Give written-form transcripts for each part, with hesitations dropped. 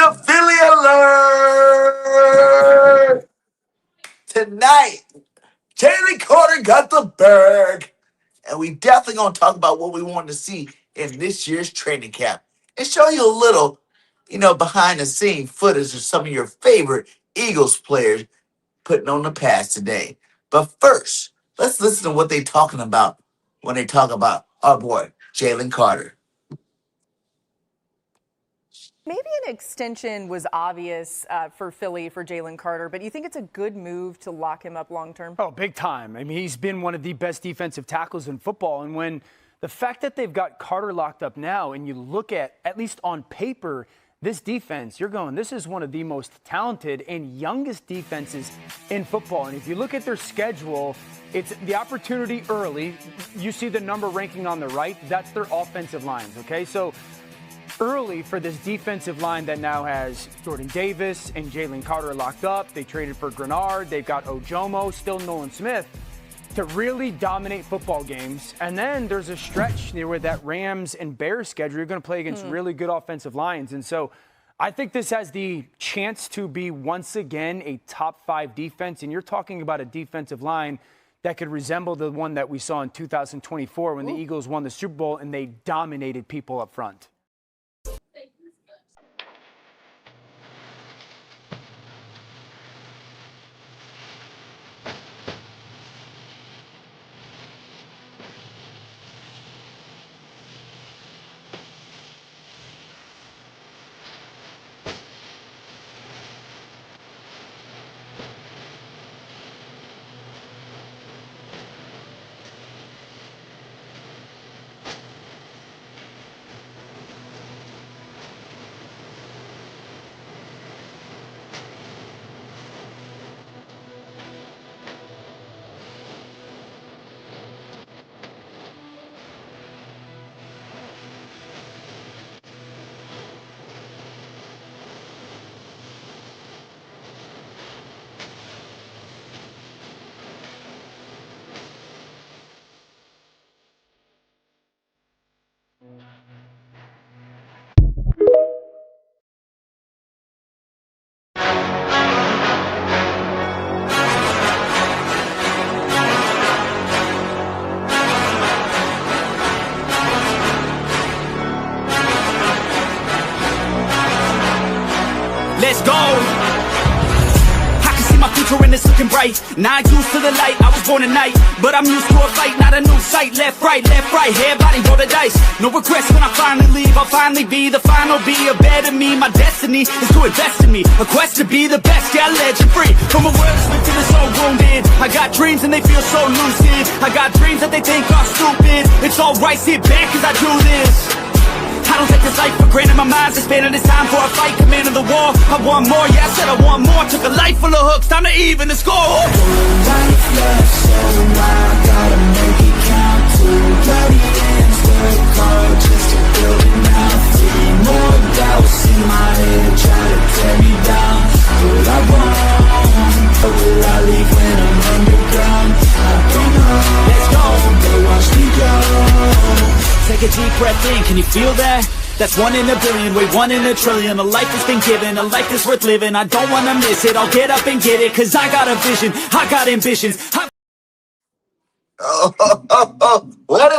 the Philly alert! Tonight, Jalen Carter got the berg. And we definitely going to talk about what we want to see in this year's training camp and show you a little, behind the scene footage of some of your favorite Eagles players putting on the pass today. But first, let's listen to what they're talking about when they talk about our boy, Jalen Carter. Maybe an extension was obvious for Philly for Jalen Carter, but you think it's a good move to lock him up long term? Oh, big time. I mean, he's been one of the best defensive tackles in football. And when the fact that they've got Carter locked up now, and you look at least on paper, this defense, you're going, this is one of the most talented and youngest defenses in football. And if you look at their schedule, it's the opportunity early. You see the number ranking on the right. That's their offensive lines, okay? So early for this defensive line that now has Jordan Davis and Jalen Carter locked up. They traded for Grenard. They've got Ojomo, still Nolan Smith, to really dominate football games. And then there's a stretch near where that Rams and Bears schedule, you're going to play against really good offensive lines. And so I think this has the chance to be once again a top 5 defense. And you're talking about a defensive line that could resemble the one that we saw in 2024 when the Eagles won the Super Bowl and they dominated people up front. Let's go. I can see my future and it's looking bright. Not used to the light, I was born at night, but I'm used to a fight, not a new sight. Left, right, hair, body, roll the dice. No regrets when I finally leave. I'll finally be the final, be a better me. My destiny is to invest in me, a quest to be the best, yeah, legend free. From a world that's lived and so wounded, I got dreams and they feel so lucid. I got dreams that they think are stupid. It's alright, sit back cause I do this. I don't take this life for granted, my mind's expanding. It's time for a fight, command of the war. I want more, yeah, I said I want more. Took a life full of hooks, time to even the score. One life left, so I gotta make it count. Two bloody hands, work hard just to build it now. 3 more doubts in my head, try to tear me down. Will I run, or will I leave when I'm underground? I don't know, let's go, but watch me go. Take a deep breath in, can you feel that? That's 1 in a billion, wait, 1 in a trillion. A life that's been given, a life that's worth living. I don't wanna miss it, I'll get up and get it. Cause I got a vision, I got ambitions. What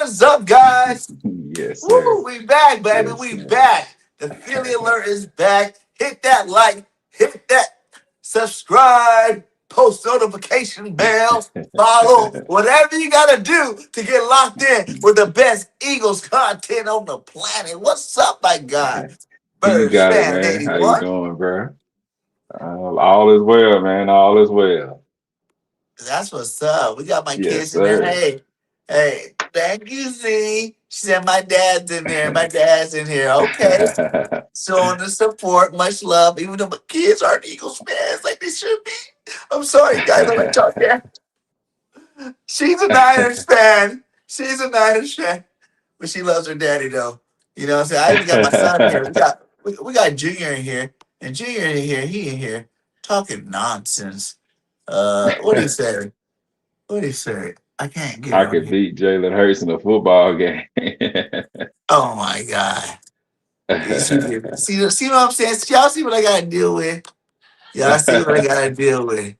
is up, guys? Yes, sir. Woo, we back, baby, Yes, we sir. back. The Philly alert is back. Hit that like, hit that subscribe, post notification bell, follow, whatever you gotta do to get locked in with the best Eagles content on the planet. What's up, my guy? You Birds got it, fan man. How you 81. doing, bro? All is well, man. All is well. That's what's up. We got my Yes, kids in there. sir. Hey, thank you, Z. She said my dad's in there. My dad's in here. Okay. Showing the support, much love, even though my kids aren't Eagles fans like they should be. I'm sorry, guys. I'm gonna talk there. She's a Niners fan. She's a Niners fan. But she loves her daddy, though. You know what I'm saying? I even got my son here. We got Junior in here. And Junior in here, he in here talking nonsense. What do you say? What do you say? I can't get I on could here. beat Jalen Hurts in a football game. Oh, my God. See what I'm saying? Y'all see what I gotta deal with? Y'all see what I gotta deal with?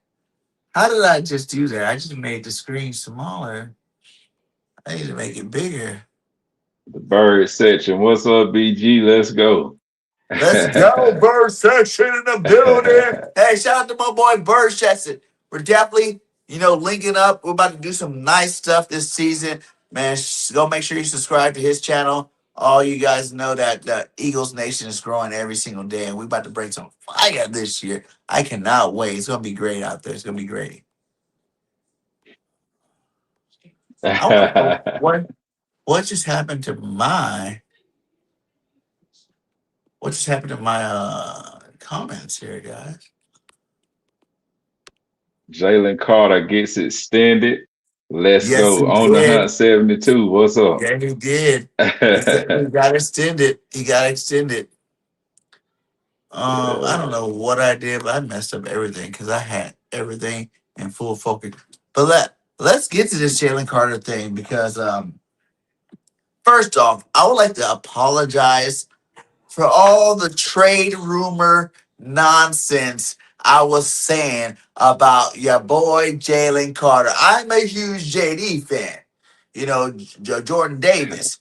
How did I just do that? I just made the screen smaller. I need to make it bigger. The bird section. What's up, BG? Let's go. Let's go, Bird Section in the building. Hey, shout out to my boy Bird Section. We're definitely, linking up. We're about to do some nice stuff this season. Man, go make sure you subscribe to his channel. All you guys know that the Eagles Nation is growing every single day, and we're about to bring some fire this year. I cannot wait. It's going to be great out there. It's going to be great. I want to know what just happened to my comments here, guys. Jalen Carter gets extended. Let's Yes, he go. On the did. hunt 72. What's up? Yeah, he did. He got extended. He got extended. I don't Yeah. know what I did, but I messed up everything because I had everything in full focus. But let's get to this Jalen Carter thing because first off, I would like to apologize for all the trade rumor nonsense I was saying about your boy Jalen Carter. I'm a huge JD fan, Jordan Davis.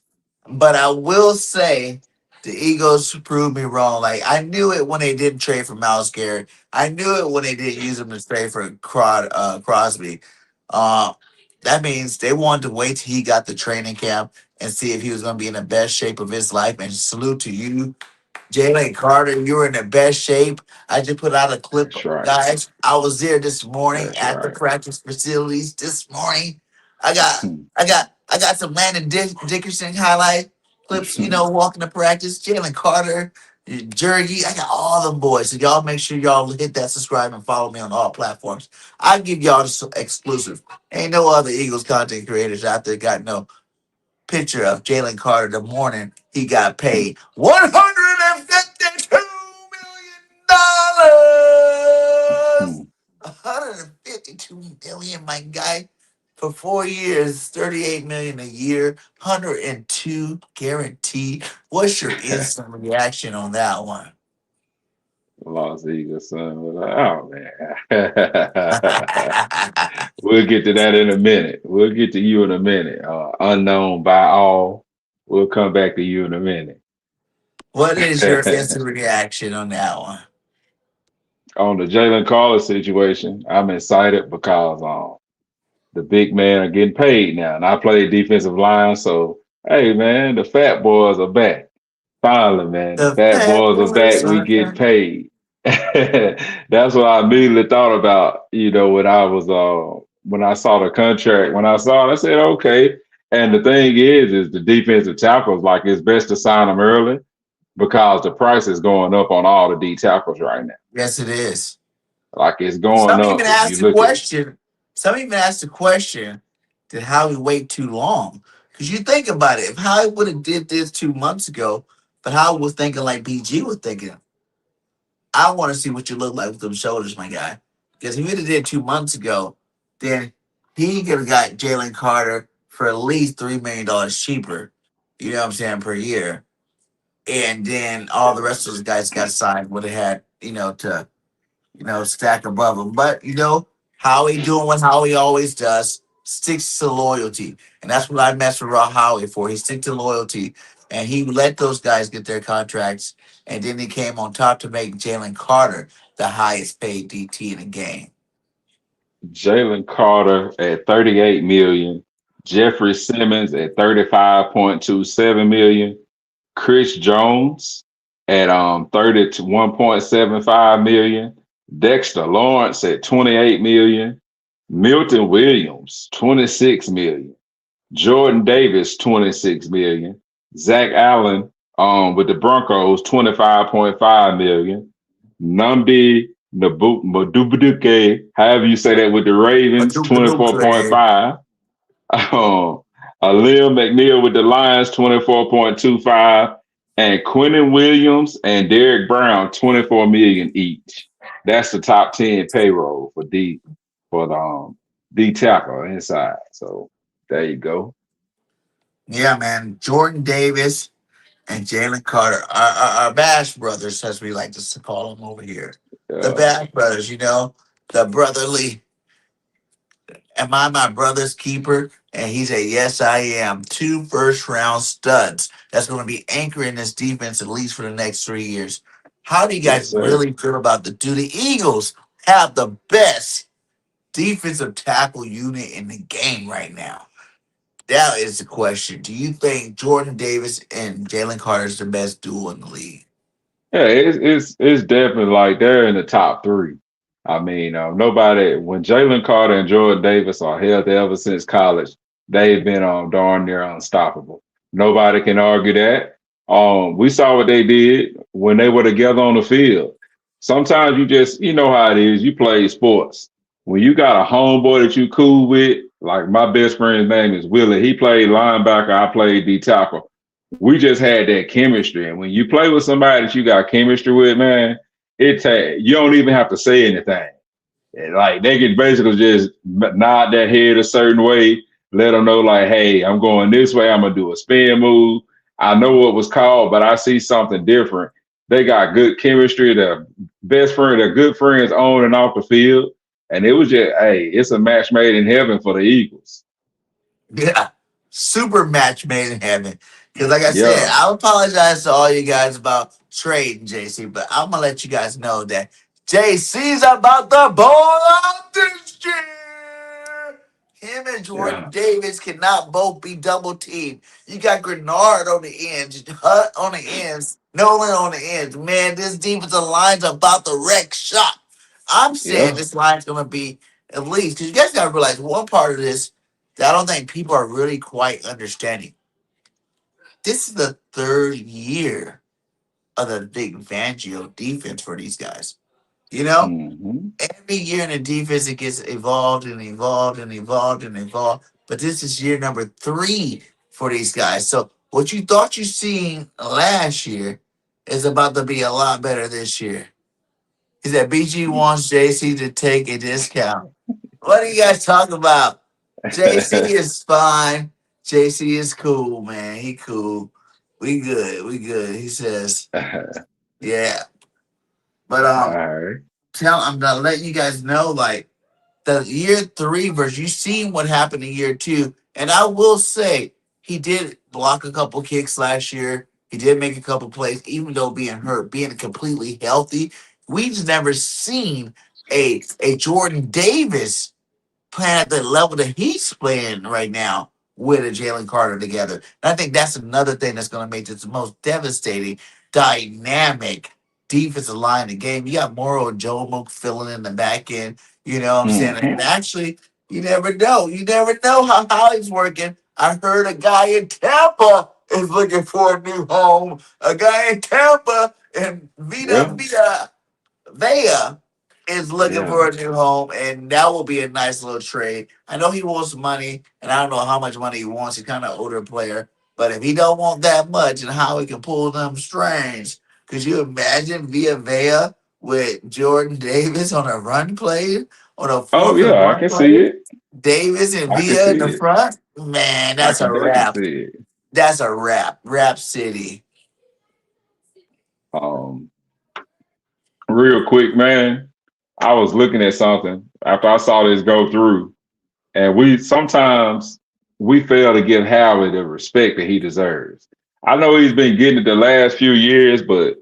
But I will say the Eagles proved me wrong. Like I knew it when they didn't trade for Miles Garrett. I knew it when they didn't use him to trade for Crosby. Uh, that means they wanted to wait till he got the training camp and see if he was going to be in the best shape of his life. And salute to you, Jalen Carter. You were in the best shape. I just put out a clip, That's right. guys. I was there this morning That's at the right. practice facilities this morning. I got some Landon Dickerson highlight clips, walking to practice. Jalen Carter, Jergy. I got all them boys. So y'all make sure y'all hit that subscribe and follow me on all platforms. I give y'all this exclusive. Ain't no other Eagles content creators out there got no picture of Jalen Carter the morning he got paid $152 million. 152 million, my guy, for 4 years, 38 million a year, 102 guaranteed. What's your instant reaction on that one? Los Eagles, son. Oh, man. We'll get to that in a minute. We'll get to you in a minute. Unknown by all. We'll come back to you in a minute. What is your instant reaction on that one? On the Jalen Carter situation, I'm excited because the big men are getting paid now. And I play defensive line, so hey man, the fat boys are back. Finally, man, the The fat fat boys are boys back. We are get back. paid. That's what I immediately thought about, when I was when I saw the contract, when I saw it, I said, okay. And the thing is the defensive tackles, like it's best to sign them early because the price is going up on all the D tackles right now. Yes, it is. Like it's going Some even up. If you asked the look at question. Some even asked the question, did Howie wait too long? Because you think about it, if Howie would have did this 2 months ago, but Howie was thinking like BG was thinking, I want to see what you look like with them shoulders, my guy. Because if he would have did 2 months ago, then he could have got Jalen Carter for at least $3 million cheaper. You know what I'm saying, per year. And then all the rest of those guys got signed would have had, to stack above him. But Howie doing what Howie always does, sticks to loyalty, and that's what I mess with Howie for. He stick to loyalty, and he let those guys get their contracts, and then he came on top to make Jalen Carter the highest paid DT in the game. Jalen Carter at 38 million, Jeffrey Simmons at 35.27 million, Chris Jones at 30 to 1.75 million, Dexter Lawrence at 28 million, Milton Williams 26 million, Jordan Davis 26 million, Zach Allen with the Broncos 25.5 million, Numbi Madubuduke, however you say that with the Ravens, Maduka. 24.5. Liam McNeil with the Lions, 24.25. And Quentin Williams and Derek Brown, 24 million each. That's the top 10 payroll for the D tackle inside. So there you go. Yeah, man. Jordan Davis And Jalen Carter, our Bash brothers, as we like to call them over here, the Yeah. Bash brothers. The brotherly. Am I my brother's keeper? And he said, yes, I am. 2 first-round studs. That's going to be anchoring this defense at least for the next 3 years. How do you Yes, guys sir. really feel about do the Eagles have the best defensive tackle unit in the game right now? That is the question. Do you think Jordan Davis and Jalen Carter is the best duo in the league? Yeah, it's definitely like they're in the top three. I mean, nobody when Jalen Carter and Jordan Davis are healthy ever since college, they've been darn near unstoppable. Nobody can argue that. We saw what they did when they were together on the field. Sometimes you know how it is. You play sports. When you got a homeboy that you cool with, like my best friend's name is Willie. He played linebacker. I played D tackle. We just had that chemistry. And when you play with somebody that you got chemistry with, man, you don't even have to say anything. And like they can basically just nod their head a certain way, let them know like, hey, I'm going this way. I'm gonna do a spin move. I know what was called, but I see something different. They got good chemistry. They're they're good friends on and off the field. And it was just, hey, it's a match made in heaven for the Eagles. Yeah, super match made in heaven. Because, like I said, Yeah. I apologize to all you guys about trading JC, but I'm gonna let you guys know that JC's about the ball out this year. Him and Jordan Yeah. Davis cannot both be double teamed. You got Grenard on the ends, Hutt on the ends, Nolan on the ends. Man, this defensive line's about to wreck shop. I'm saying Yeah. this line's gonna be at least because you guys gotta realize one part of this that I don't think people are really quite understanding. This is the third year of the Big Fangio defense for these guys. You know, Hmm. every year in the defense it gets evolved and evolved and evolved and evolved. But this is year number 3 for these guys. So what you thought you seen last year is about to be a lot better this year. He said BG wants JC to take a discount. What are you guys talking about? JC is fine. JC is cool, man. He cool. We good. We good. He says, All yeah. But right. I'm gonna let you guys know, like the year 3 version. You seen what happened in year 2, and I will say he did block a couple kicks last year. He did make a couple plays, even though being hurt, being completely healthy. We just never seen a Jordan Davis playing at the level that he's playing right now with a Jalen Carter together. And I think that's another thing that's going to make this the most devastating, dynamic defensive line in the game. You got Moro and Joe Mook filling in the back end. You know what I'm saying? And Hmm. actually, you never know. You never know how he's working. I heard a guy in Tampa is looking for a new home. A guy in Tampa and Yeah. Vea is looking Yeah. for a new home, and that will be a nice little trade. I know he wants money, and I don't know how much money he wants. He's kind of older player, but if he don't want that much, and how he can pull them strings, could you imagine Vea with Jordan Davis on a run play, on a Oh fourth and yeah, I one can see play? it. Davis and I can Vea in see the it. front. Man, I that's can a definitely wrap. see it. That's a wrap. Wrap City. Um, Real quick, man. I was looking at something after I saw this go through, and we sometimes we fail to give Howard the respect that he deserves. I know he's been getting it the last few years, but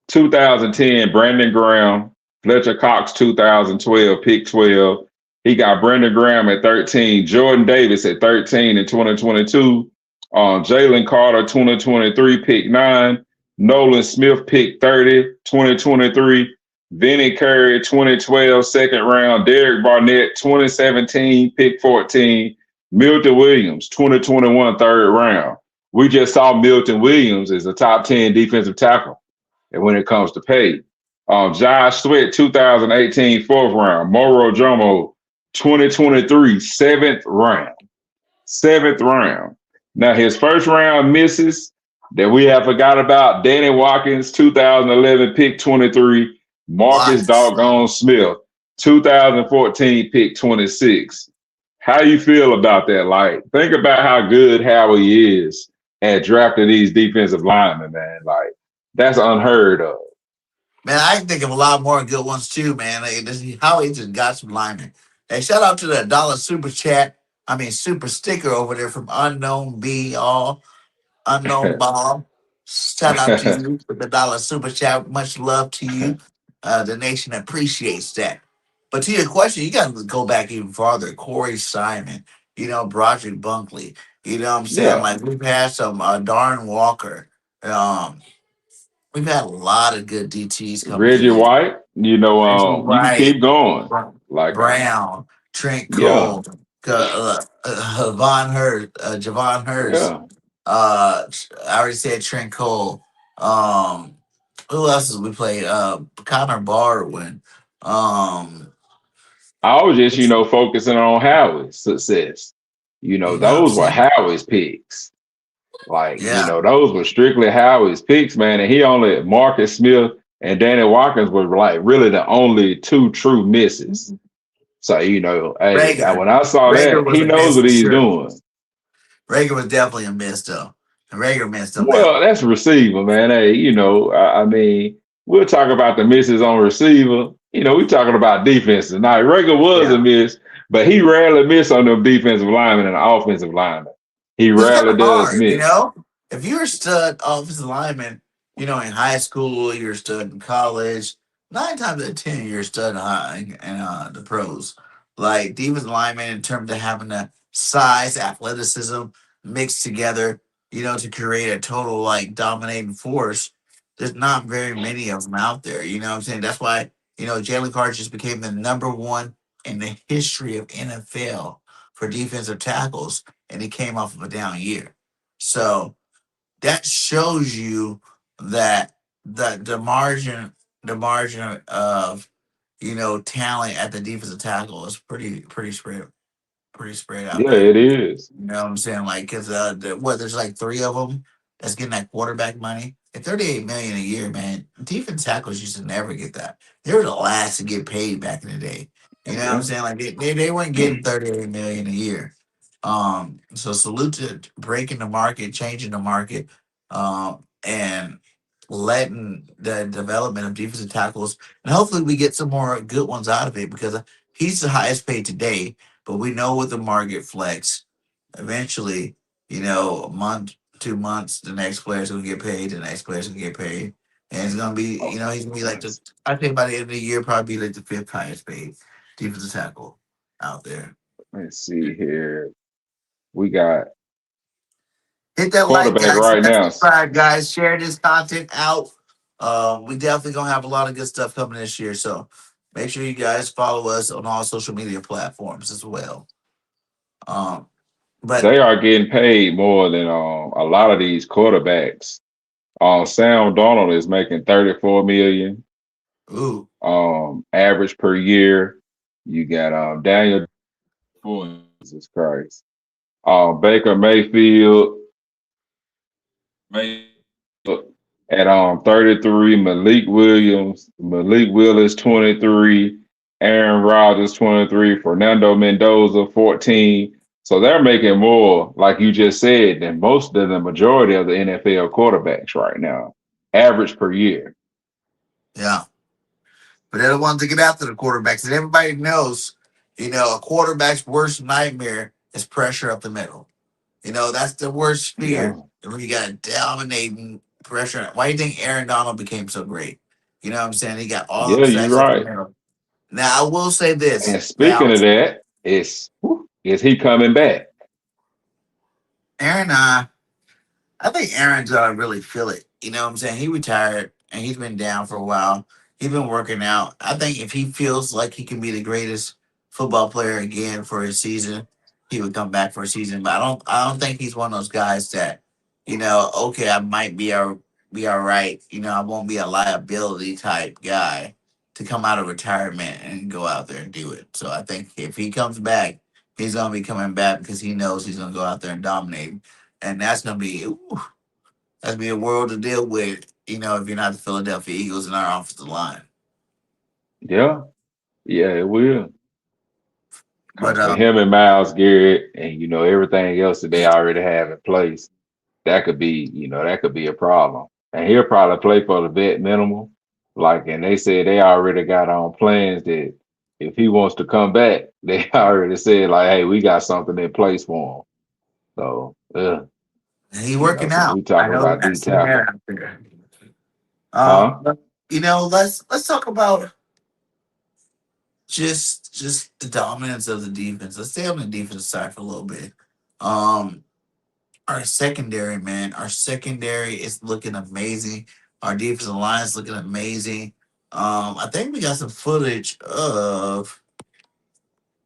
2010, Brandon Graham, Fletcher Cox, 2012, pick 12. He got Brandon Graham at 13, Jordan Davis at 13 in 2022, Jalen Carter, 2023, pick 9, Nolan Smith, pick 30, 2023, Vinny Curry, 2012, second round, Derek Barnett, 2017, pick 14, Milton Williams, 2021, third round. We just saw Milton Williams as a top 10 defensive tackle and when it comes to pay. Josh Sweat, 2018, fourth round. Moro Jomo, 2023, seventh round. Seventh round. Now, his first round misses that we have forgot about Danny Watkins, 2011, pick 23. Marcus Watts. Doggone Smith, 2014, pick 26. How you feel about that? Like, think about how good Howie is and drafting these defensive linemen, man. Like that's unheard of. Man, I can think of a lot more good ones too, man. How he just got some linemen. Hey, shout out to the dollar super chat. I mean, super sticker over there from Unknown B, all Unknown Bob. Shout out to you for the dollar super chat. Much love to you. The nation appreciates that. But to your question, you got to go back even farther. Corey Simon, Broderick Bunkley. You know what I'm saying? Yeah, Like we've had some Darren Walker. Um, we've had a lot of good DTs come through Reggie this. White. Reggie You can White, keep going. Br- Like, Brown, Trent yeah, Cole, Von Hurst, Javon Hurst. yeah. I already said Trent Cole. Um, who else did we play? Connor Barwin. Um, I was just, focusing on Howard's success. you know what I'm Those were saying? Howard's picks. Like, Yeah, those were strictly Howard's picks, man. And he only Marcus Smith and Danny Watkins were like really the only two true misses. So, hey, Rager. when I saw Rager that, was he a knows miss what for he's sure. doing. Rager was definitely a miss though. And Rager missed on that Well, one. that's receiver, man. Hey, I mean, we'll talk about the misses on receiver. We talking about defenses. Now, Rager was a Yeah. miss, but he rarely miss on them defensive linemen and offensive linemen. He It's kind rarely of does hard, miss. If you're a stud offensive lineman, in high school, you're a stud in college. 9 times out of 10, you're a stud in the pros. Like defensive lineman, in terms of having the size, athleticism mixed together, to create a total like dominating force. There's not very many of them out there. You know what I'm saying? That's why Jalen Carter just became the number one in the history of NFL for defensive tackles, and he came off of a down year. So that shows you that the margin of talent at the defensive tackle is pretty spread out Yeah, there. it is. You know what I'm saying? Like, because there's like three of them that's getting that quarterback money. At 38 million a year, man, defense tackles used to never get that. They were the last to get paid back in the day. You know what I'm Yeah. saying? Like they weren't getting 38 million a year. So salute to breaking the market, changing the market, and letting the development of defensive tackles, and hopefully we get some more good ones out of it because he's the highest paid today. But we know with the market flex, eventually, a month, 2 months, the next player's gonna get paid, the next player's gonna get paid. And it's gonna be, Oh, he's gonna be like yes. I think by the end of the year, probably be like the fifth highest paid defensive tackle out there. Let's see here. We got Hit that like, quarterback guys. Hit right that now. subscribe, guys. Share this content out. We definitely gonna have a lot of good stuff coming this year. So make sure you guys follow us on all social media platforms as well. Um, but They are getting paid more than a lot of these quarterbacks. Sam Donald is making 34 million ooh, average per year. You got Daniel Jesus Christ. Baker Mayfield at 33, Malik Willis 23, Aaron Rodgers 23, Fernando Mendoza 14. So they're making more, like you just said, than most of the majority of the NFL quarterbacks right now, average per year. yeah. But they're the ones to get after the quarterbacks. And everybody knows, a quarterback's worst nightmare is pressure up the middle. That's the worst fear. Yeah. When you got a dominating pressure. Why do you think Aaron Donald became so great? You know what I'm saying? He got all them Yeah, you're sacks up the right. middle. Now I will say this. And speaking Now of that, is he coming back? Aaron, I think Aaron's gonna really feel it. You know what I'm saying? He retired and he's been down for a while. He's been working out. I think if he feels like he can be the greatest football player again for his season, he would come back for a season. But I don't think he's one of those guys that, okay, I might be all right. I won't be a liability type guy to come out of retirement and go out there and do it. So I think if he comes back, he's gonna be coming back because he knows he's gonna go out there and dominate, and that's be a world to deal with, if you're not the Philadelphia Eagles in our offensive line. Yeah, yeah, it will. But Because with him and Miles Garrett and everything else that they already have in place, that could be, that could be a problem. And he'll probably play for the vet minimal. Like, and they said they already got on plans that if he wants to come back, they already said like, hey, we got something in place for him. So, And he working because out. we I talking know about that. D Seen that tackle, out there. huh? But, let's talk about just the dominance of the defense. Let's stay on the defense side for a little bit. Um, our secondary, man, our secondary is looking amazing. Our defensive line is looking amazing. I think we got some footage of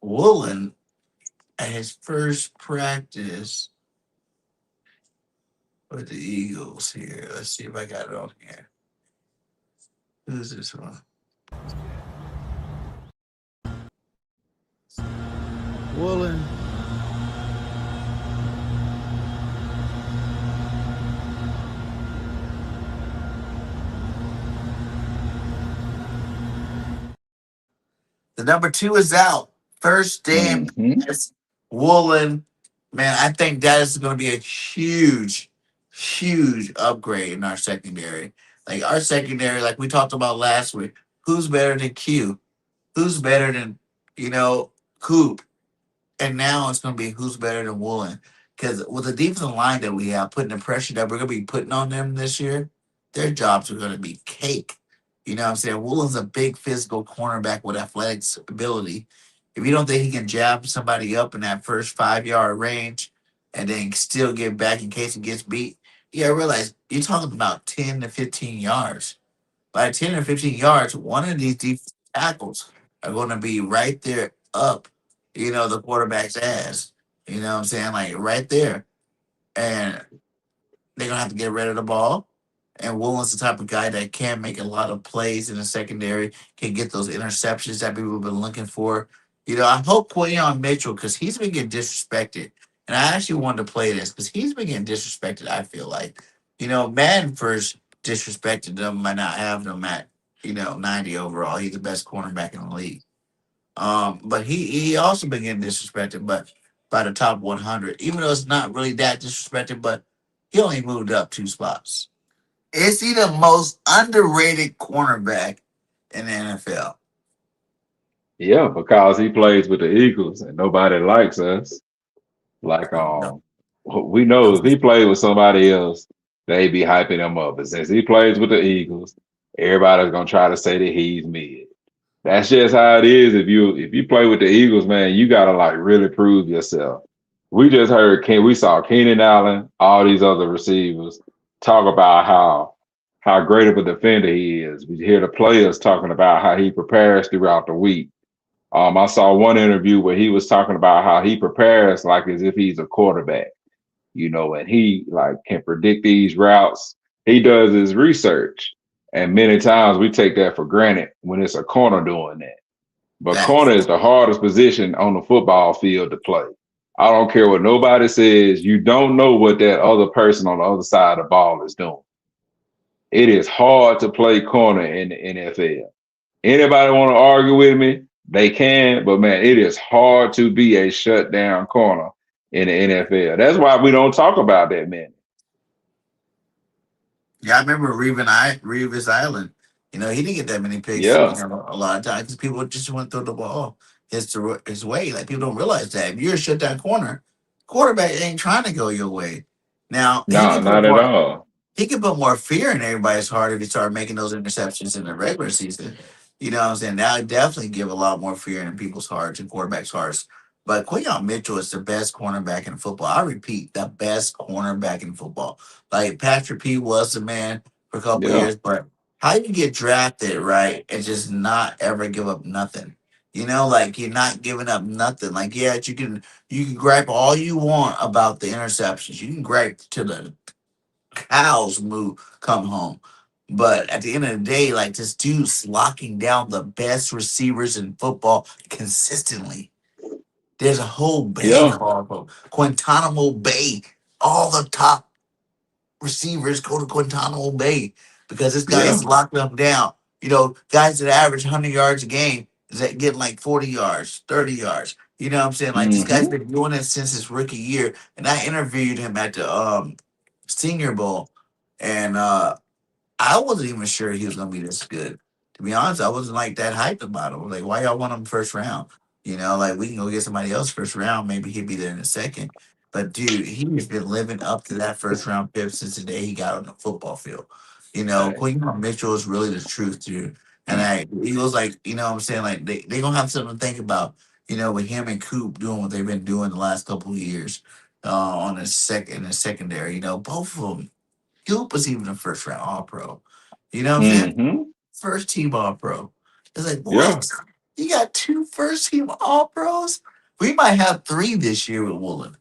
Woolen at his first practice with the Eagles here. Let's see if I got it on here. Who's this one? Woolen. The number 2 is out. First day in Hmm. practice, Woolen. Man, I think that is going to be a huge, huge upgrade in our secondary. Like our secondary, like we talked about last week, who's better than Q? Who's better than, Coop? And now it's going to be who's better than Woolen. Because with the defensive line that we have, putting the pressure that we're going to be putting on them this year, their jobs are going to be cake. You know what I'm saying? Woolen's a big physical cornerback with athletic ability. If you don't think he can jab somebody up in that first 5 yard range and then still get back in case he gets beat, yeah, realize you're talking about 10 to 15 yards. By 10 or 15 yards, one of these defensive tackles are going to be right there up, the quarterback's ass. You know what I'm saying? Like right there. And they're going to have to get rid of the ball. And Woolen's the type of guy that can make a lot of plays in the secondary, can get those interceptions that people have been looking for. I hope Quayon Mitchell, because he's been getting disrespected. And I actually wanted to play this because he's been getting disrespected, I feel like. Madden first disrespected him by not having him at, 90 overall. He's the best cornerback in the league. But he also been getting disrespected, but by the top 100, even though it's not really that disrespected, but he only moved up 2 spots. Is he the most underrated cornerback in the NFL? Yeah, because he plays with the Eagles and nobody likes us. Like, No, we know no. if he played with somebody else, they be hyping him up. But since he plays with the Eagles, everybody's gonna try to say that he's mid. That's just how it is. If you play with the Eagles, man, you gotta like really prove yourself. We just heard we saw Keenan Allen, all these other receivers talk about how great of a defender he is. We hear the players talking about how he prepares throughout the week. I saw one interview where he was talking about how he prepares like as if he's a quarterback, and he like can predict these routes. He does his research. And many times we take that for granted when it's a corner doing that. But corner Facts. is the hardest position on the football field to play. I don't care what nobody says. You don't know what that other person on the other side of the ball is doing. It is hard to play corner in the NFL. Anybody want to argue with me? They can, but man, it is hard to be a shutdown corner in the NFL. That's why we don't talk about that, man. Yeah, I remember Revis Island. He didn't get that many picks. Yeah, A lot of times because people just want to throw the ball his way. Like people don't realize that if you're a shutdown corner, quarterback ain't trying to go your way. Now no, not at all. he could put more fear in everybody's heart if he started making those interceptions in the regular season. You know what I'm saying? That would definitely give a lot more fear in people's hearts and quarterbacks' hearts. But Quayon Mitchell is the best cornerback in football. I repeat, the best cornerback in football. Like Patrick P was the man for a couple of Yeah. years, but how you get drafted, right, and just not ever give up nothing. Like you're not giving up nothing. Like, yeah, you can gripe all you want about the interceptions. You can gripe to the cows come home. But at the end of the day, like this dude's locking down the best receivers in football consistently. There's a whole bay Yeah. called Guantanamo Bay. All the top receivers go to Guantanamo Bay because this guy Yeah. is locking them down. Guys that average 100 yards a game is that getting like 40 yards, 30 yards. You know what I'm saying? Like this guy's Hmm. been doing it since his rookie year. And I interviewed him at the Senior Bowl, and I wasn't even sure he was gonna be this good. To be honest, I wasn't like that hyped about him. Like, why y'all want him first round? Like we can go get somebody else first round. Maybe he'd be there in a second. But dude, he's been living up to that first round pick since the day he got on the football field. Hey. Quinton Mitchell is really the truth, dude. And the Eagles, like, what I'm saying, like they gonna have something to think about. With him and Coop doing what they've been doing the last couple of years on the secondary. Both of them. Coop was even a first round All Pro. You know what I'm saying? Mm-hmm. First team All Pro. It's like, Yeah. what? You got two first team All Pros? We might have three this year with Woolen.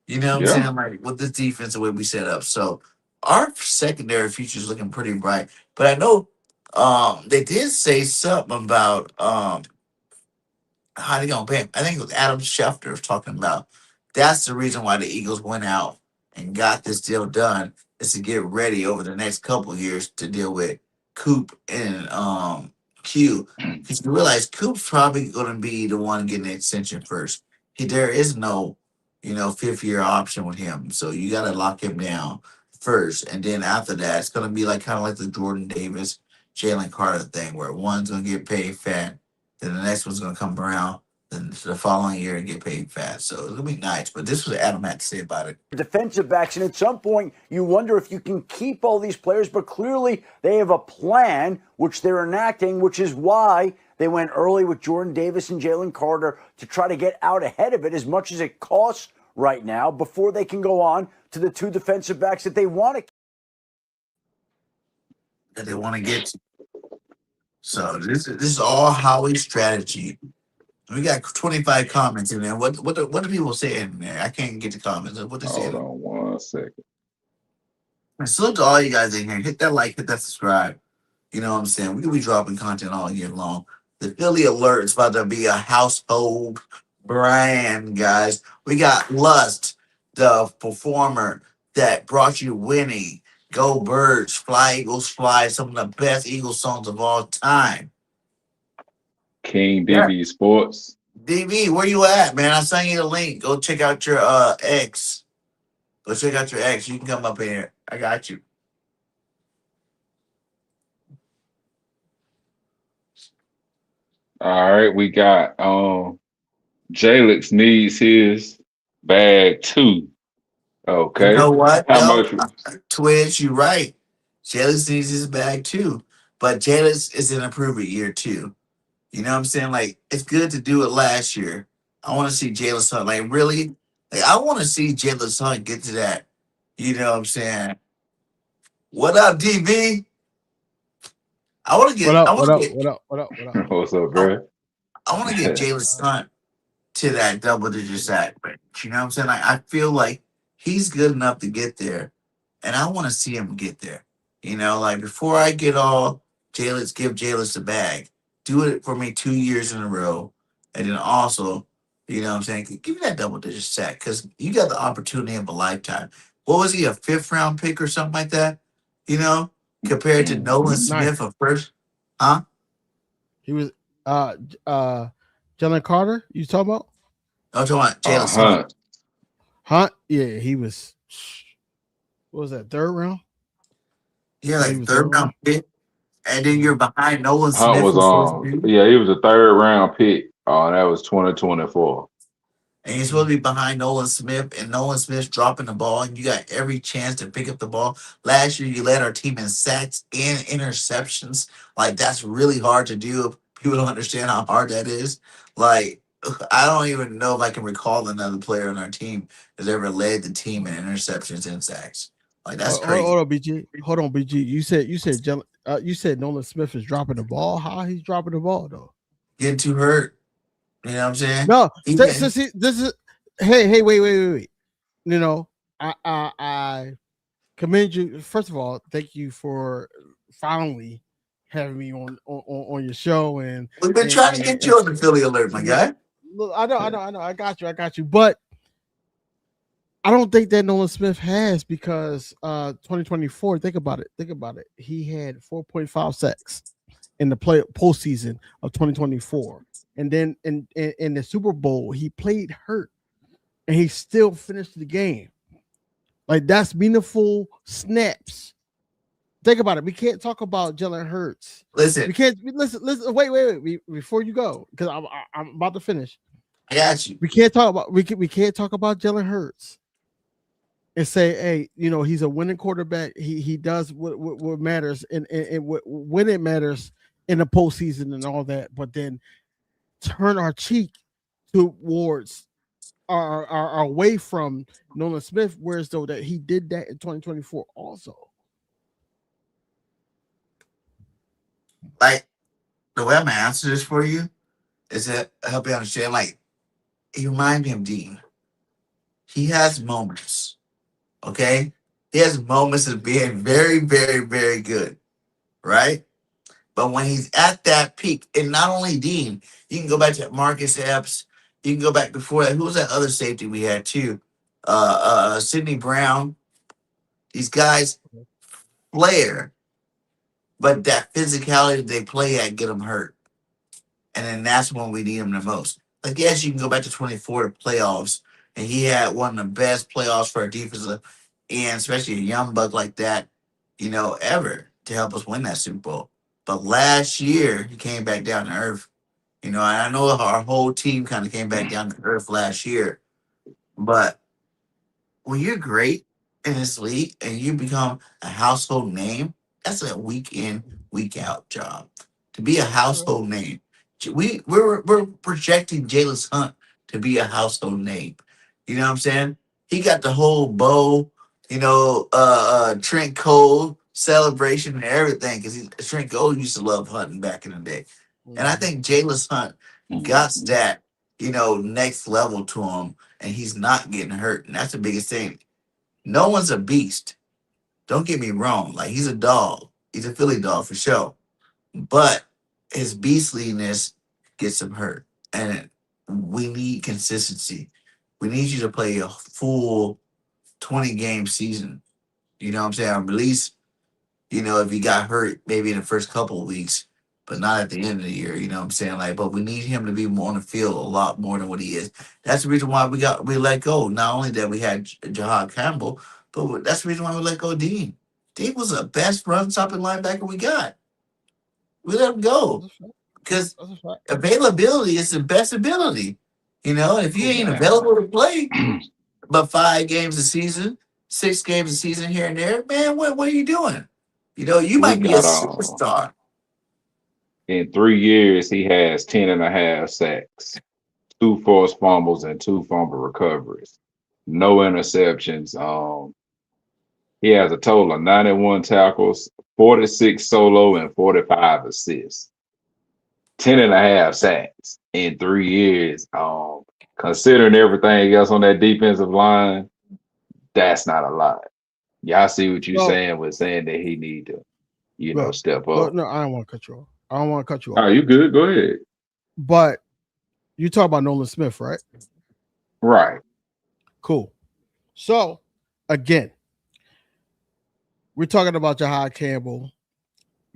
You know what I'm Yeah. saying? Like with this defense, the way we set up. So our secondary future is looking pretty bright. But I know they did say something about how they gonna pay him. I think it was Adam Schefter was talking about that's the reason why the Eagles went out and got this deal done is to get ready over the next couple of years to deal with Coop and Q. Because you realize Coop's probably gonna be the one getting the extension first. There is no, fifth year option with him. So you gotta lock him down first. And then after that, it's gonna be like kind of like the Jordan Davis, Jalen Carter thing where one's gonna get paid fat then the next one's gonna come around then the following year and get paid fast. So it's gonna be nice. But this was what Adam had to say about it. Defensive backs, and at some point you wonder if you can keep all these players, but clearly they have a plan which they're enacting, which is why they went early with Jordan Davis and Jalen Carter to try to get out ahead of it as much as it costs right now before they can go on to the two defensive backs that they want to. That they want to get to. So this is all Howie's strategy. We got 25 comments in there. What do people say in there? I can't get the comments. What they say. Hold on 1 second. And salute to all you guys in here. Hit that like, hit that subscribe. You know what I'm saying? We'll be dropping content all year long. The Philly Alert is about to be a household brand, guys. We got Lust, the performer that brought you winning. Go Birds, Fly Eagles Fly, some of the best Eagles songs of all time. King Yeah. DB Sports. DB, where you at, man? I sent you the link. Go check out your ex. Go check out your ex. You can come up in here. I got you. All right, we got Jalix needs his bag too. You Okay. know what, How though? much? Twitch, you're right. Jalen needs his bag too. But Jalen is in a prove it year too. You know what I'm saying? Like, it's good to do it last year. I want to see Jalen Hunt. Like, really? Like, I want to see Jalen Hunt get to that. You know what I'm saying? What up, DB? I want to What get, I up? want What to up? get, What up? What up? What up? What's up, I, bro? I want to get Jalen Hunt to that double digit sack range. You know what I'm saying? Like, I feel like he's good enough to get there, and I want to see him get there. Like before I get all Jalen's, give Jalen's the bag. Do it for me 2 years in a row, and then also, you know what I'm saying? Give me that double digit sack because you got the opportunity of a lifetime. What was he, a fifth round pick or something like that? You know, compared to Nolan Mhm. Nice. Smith, a first, huh? He was uh uh Jalen Carter. You talking about I'm talking about Jalen Hunt. Hunt. Hunt? Yeah, he was. What was that? Third round? You're Yeah, he like was third third round round. pick, and then you're behind Nolan Hunt Smith, was who's supposed to on. be. Yeah, he was a third round pick. That was 2024. And you're supposed to be behind Nolan Smith, and Nolan Smith's dropping the ball, and you got every chance to pick up the ball. Last year, you led our team in sacks and interceptions. Like, that's really hard to do. People don't understand how hard that is. Like, I don't even know if I can recall another player on our team that's ever led the team in interceptions and sacks. Like, that's crazy. Hold on, BG. Hold on, BG. You said Nolan Smith is dropping the ball. How he's dropping the ball though? Getting too hurt. You know what I'm saying? No, He see, this is. Hey, wait. You know, I commend you. First of all, thank you for finally having me on your show. And We've been trying to get you on the Philly Alert, my guy. look, I know. I got you. But I don't think that Nolan Smith has because 2024. Think about it. He had 4.5 sacks in the postseason of 2024, and then in the Super Bowl he played hurt, and he still finished the game. Like that's meaningful snaps. Think about it. We can't talk about Jalen Hurts. Listen, We can't listen. Wait. Before you go, because I'm about to finish. I got you. We can't talk about we can't talk about Jalen Hurts and say, hey, he's a winning quarterback. He does what matters and when it matters in the postseason and all that. But then turn our cheek towards our away from Nolan Smith, whereas though that he did that in 2024 also. Like the way I'm gonna answer this for you is to help you understand. Like he reminds me of Dean. He has moments, okay? He has moments of being very, very, very good, right? But when he's at that peak, and not only Dean, you can go back to Marcus Epps. You can go back before that. Who was that other safety we had too? Sidney Brown. These guys flare, but that physicality they play at get them hurt. And then that's when we need him the most. Like, yes, you can go back to 24 playoffs, and he had one of the best playoffs for a defensive end, especially a young buck like that, ever to help us win that Super Bowl. But last year, he came back down to earth. And I know our whole team kind of came back down to earth last year. But when you're great in this league and you become a household name, that's a week in, week out job. To be a household name. We're projecting Jalen Hunt to be a household name. You know what I'm saying? He got the whole bow, Trent Cole celebration and everything because Trent Cole used to love hunting back in the day. And I think Jalen Hunt got that, next level to him, and he's not getting hurt. And that's the biggest thing. No one's a beast. Don't get me wrong. Like, he's a dog. He's a Philly dog for sure. But his beastliness gets him hurt. And we need consistency. We need you to play a full 20-game season. You know what I'm saying? Or at least, if he got hurt maybe in the first couple of weeks, but not at the end of the year. You know what I'm saying? Like, but we need him to be more on the field a lot more than what he is. That's the reason why we let go. Not only that we had Jahad Campbell, but that's the reason why we let go of Dean. Dean was the best run stopping linebacker we got. We let him go because availability is the best ability. If you ain't available to play but 5 games a season, 6 games a season here and there, man, what are you doing? You We might be a got superstar. in 3 years, he has 10.5 sacks, 2 forced fumbles, and 2 fumble recoveries. No interceptions. He has a total of 91 tackles, 46 solo, and 45 assists. 10.5 sacks in 3 years. Considering everything else on that defensive line, that's not a lot. Y'all see what you're saying with saying that he need to, step up. No, I don't want to cut you off. All right, you good? Go ahead. But you talk about Nolan Smith, right? Right. Cool. So, again, we're talking about Jahad Campbell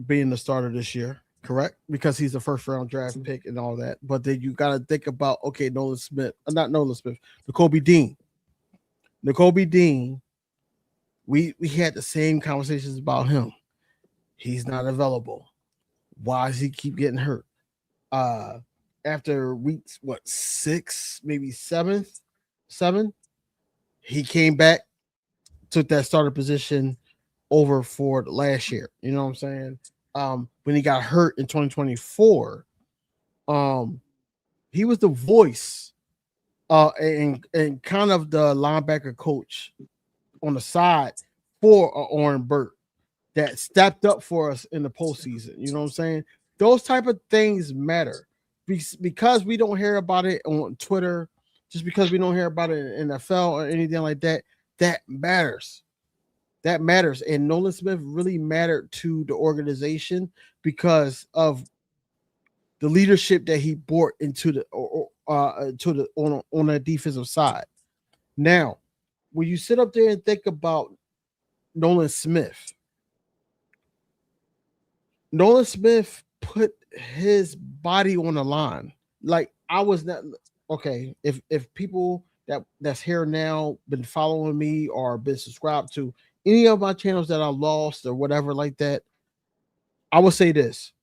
being the starter this year, correct? Because he's a first-round draft pick and all that. But then you got to think about, okay, Nakobe Dean. Nakobe Dean, we had the same conversations about him. He's not available. Why does he keep getting hurt? After weeks, 6, maybe 7, he came back, took that starter position over for the last year. You know what I'm saying? When he got hurt in 2024, he was the voice and kind of the linebacker coach on the side for Oren Burt that stepped up for us in the postseason. You know what I'm saying? Those type of things matter because we don't hear about it on Twitter, just because we don't hear about it in NFL or anything like that. That matters. That matters. And Nolan Smith really mattered to the organization because of the leadership that he brought into the on the defensive side. Now, when you sit up there and think about Nolan Smith put his body on the line. Like, I was not okay. If people that's here now, been following me or been subscribed to any of my channels that I lost or whatever like that, I would say this.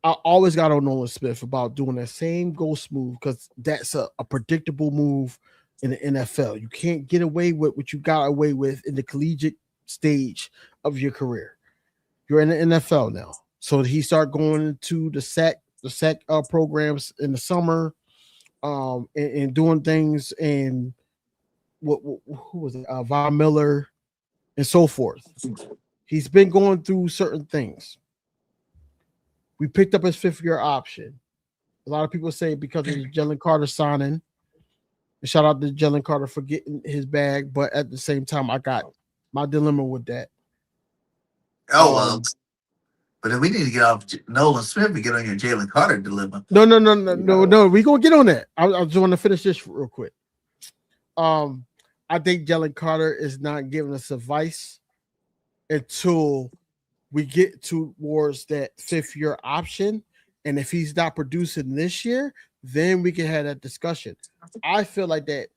I always got on Nolan Smith about doing that same ghost move because that's a predictable move in the NFL. You can't get away with what you got away with in the collegiate stage of your career. You're in the NFL now. So he started going into the SEC programs in the summer, and doing things, and who was it? Von Miller and so forth. He's been going through certain things. We picked up his 5th-year option. A lot of people say because of the Jalen Carter signing. And shout out to Jalen Carter for getting his bag, but at the same time, I got my dilemma with that. Oh, well. But if we need to get off Nolan Smith and get on your Jalen Carter dilemma. No. We're going to get on that. I just want to finish this real quick. I think Jalen Carter is not giving us advice until we get towards that 5th-year option. And if he's not producing this year, then we can have that discussion. I feel like that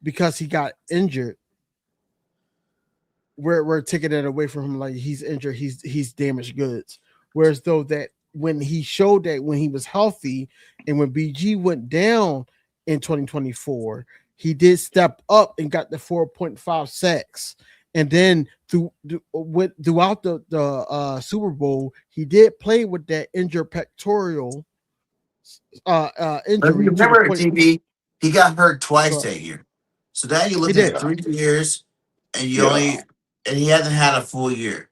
because he got injured, we're taking it away from him like he's injured, he's damaged goods. Whereas though that when he showed that when he was healthy and when BG went down in 2024, he did step up and got the 4.5 sacks. And then throughout the Super Bowl, he did play with that injured pectoral injury. Remember, TV, he got hurt twice that year. So now you're looking at 3 years, and he hasn't had a full year.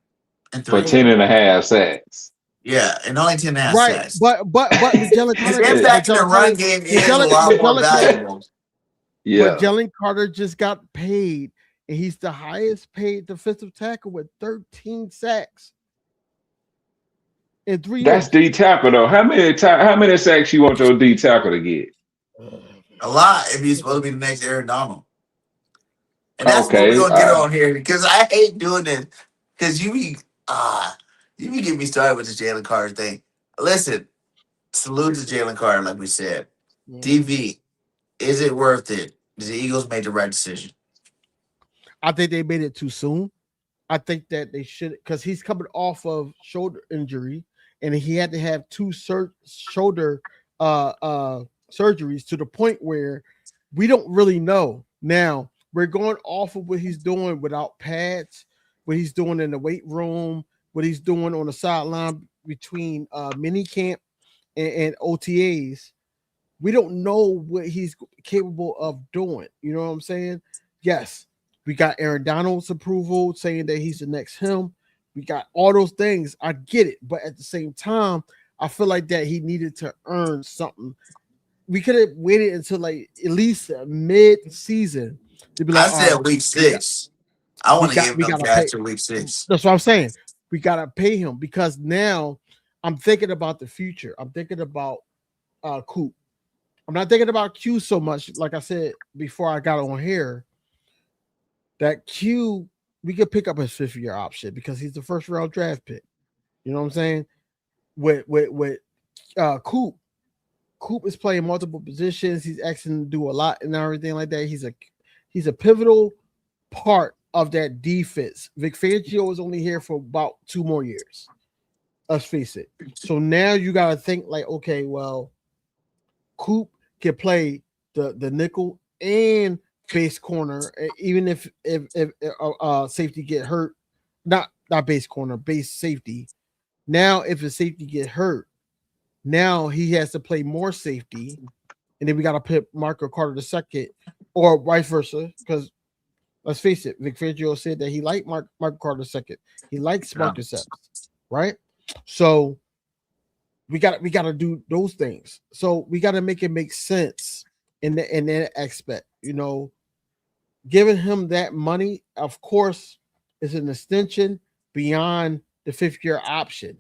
For 10.5 sacks. Yeah, and only 10.5 sacks. But Jalen Carter, his impact in the run game is a lot more valuable. Yeah, but Jalen Carter just got paid. And he's the highest paid defensive tackle with 13 sacks in 3 years. That's D tackle though. How many sacks you want your D tackle to get? A lot if he's supposed to be the next Aaron Donald. And that's what we're gonna get on here because I hate doing this because you be getting me started with the Jalen Carter thing. Listen, salute to Jalen Carter, like we said. Yeah. DV, is it worth it? Did the Eagles make the right decision? I think they made it too soon. I think that they should, because he's coming off of shoulder injury, and he had to have 2 shoulder surgeries to the point where we don't really know. Now we're going off of what he's doing without pads, what he's doing in the weight room, what he's doing on the sideline between mini camp and OTAs. We don't know what he's capable of doing. You know what I'm saying? Yes. We got Aaron Donald's approval saying that he's the next him. We got all those things. I get it. But at the same time, I feel like that he needed to earn something. We could have waited until like at least mid-season to be like, I said week 6. I want to give him cash to week 6. That's what I'm saying. We got to pay him because now I'm thinking about the future. I'm thinking about Coop. I'm not thinking about Q so much. Like I said before I got on here, that Q, we could pick up his 5th-year option because he's the 1st-round draft pick. You know what I'm saying? With Coop is playing multiple positions. He's asking to do a lot and everything like that. He's a pivotal part of that defense. Vic Fangio is only here for about 2 more years. Let's face it. So now you got to think like, okay, well, Coop can play the nickel and base corner, even if safety get hurt, not base corner, base safety. Now, if a safety get hurt, now he has to play more safety, and then we got to put Marco Carter II, or vice versa. Because let's face it, Vic Fangio said that he liked Marco Carter II. He likes Marcus Epps, right? So we got to do those things. So we got to make it make sense in that aspect, you know. Giving him that money, of course, is an extension beyond the 5th-year option.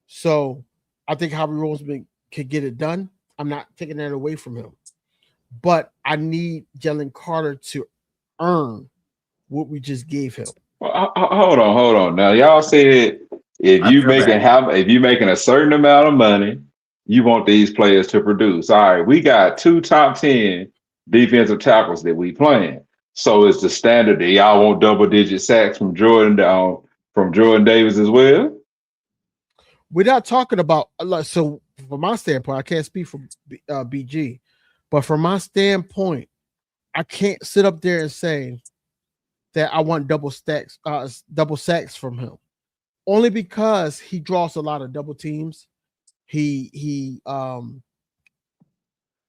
So I think Howie Roseman could get it done. I'm not taking that away from him. But I need Jalen Carter to earn what we just gave him. Well, hold on. Now, y'all said if you making a certain amount of money, you want these players to produce. All right, we got 2 top 10 defensive tackles that we playing. So it's the standard that y'all want double-digit sacks from Jordan Davis as well. We're not talking about so from my standpoint, I can't speak for BG, but from my standpoint, I can't sit up there and say that I want double sacks from him. Only because he draws a lot of double teams. He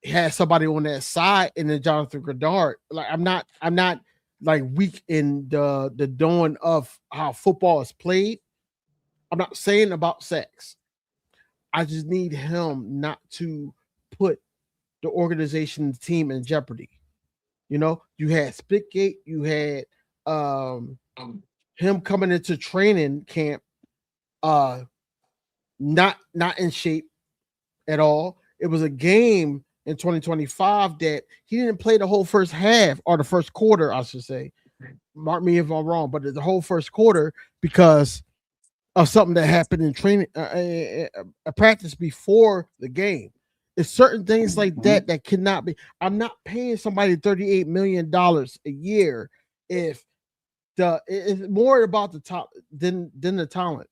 has somebody on that side, and then Jonathan Grenard. Like I'm not like weak in the doing of how football is played. I'm not saying about sacks. I just need him not to put the organization, the team in jeopardy. You know, you had Spitgate, you had him coming into training camp not in shape at all. It was a game in 2025 that he didn't play the whole first half or the first quarter, I should say. Mark me if I'm wrong, but the whole first quarter because of something that happened in training, a practice before the game. It's certain things like that cannot be. I'm not paying somebody $38 million a year if it's more about the top than the talent.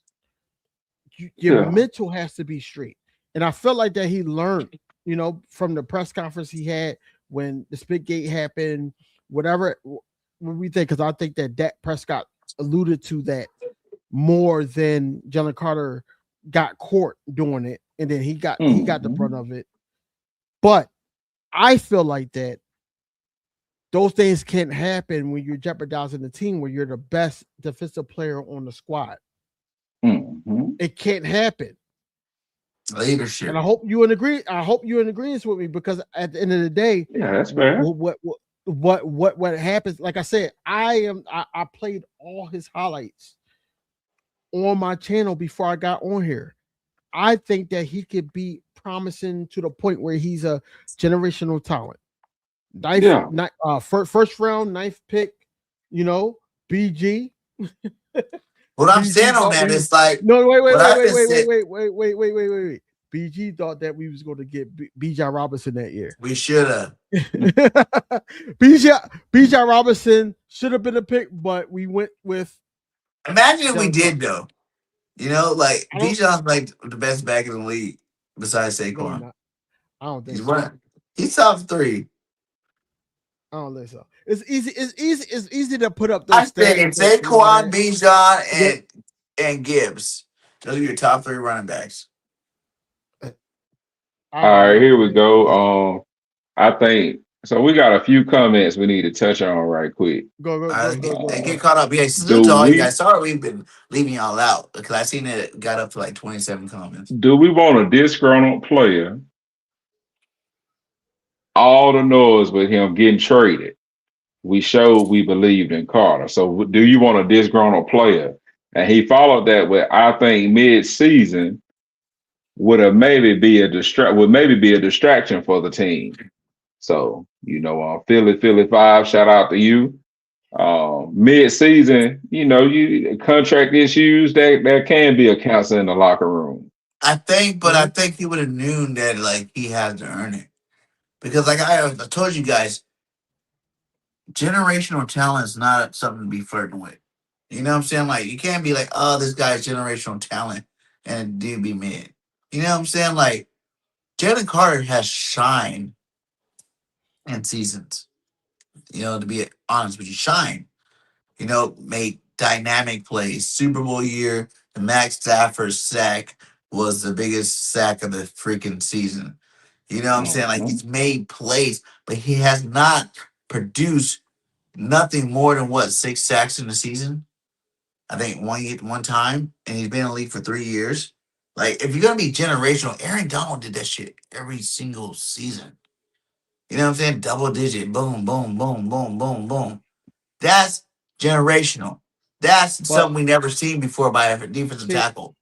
Your mental has to be straight, and I felt like that he learned, you know, from the press conference he had when the Spitgate happened. Whatever we think, because I think that Dak Prescott alluded to that more than Jalen Carter got caught doing it, and then he got the brunt of it. But I feel like that those things can't happen when you're jeopardizing the team where you're the best defensive player on the squad. It can't happen. Leadership. And I hope you agree. I hope you're in agreement with me because at the end of the day, that's fair. What happens? Like I said, I played all his highlights on my channel before I got on here. I think that he could be promising to the point where he's a generational talent. First round, ninth pick, you know, BG. What I'm saying on that is like wait. BG thought that we was going to get Bijan Robinson that year. We should have. Bijan Robinson should have been a pick, but we went with. Imagine if we did though. You know, like Bijan's like the best back in the league besides Saquon. No, I don't think he's top 3. I don't think so. It's easy to put up those I think Saquon, Bijan, and Gibbs. Those are your top 3 running backs. All right, here we go. I think so. We got a few comments we need to touch on right quick. Go. Get caught up. Yeah, salute to all you guys. Sorry we've been leaving y'all out because I seen it got up to like 27 comments. Do we want a disgruntled player? All the noise with him getting traded. We showed we believed in Carter. So do you want a disgruntled player? And he followed that with, I think mid-season would maybe be a distraction for the team. So, you know, Philly 5, shout out to you. Mid-season, you know, you contract issues, there can be a counselor in the locker room. I think he would have known that like he had to earn it. Because like I told you guys, generational talent is not something to be flirting with. You know what I'm saying? Like you can't be like, oh, this guy's generational talent and dude be mid. You know what I'm saying? Like Jalen Carter has shined in seasons. You know, to be honest with you, shine. You know, made dynamic plays. Super Bowl year, the Max Stafford sack was the biggest sack of the freaking season. You know what I'm saying? Like he's made plays, but he has not produced nothing more than 6 sacks in the season. I think one time, and he's been in the league for 3 years. Like if you're gonna be generational, Aaron Donald did that shit every single season. You know what I'm saying? Double digit, boom, boom, boom, boom, boom, boom. That's generational. That's something we never seen before by a defensive tackle.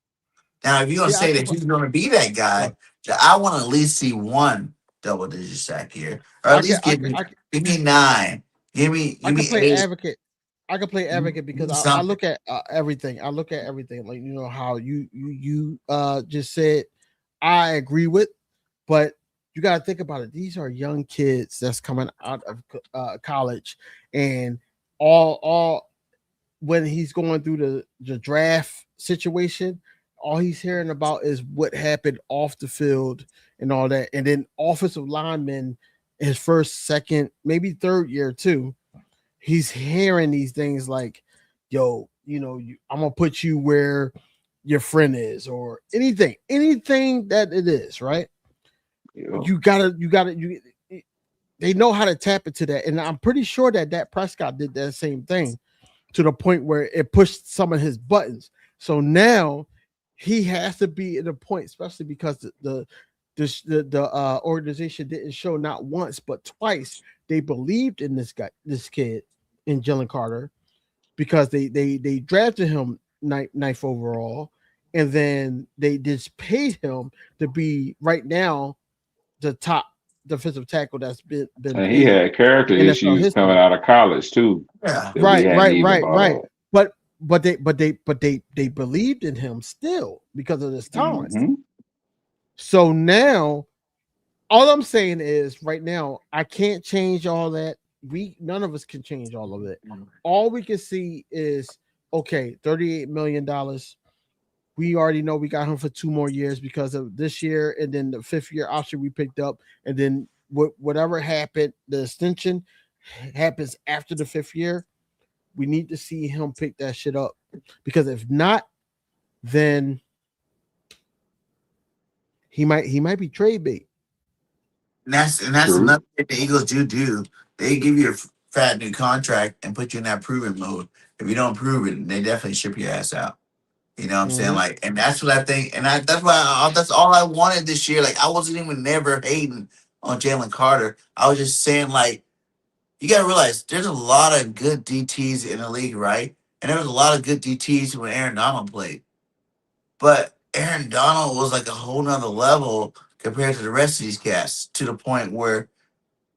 Now, if you're gonna say that he's gonna be that guy, I want to at least see one double-digit sack here, or at least give me 9. Give me 8. I can play advocate because I look at everything. I look at everything like you know how you just said. I agree with, but you got to think about it. These are young kids that's coming out of college, and all when he's going through the draft situation, all he's hearing about is what happened off the field and all that. And then offensive linemen, his first, second, maybe third year too, he's hearing these things like, yo, I'm going to put you where your friend is, or anything that it is, right? Yeah. They know how to tap into that. And I'm pretty sure that Prescott did that same thing, to the point where it pushed some of his buttons. So now he has to be at a point, especially because the organization didn't show not once but twice they believed in this kid, in Jalen Carter, because they drafted him ninth overall, and then they just paid him to be right now the top defensive tackle that's been And he paid had character in NFL issues history. coming out of college too. Yeah. That we hadn't even Right. brought up. But they believed in him still because of his talent. Mm-hmm. So now, all I'm saying is, right now, I can't change all that. None of us can change all of it. All we can see is, okay, $38 million. We already know we got him for 2 more years because of this year, and then the 5th year option we picked up, and then whatever happened, the extension happens after the 5th year. We need to see him pick that shit up, because if not, then he might be trade bait. And that's True. another thing the Eagles do. They give you a fat new contract and put you in that proven mode. If you don't prove it, they definitely ship your ass out. You know what I'm saying? Mhm. Like, and that's what I think, and that's why that's all I wanted this year. Like, I wasn't even never hating on Jalen Carter. I was just saying, like, you gotta realize there's a lot of good DTs in the league, right? And there was a lot of good DTs when Aaron Donald played. But Aaron Donald was like a whole nother level compared to the rest of these cats, to the point where,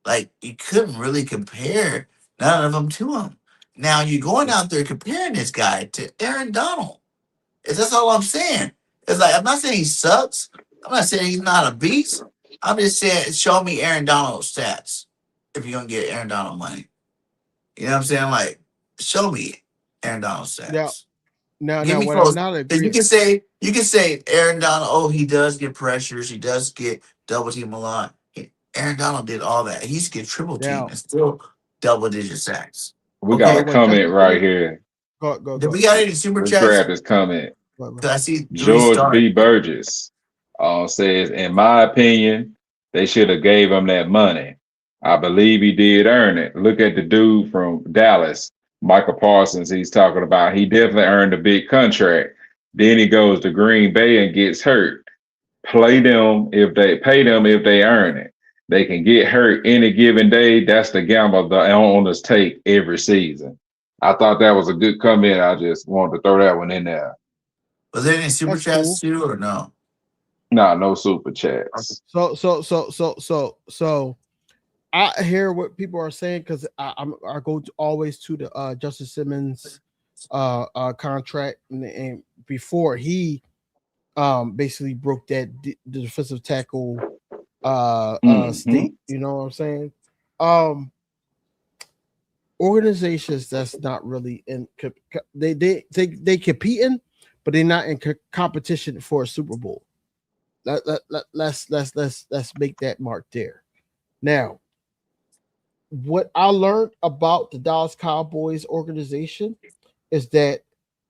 like, you couldn't really compare none of them to him. Now you're going out there comparing this guy to Aaron Donald. That's all I'm saying. It's like, I'm not saying he sucks. I'm not saying he's not a beast. I'm just saying, show me Aaron Donald stats if you're gonna get Aaron Donald money. You know what I'm saying? Like, show me Aaron Donald stats. Give Now me what I'm close. not Because agreeing. you can say Aaron Donald, oh, he does get pressures, he does get double team a lot. Aaron Donald did all that. He used to get triple team Now, and still double digit sacks. We got Okay. a comment right here. Go. Did we got any super Let's chats? grab this comment. Go. 'Cause I see 3 George stars. B. Burgess says, in my opinion, they should have gave him that money. I believe he did earn it. Look at the dude from Dallas, Michael Parsons. He's talking about he definitely earned a big contract. Then he goes to Green Bay and gets hurt. Pay them if they earn it. They can get hurt any given day. That's the gamble the owners take every season. I thought that was a good comment. I just wanted to throw that one in there. Was there any super That's chats cool. too, or no? Nah, no super chats. So I hear what people are saying, because I go always to the Justice Simmons contract, and before he basically broke that the defensive tackle state. You know what I'm saying? Organizations that's not really in they competing, but they're not in competition for a Super Bowl. Let's make that mark there. Now, what I learned about the Dallas Cowboys organization is that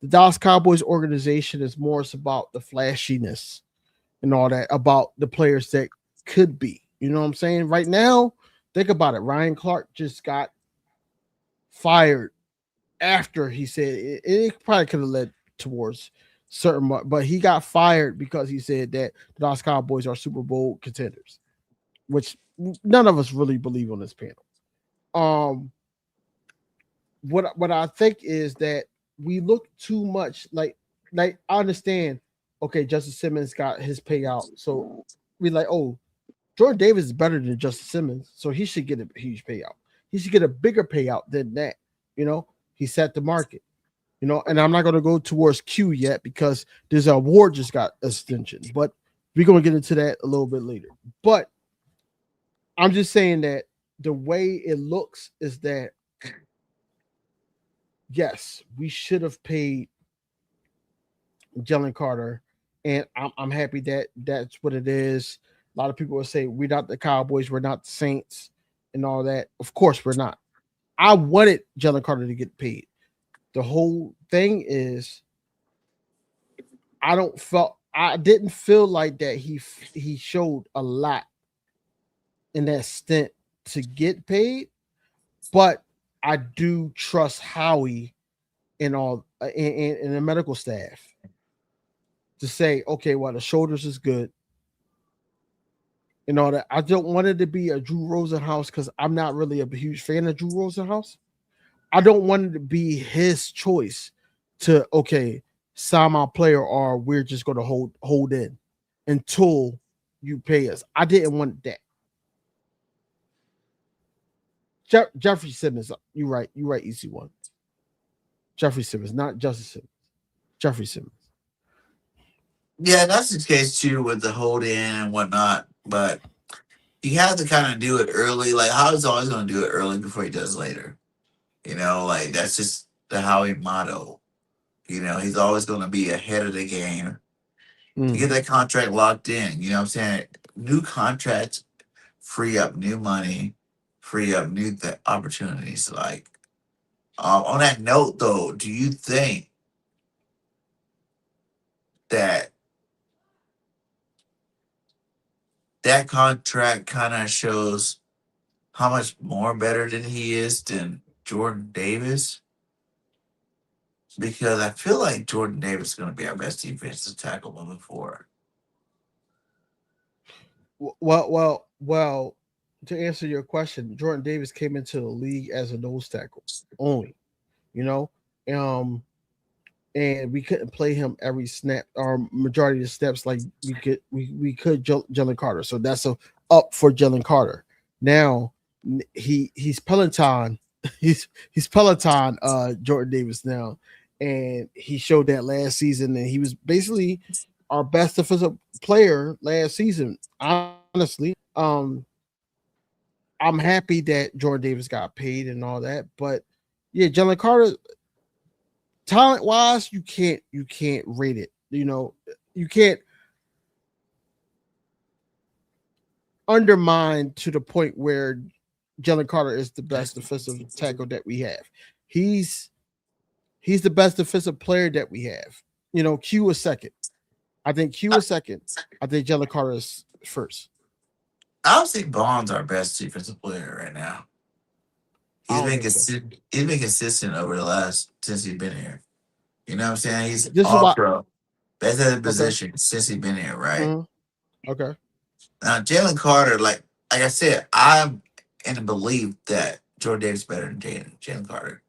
the Dallas Cowboys organization is more about the flashiness and all that, about the players that could be. You know what I'm saying? Right now, think about it. Ryan Clark just got fired after he said it probably could have led towards certain, but he got fired because he said that the Dallas Cowboys are Super Bowl contenders, which none of us really believe on this panel. What I think is that we look too much like I understand. Okay, Justice Simmons got his payout, so we like, oh, Jordan Davis is better than Justice Simmons, so he should get a huge payout. He should get a bigger payout than that. You know, he set the market. You know, and I'm not going to go towards Q yet because this award just got extension, but we're going to get into that a little bit later. But I'm just saying that the way it looks is that yes, we should have paid Jalen Carter, and I'm happy that that's what it is. A lot of people will say we're not the Cowboys, we're not the Saints, and all that. Of course, we're not. I wanted Jalen Carter to get paid. The whole thing is, I didn't feel like that he showed a lot in that stint to get paid, but I do trust Howie and all in the medical staff to say, okay, well, the shoulders is good and all that. I don't want it to be a Drew Rosenhaus because I'm not really a huge fan of Drew Rosenhaus. I don't want it to be his choice to sign my player or we're just going to hold in until you pay us. I didn't want that. Jeffrey Simmons, you're right, EC1. Jeffrey Simmons, not Justice Simmons. Jeffrey Simmons. Yeah, that's the case too with the hold in and whatnot. But you have to kind of do it early. Like Howie's always going to do it early before he does later. Like that's just the Howie motto. He's always going to be ahead of the game to get that contract locked in. You know what I'm saying? New contracts free up new money, free up new opportunities. Like, on that note, though, do you think that that contract kind of shows how much more better than he is than Jordan Davis? Because I feel like Jordan Davis is going to be our best defensive tackle moving forward. Well. To answer your question, Jordan Davis came into the league as a nose tackle only, and we couldn't play him every snap or majority of the steps like we could Jalen Carter. So that's up for Jalen Carter. Now he's Peloton, he's Peloton Jordan Davis now, and he showed that last season, and he was basically our best defensive player last season. Honestly, I'm happy that Jordan Davis got paid and all that, but yeah, Jalen Carter, talent wise, you can't rate it. You can't undermine to the point where Jalen Carter is the best defensive tackle that we have. He's the best defensive player that we have. Q is second. I think Q is second. I think Jalen Carter is first. I would say Bond's our best defensive player right now. He's been consistent over the last since he's been here. You know what I'm saying? He's all pro. Best at the position since he's been here, right? Mm-hmm. Okay. Now Jalen Carter, like I said, I'm in the belief that Jordan Davis is better than Jalen Carter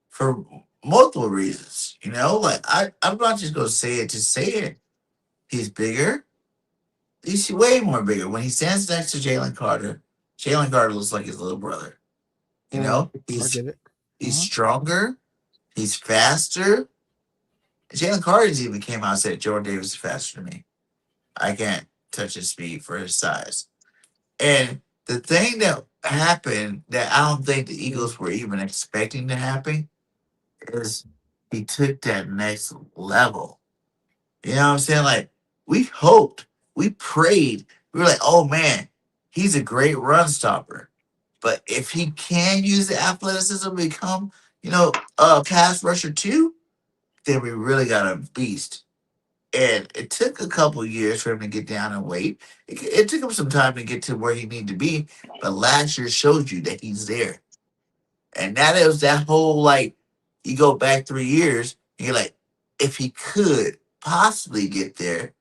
for multiple reasons. I'm not just gonna say it to say it. He's bigger. He's way more bigger. When he stands next to Jalen Carter looks like his little brother. He's stronger. He's faster. Jalen Carter's even came out and said Jordan Davis is faster than me. I can't touch his speed for his size. And the thing that happened that I don't think the Eagles were even expecting to happen is he took that next level. You know what I'm saying? Like, we hoped, we prayed, we were like, oh man, he's a great run stopper. But if he can use the athleticism to become, a pass rusher too, then we really got a beast. And it took a couple years for him to get down in weight. It took him some time to get to where he needed to be. But last year showed you that he's there. And now it was that whole, like, you go back 3 years, and you're like, if he could possibly get there,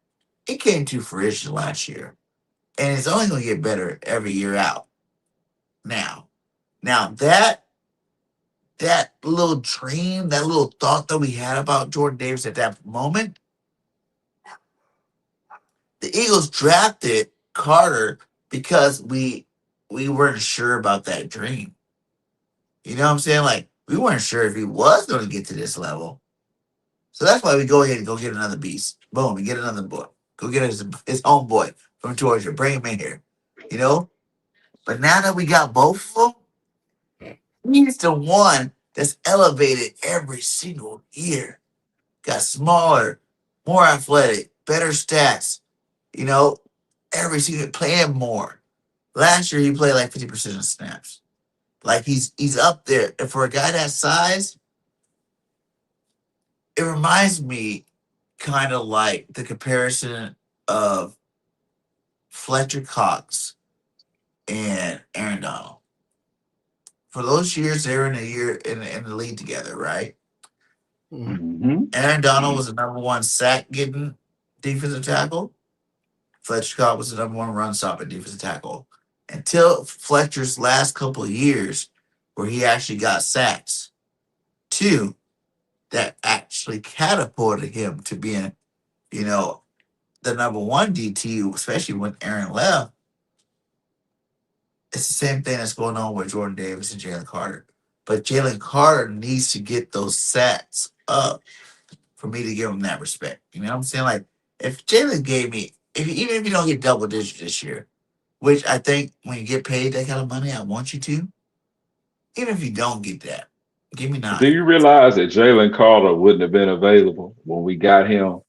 it came to fruition last year. And it's only going to get better every year out. Now that little dream, that little thought that we had about Jordan Davis at that moment, the Eagles drafted Carter because we weren't sure about that dream. You know what I'm saying? Like, we weren't sure if he was going to get to this level. So that's why we go ahead and go get another beast. Boom, we get another boy. Go get his own boy from Georgia. Bring him in here. But now that we got both of them, he's the one that's elevated every single year. Got smaller, more athletic, better stats. You know, every single playing more. Last year he played like 50% of snaps. Like he's up there. And for a guy that size, it reminds me kind of like the comparison of Fletcher Cox and Aaron Donald. For those years, they were in a year in the league together, right? Mm-hmm. Aaron Donald was the number one sack getting defensive tackle. Fletcher Cox was the number one run stopping defensive tackle. Until Fletcher's last couple of years, where he actually got sacks. Two, that actually catapulted him to being, you know, the number one DT, especially when Aaron left. It's the same thing that's going on with Jordan Davis and Jalen Carter. But Jalen Carter needs to get those stats up for me to give him that respect. You know what I'm saying? Like, if Jalen gave me, even if you don't get double digits this year, which I think when you get paid that kind of money, I want you to, even if you don't get that, give me Do 9. you realize that Jalen Carter wouldn't have been available when we got him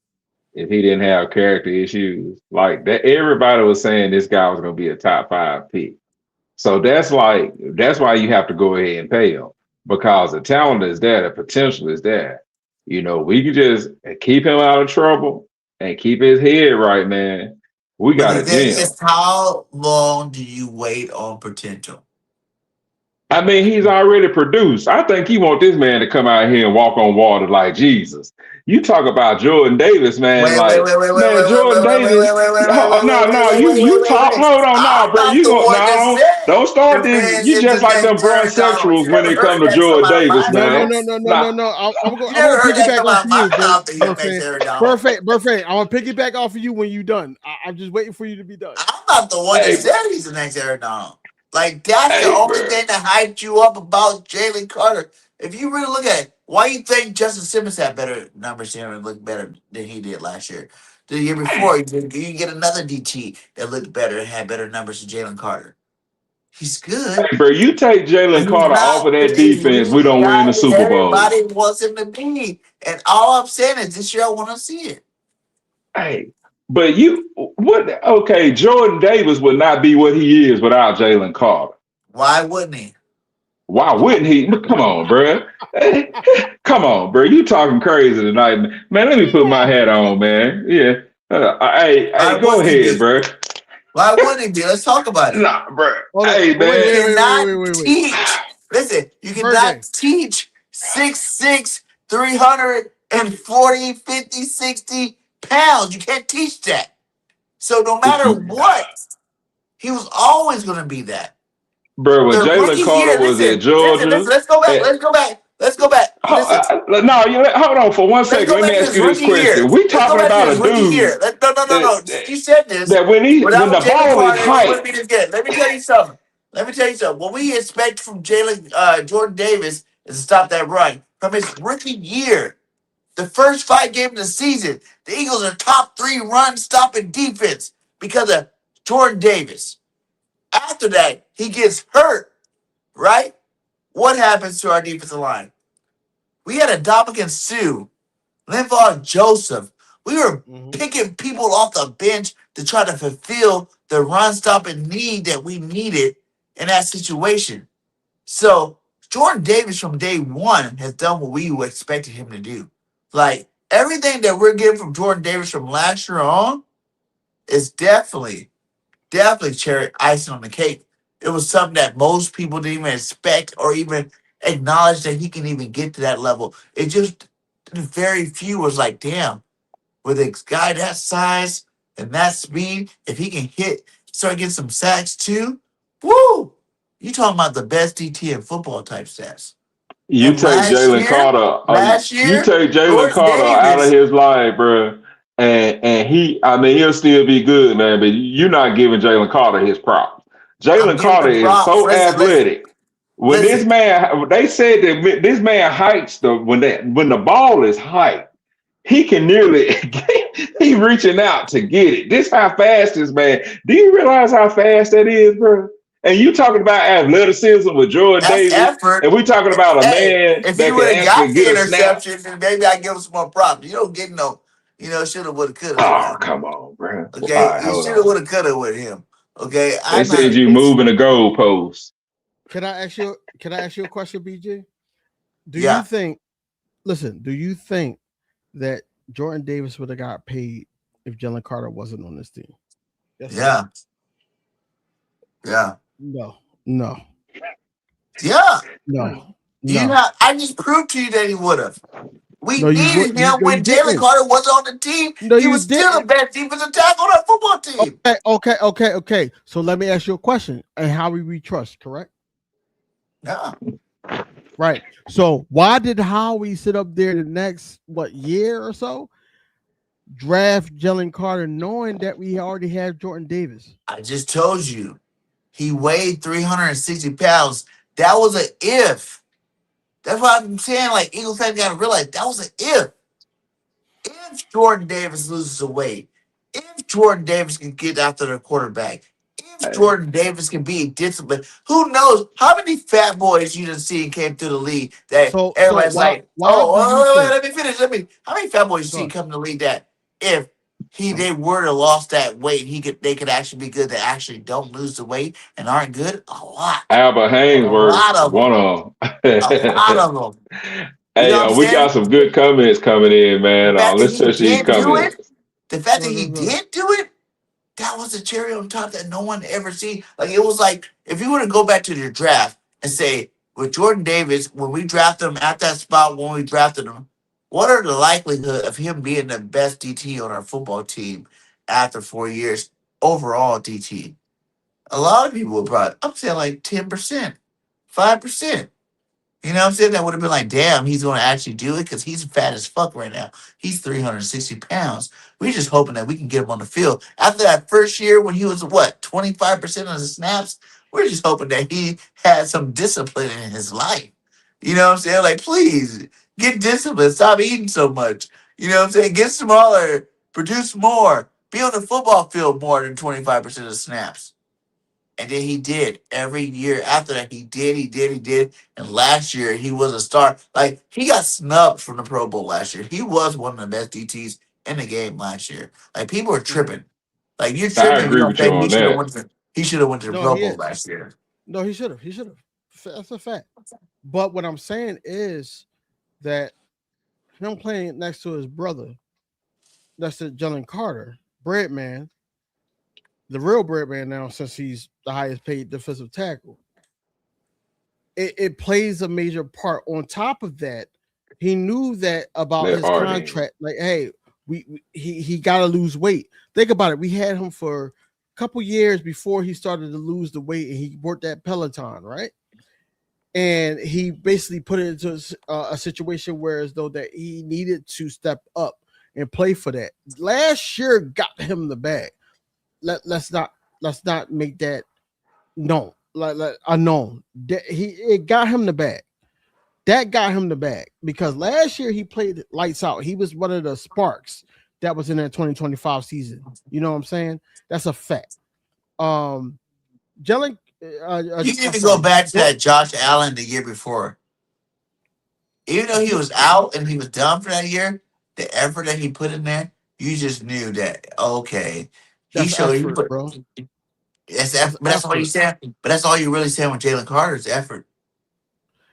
if he didn't have character issues? Like that, everybody was saying this guy was going to be a top 5 pick. So that's why you have to go ahead and pay him, because the talent is there, the potential is there. You know, we can just keep him out of trouble and keep his head right, man. We But got the a thing gem. is, how long do you wait on potential? I mean, he's already produced. I think he want this man to come out here and walk on water like Jesus. You talk about Jordan Davis, man. Wait, wait, Like, wait, wait, wait, man, wait, wait, Jordan wait, wait, wait, Davis. wait, wait, wait, No, no, wait, you wait, wait, wait, talk. wait. Hold on, no, I'm bro. not You the go one that no. said Don't start the this. man You is just the like them next Aaron Donald. brunch You when never it come heard to that come Jordan out of Davis, my No, no, man. no, mouth. no, no, no, Nah, no. I'm You gonna never heard that piggyback come off out of of my you, mouth that he's the next Burfant. Aaron Donald. Burfant. I'm gonna piggyback off of you when you done. I'm just waiting for you to be done. I'm not the one that hey, said he's the next Aaron Donald. Like, that's the hey, only bro. thing that hyped you up about Jalen Carter. If you really look at it, why you think Justin Simmons had better numbers here and looked better than he did last year? The year before, you get another DT that looked better and had better numbers than Jalen Carter. He's good, Hey, bro, you take but Jalen he's Carter off not. of that He's defense, we don't win the not Super Bowl. everybody wants him to be. And all I'm saying is this year I want to see it. Hey, but you what? Okay, Jordan Davis would not be what he is without Jalen Carter. Why wouldn't he? Why wouldn't he? Come on, bro. Come on, bro. You talking crazy tonight, man. Let me put my hat on, man. Yeah. Why Hey, go wouldn't he ahead, be? bro. Why wouldn't he be? Let's talk about it. Nah, bro. Hold on. Hey, Oh, You man. cannot wait. teach. Listen, you cannot Birthday. teach 6'6", 340, 50, 60 pounds. You can't teach that. So no matter what, he was always going to be that. Bro, when The Jalen rookie Carter year, was at Listen. let's go back. Listen, No, hold on for one let's second. go Let me back to ask his you this rookie year. question. We Let's go talking back to about his a rookie dude year. No. that, You said this. that when Without the Jalen ball is Carter, it wouldn't hyped, be this good. Let me tell you something. What we expect from Jordan Davis is to stop that run. From his rookie year, the first 5 games of the season, the Eagles are top 3 run stopping defense because of Jordan Davis. After that, he gets hurt, right? What happens to our defensive line? We had a Dominican Sue, Linval Joseph. We were picking people off the bench to try to fulfill the run stopping need that we needed in that situation. So Jordan Davis from day one has done what we expected him to do. Like everything that we're getting from Jordan Davis from last year on is definitely cherry icing on the cake. It was something that most people didn't even expect or even acknowledge that he can even get to that level. It just very few was like, damn, with a guy that size and that speed, if he can start getting some sacks too, woo! You talking about the best DT in football type stats. you And take Jalen Carter, Jordan out of Davis, his life, bro, and he'll still be good, man. But you're not giving Jalen Carter his props. I'm Jalen giving Carter him is props. so athletic. When this Listen. man, they said that this man hikes when the ball is hiked, he can nearly he reaching out to get it. This how fast this man. Do you realize how fast that is, bro? And you talking about athleticism with Jordan That's Davis, effort. and we talking about a Hey, man if he that would can have actually got get the a snap. interception, then maybe I give him some more props. You don't get no, shoulda, woulda, coulda with Oh, him. come on, bro. All Okay, right, you hold shoulda, on. woulda, coulda with him. Okay, They I'm not said a you big. moving the goalposts. Can I ask you? Can I ask you a question, BJ? Do you Yeah, think? Listen, do you think that Jordan Davis would have got paid if Jalen Carter wasn't on this team? Yes or no? yeah, yeah, No, no, yeah. no, You no, have. I just proved to you that he would have. We no. You would. needed him No, you when Jalen didn't. Carter was on the team. No, He you was still the didn't. best defensive tackle on our football team. Okay. So let me ask you a question. And how we trust, correct? Yeah, Right. So why did Howie sit up there the next year or so draft Jalen Carter, knowing that we already have Jordan Davis? I just told you. He weighed 360 pounds. That was an if. That's why I'm saying, like, Eagles fans got to realize that was an if. If Jordan Davis loses the weight, if Jordan Davis can get after the quarterback, if Hey, Jordan Davis can be disciplined, who knows how many fat boys you done seen came through the league that So everybody's why like, why do you oh, wait, think? let me finish. How many fat boys you Go seen ahead. come to the league that if they were to lost that weight, they could actually be good, that actually don't lose the weight and aren't good? A lot. Albert A Hainsworth lot is of one them. of A lot them. of them. You know Hey, what I'm we got saying? some good comments coming in, The man. fact that Let's he touch these did do it, comments. the fact that Go he go go. did do it, that was the cherry on top that no one ever seen. Like, it was like, if you were to go back to the draft and say, with Jordan Davis, when we drafted him at that spot, when we drafted him, what are the likelihood of him being the best DT on our football team after 4 years overall DT? A lot of people would probably, I'm saying like 10%, 5%. You know what I'm saying? That would have been like, damn, he's going to actually do it because he's fat as fuck right now. He's 360 pounds. We're just hoping that we can get him on the field. After that first year when he was, 25% of the snaps, we're just hoping that he had some discipline in his life. You know what I'm saying? Like, please, get discipline. Stop eating so much. You know what I'm saying? Get smaller. Produce more. Be on the football field more than 25% of the snaps. And then he did every year after that. He did. And last year he was a star. Like, he got snubbed from the Pro Bowl last year. He was one of the best DTs in the game last year. Like, people are Mhm. tripping. Like, you're I tripping if you agree don't with you think on that. he should have went to the No, Pro he Bowl is. last year. No, he should have. He should have. That's a fact. But what I'm saying is that him playing next to his brother, that's the Jalen Carter, Breadman, the real Breadman now, since he's the highest paid defensive tackle. It plays a major part. On top of that, he knew that about Let his Art in. contract. Like, hey, he got to lose weight. Think about it. We had him for a couple years before he started to lose the weight, and he worked at Peloton, right? And he basically put it into a situation where as though that he needed to step up and play for that. Last year got him the bag. Let's not make that known, like unknown. It got him the bag. That got him the bag because last year he played lights out. He was one of the sparks that was in that 2025 season. You know what I'm saying? That's a fact. Jalen, You can I'm even go sorry. back to that Josh Allen the year before. Even though he was out and he was done for that year, the effort that he put in there, you just knew that, okay, he That's showed he effort, put. bro. But That's that's all you effort. saying. But that's all you're really saying with Jalen Carter's effort.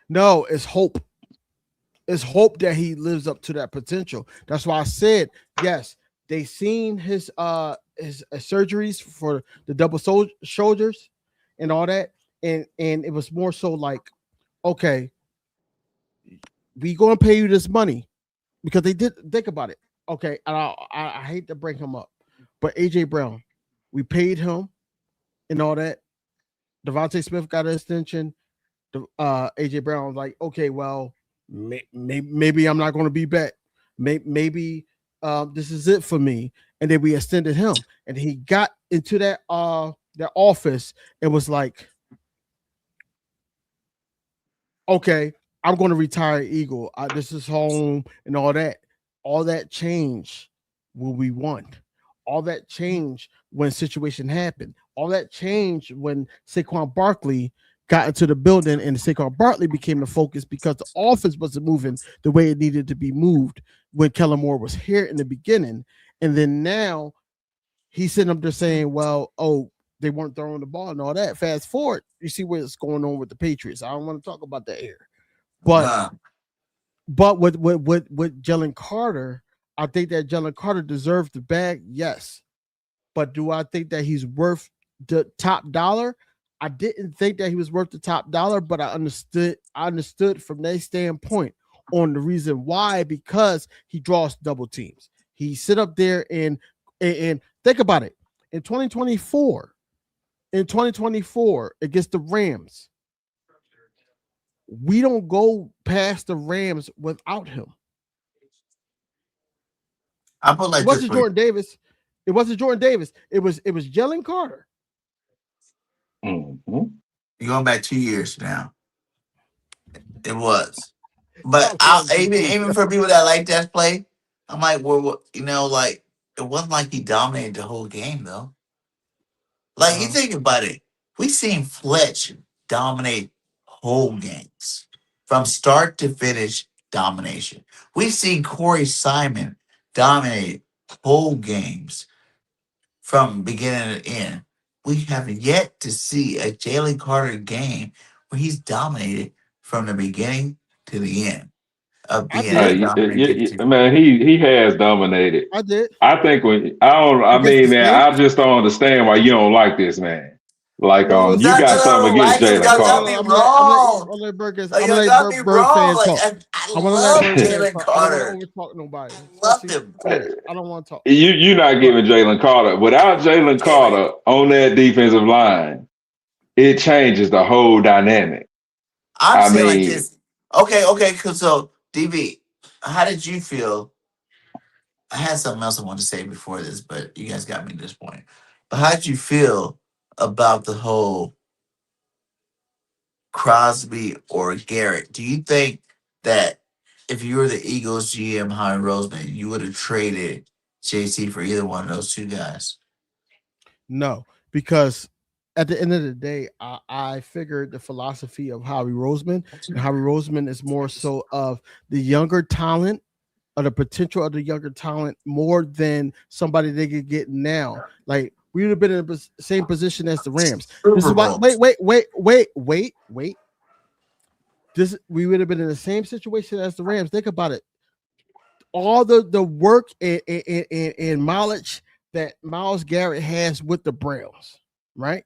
No, it's hope. It's hope that he lives up to that potential. That's why I said yes. They seen his surgeries for the double shoulders and all that, and it was more so like, okay, we gonna pay you this money because they did think about it. Okay, and I hate to bring him up, but AJ Brown, we paid him and all that. Devontae Smith got an extension. AJ Brown was like, okay, well, maybe I'm not going to be back. Maybe this is it for me. And then we extended him, and he got into that office and was like, okay, I'm going to retire Eagle. This is home and all that. All that changed when we won. All that changed when situation happened. All that changed when Saquon Barkley got into the building and Saquon Barkley became the focus because the offense wasn't moving the way it needed to be moved when Kellen Moore was here in the beginning. And then now he's sitting up there saying, well, they weren't throwing the ball and all that. Fast forward, you see what's going on with the Patriots. I don't want to talk about that here. But with Jalen Carter, I think that Jalen Carter deserves the bag, yes. But do I think that he's worth the top dollar? I didn't think that he was worth the top dollar, but I understood from that standpoint on the reason why, because he draws double teams. He sit up there and think about it. In 2024 against the Rams, we don't go past the Rams without him. I put like it wasn't Jordan Davis. It wasn't Jordan Davis. It was Jalen Carter. Mm-hmm. You're going back 2 years now. It was. But even for people that like that play, I'm like, well, like, it wasn't like he dominated the whole game, though. Like, you think about it. We seen Fletch dominate whole games. From start to finish, domination. We've seen Corey Simon dominate whole games from beginning to end. We have yet to see a Jalen Carter game where he's dominated from the beginning to the end of being man, he has dominated. I did. I think I just don't understand why you don't like this man. Like, Well, you got something against Jalen Carter. Got me wrong. I'm let Berg fans Like, I love Jalen Carter. I don't want to overtalk nobody. Love him. I don't want to talk. You're not giving Jalen Carter. Without Jalen Carter on that defensive line, it changes the whole dynamic. I'm saying like this. Okay. So, DB, how did you feel? I had something else I wanted to say before this, but you guys got me to this point. But how did you feel about the whole Crosby or Garrett? Do you think that if you were the Eagles GM, Howie Roseman, you would have traded JC for either one of those two guys? No, because at the end of the day, I figured the philosophy of Howie Roseman, and Howie Roseman is more so of the younger talent, or the potential of the younger talent, more than somebody they could get now. Like, we would have been in the same position as the Rams. This is why. Wait. We would have been in the same situation as the Rams. Think about it. All the work and mileage that Myles Garrett has with the Browns, right?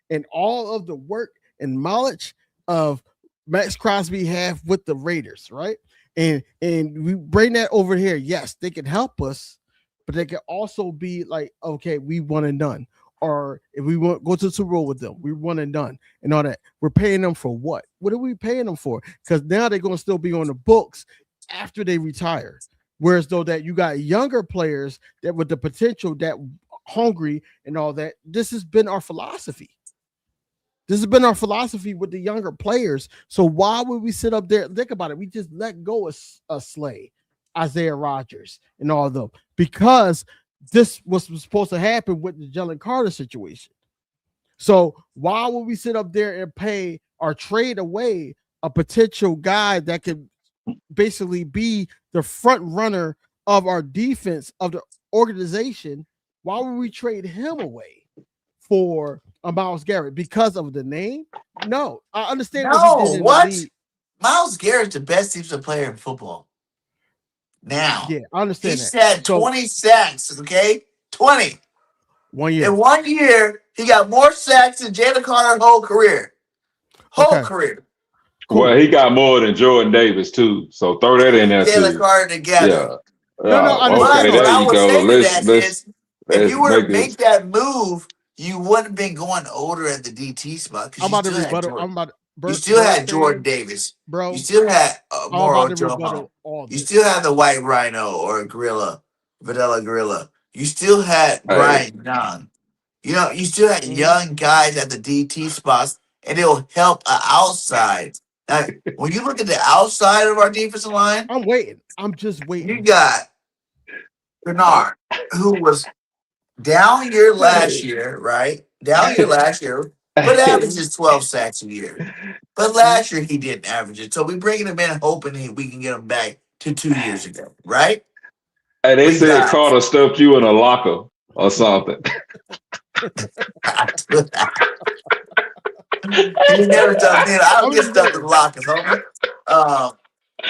And all of the work and mileage of Max Crosby have with the Raiders, right? And we bring that over here. Yes, they can help us, but they can also be like, okay, we one and done. Or if we want go to the Super Bowl with them, we one and done and all that. We're paying them for what? What are we paying them for? Because now they're going to still be on the books after they retire. Whereas though that you got younger players that with the potential, that hungry and all that. This has been our philosophy. This has been our philosophy with the younger players. So why would we sit up there? Think about it. We just let go of Slay, Isaiah Rodgers, and all of them because this was supposed to happen with the Jalen Carter situation. So why would we sit up there and pay or trade away a potential guy that could basically be the front runner of our defense of the organization? Why would we trade him away for Myles Garrett because of the name? No, I understand. What? Myles Garrett's the best defensive player in football. Now, yeah, I understand. He had 20 sacks. Okay, 20. 1 year. In 1 year, he got more sacks than Jalen Carter's whole career. Career. Cool. Well, he got more than Jordan Davis too. So throw that in there. Jalen Carter together. Yeah. Okay, there you go. If you were to make that move, you wouldn't have been going older at the DT spot. I'm about to rebuttal. You still had Jordan Davis, bro. You still had Moro Jomo. You still had the White Rhino or Vanilla Gorilla. You still had Brian Young. You know, you still had young guys at the DT spots, and it'll help outside. Now, when you look at the outside of our defensive line, I'm waiting. I'm just waiting. You got Bernard, who was down year last Hey. year, right? Down year last year, but averages 12 sacks a year. But Mhm. last year he didn't average it. So we bringing him in hoping we can get him back to 2 years ago, right? And they We said got Carter stuffed you in a locker or something. he never does me. I I don't get mean, stuff in lockers, homie. Um,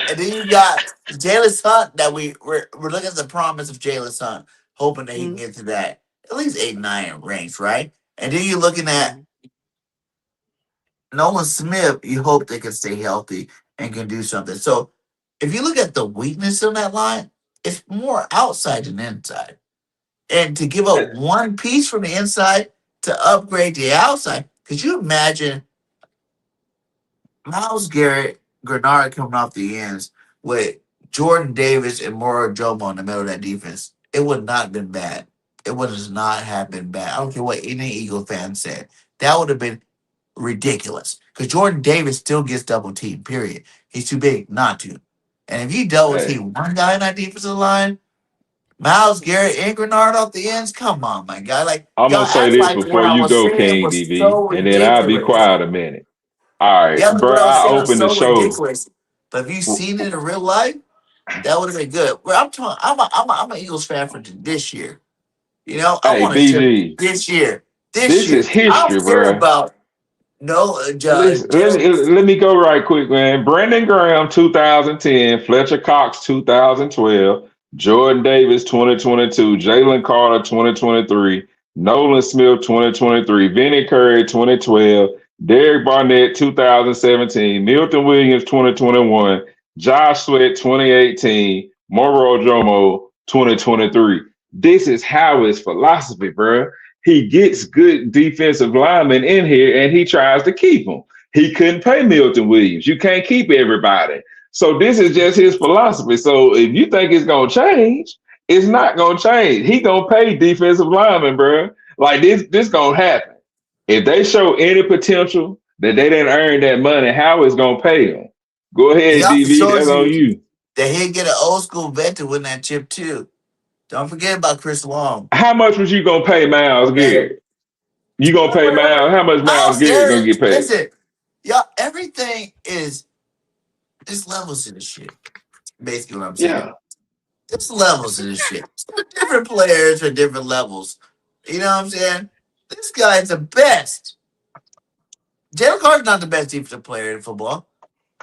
and then you got Jalen Hunt that we're looking at the promise of Jalen Hunt, hoping that he can mhm, get to that at least 8-9 range, right? And then you're looking at mhm. Nolan Smith. You hope they can stay healthy and can do something. So if you look at the weakness on that line, it's more outside than inside. And to give up one piece from the inside to upgrade the outside, could you imagine Miles Garrett, Grenard coming off the ends with Jordan Davis and Moro Jomo in the middle of that defense? It would not have been bad. It would not have been bad. I don't care what any Eagle fan said. That would have been ridiculous. Because Jordan Davis still gets double teamed, period. He's too big not to. And if you double Hey, team one guy in that defensive line, Miles Garrett and Grenard off the ends, come on, my guy. Like, I'm y'all gonna say act this like what before I you was go, saying King was DB, so and then I'll be ridiculous. quiet a minute. All right, Yeah, like bro. what I was I saying was opened the so show. ridiculous. But if you seen it in real life, that would have been good. Well, I'm talking. I'm an Eagles fan for this year. You know, I Hey, want to chip BG, this year. This this year, is I history, don't care bro. about no Listen, let me go right quick, man. Brandon Graham, 2010. Fletcher Cox, 2012. Jordan Davis, 2022. Jalen Carter, 2023. Nolan Smith, 2023. Vinny Curry, 2012. Derek Barnett, 2017. Milton Williams, 2021. Josh Sweat, 2018. Moro Jomo, 2023. This is Howard's philosophy, bro. He gets good defensive linemen in here and he tries to keep them. He couldn't pay Milton Williams. You can't keep everybody. So this is just his philosophy. So if you think it's gonna change, it's not gonna change. He gonna pay defensive linemen, bro. Like this gonna happen. If they show any potential that they didn't earn that money, how is gonna pay them? Go he ahead, also DV. That's shows on you you. that he'd get an old school vet to win that chip too. Don't forget about Chris Long. How much was you gonna pay Miles Okay. Garrett? You gonna pay Miles? How much Miles Miles Garrett gonna Garrett, get paid? listen, y'all, everything is there's levels to this shit. Basically, what I'm saying. Yeah. There's levels to this shit. Different players for different levels. You know what I'm saying? This guy's the best. Jalen Carter's not the best defensive player in football.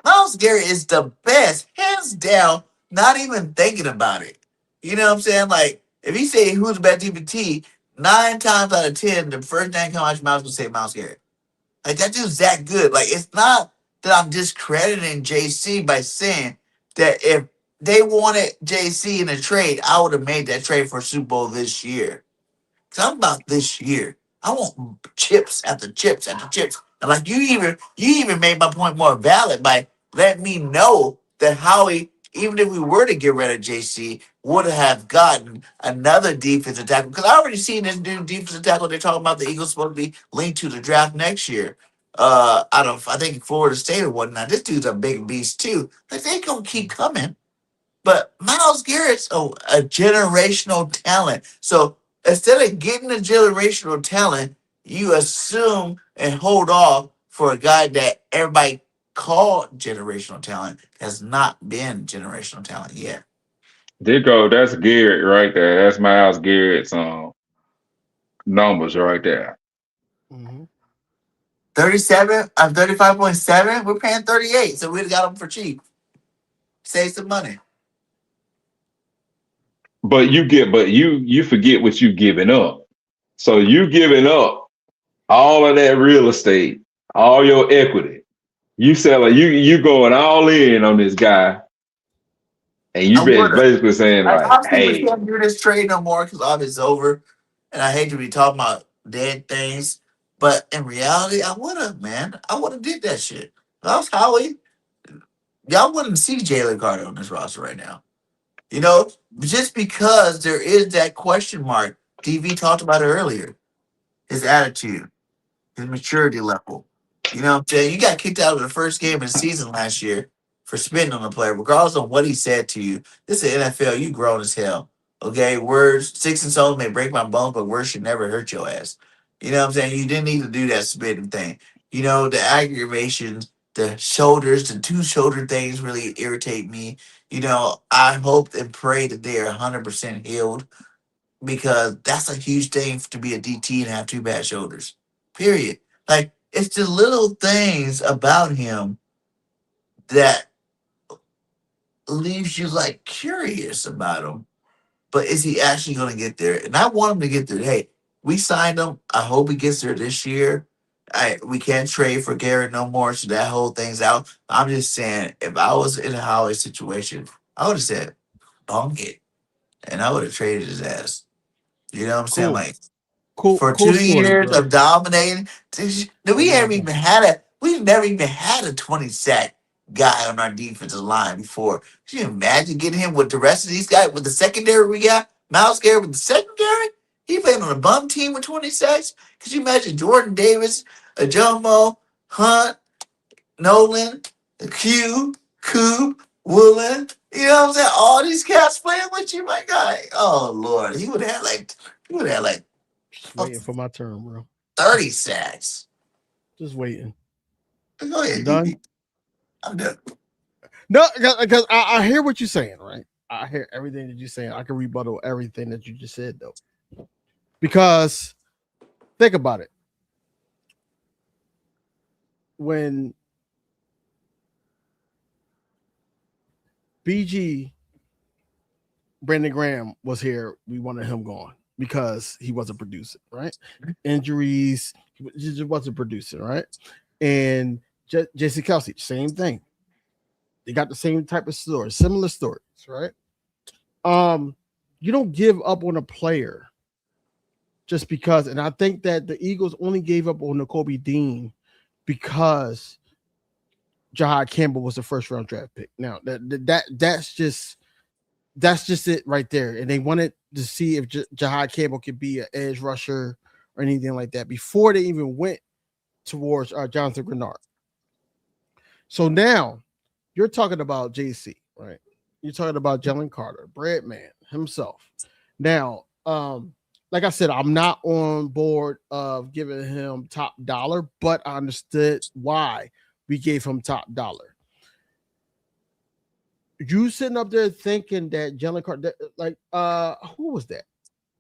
Miles Garrett is the best, hands down, not even thinking about it. You know what I'm saying? Like, if you say who's the best DPT, 9 times out of 10, the first thing come out your mouth will say Miles Garrett. Like, that dude's that good. Like, it's not that I'm discrediting JC by saying that if they wanted JC in a trade, I would have made that trade for Super Bowl this year. Cause I'm about this year. I want chips after chips after chips. And like you even made my point more valid by letting me know that Howie, even if we were to get rid of JC, would have gotten another defensive tackle. Because I already seen this new defensive tackle they're talking about the Eagles supposed to be linked to the draft next year. I think Florida State or whatnot. This dude's a big beast too. Like they gonna keep coming. But Miles Garrett's a generational talent. So instead of getting a generational talent, you assume and hold off for a guy that everybody called generational talent has not been generational talent yet. There go. That's Garrett right there. That's Miles Garrett's numbers right there. Mhm. 37, 35.7, we're paying 38. So we'd have got him for cheap. Save some money. But you forget what you giving up. So you giving up all of that real estate, all your equity. You selling you going all in on this guy, and I you would have. basically saying Like like, obviously we hey, can't do this trade no more because all it's over, and I hate to be talking about dead things, but in reality, I would have, man. I would have did that shit. If I was Howie, y'all wouldn't see Jalen Carter on this roster right now. You know, just because there is that question mark. DV talked about it earlier. His attitude, his maturity level. You know what I'm saying? You got kicked out of the first game of the season last year for spitting on a player, regardless of what he said to you. This is NFL. You grown as hell. Okay, words, sticks and stones may break my bones, but words should never hurt your ass. You know what I'm saying? You didn't need to do that spitting thing. You know, the aggravation, the shoulders, the two shoulder things really irritate me. You know, I hope and pray that they are 100% healed because that's a huge thing to be a DT and have two bad shoulders. Period. Like, it's the little things about him that leaves you like curious about him. But is he actually going to get there? And I want him to get there. Hey, we signed him. I hope he gets there this year. We can't trade for Garrett no more, so that whole thing's out. I'm just saying, if I was in a Howie situation, I would have said, bunk it. And I would have traded his ass. You know what I'm saying? Cool, Like, cool, for cool two story, years bro. of dominating. I love that. We never even had a 20 sack guy on our defensive line before. Can you imagine getting him with the rest of these guys with the secondary we got? Miles Garrett with the secondary? He played on a bum team with 20 sacks. Could you imagine Jordan Davis, Ajomo, Hunt, Nolan, Q, Coop, Woolen? You know what I'm saying? All these cats playing with you, my guy. Oh Lord, he would have had like Just waiting for my turn, bro. 30 sacks. Just waiting. Go You ahead, done? I'm done. No, because I hear what you're saying, right? I hear everything that you're saying. I can rebuttal everything that you just said, though. Because think about it. When BG Brandon Graham was here, we wanted him gone because he wasn't producing, right? Injuries, he just wasn't producing, right? And Jesse Kelsey, same thing. They got the same type of stories, similar stories, right? You don't give up on a player just because, and I think that the Eagles only gave up on Nakobe Dean because Jahad Campbell was the first round draft pick. Now that's just it right there. And they wanted to see if Jahad Campbell could be an edge rusher or anything like that before they even went towards Jonathan Grenard. So now you're talking about JC, right? You're talking about Jalen Carter, Breadman himself. Now, like I said, I'm not on board of giving him top dollar, but I understood why we gave him top dollar. You sitting up there thinking that Jalen Carter, like, who was that?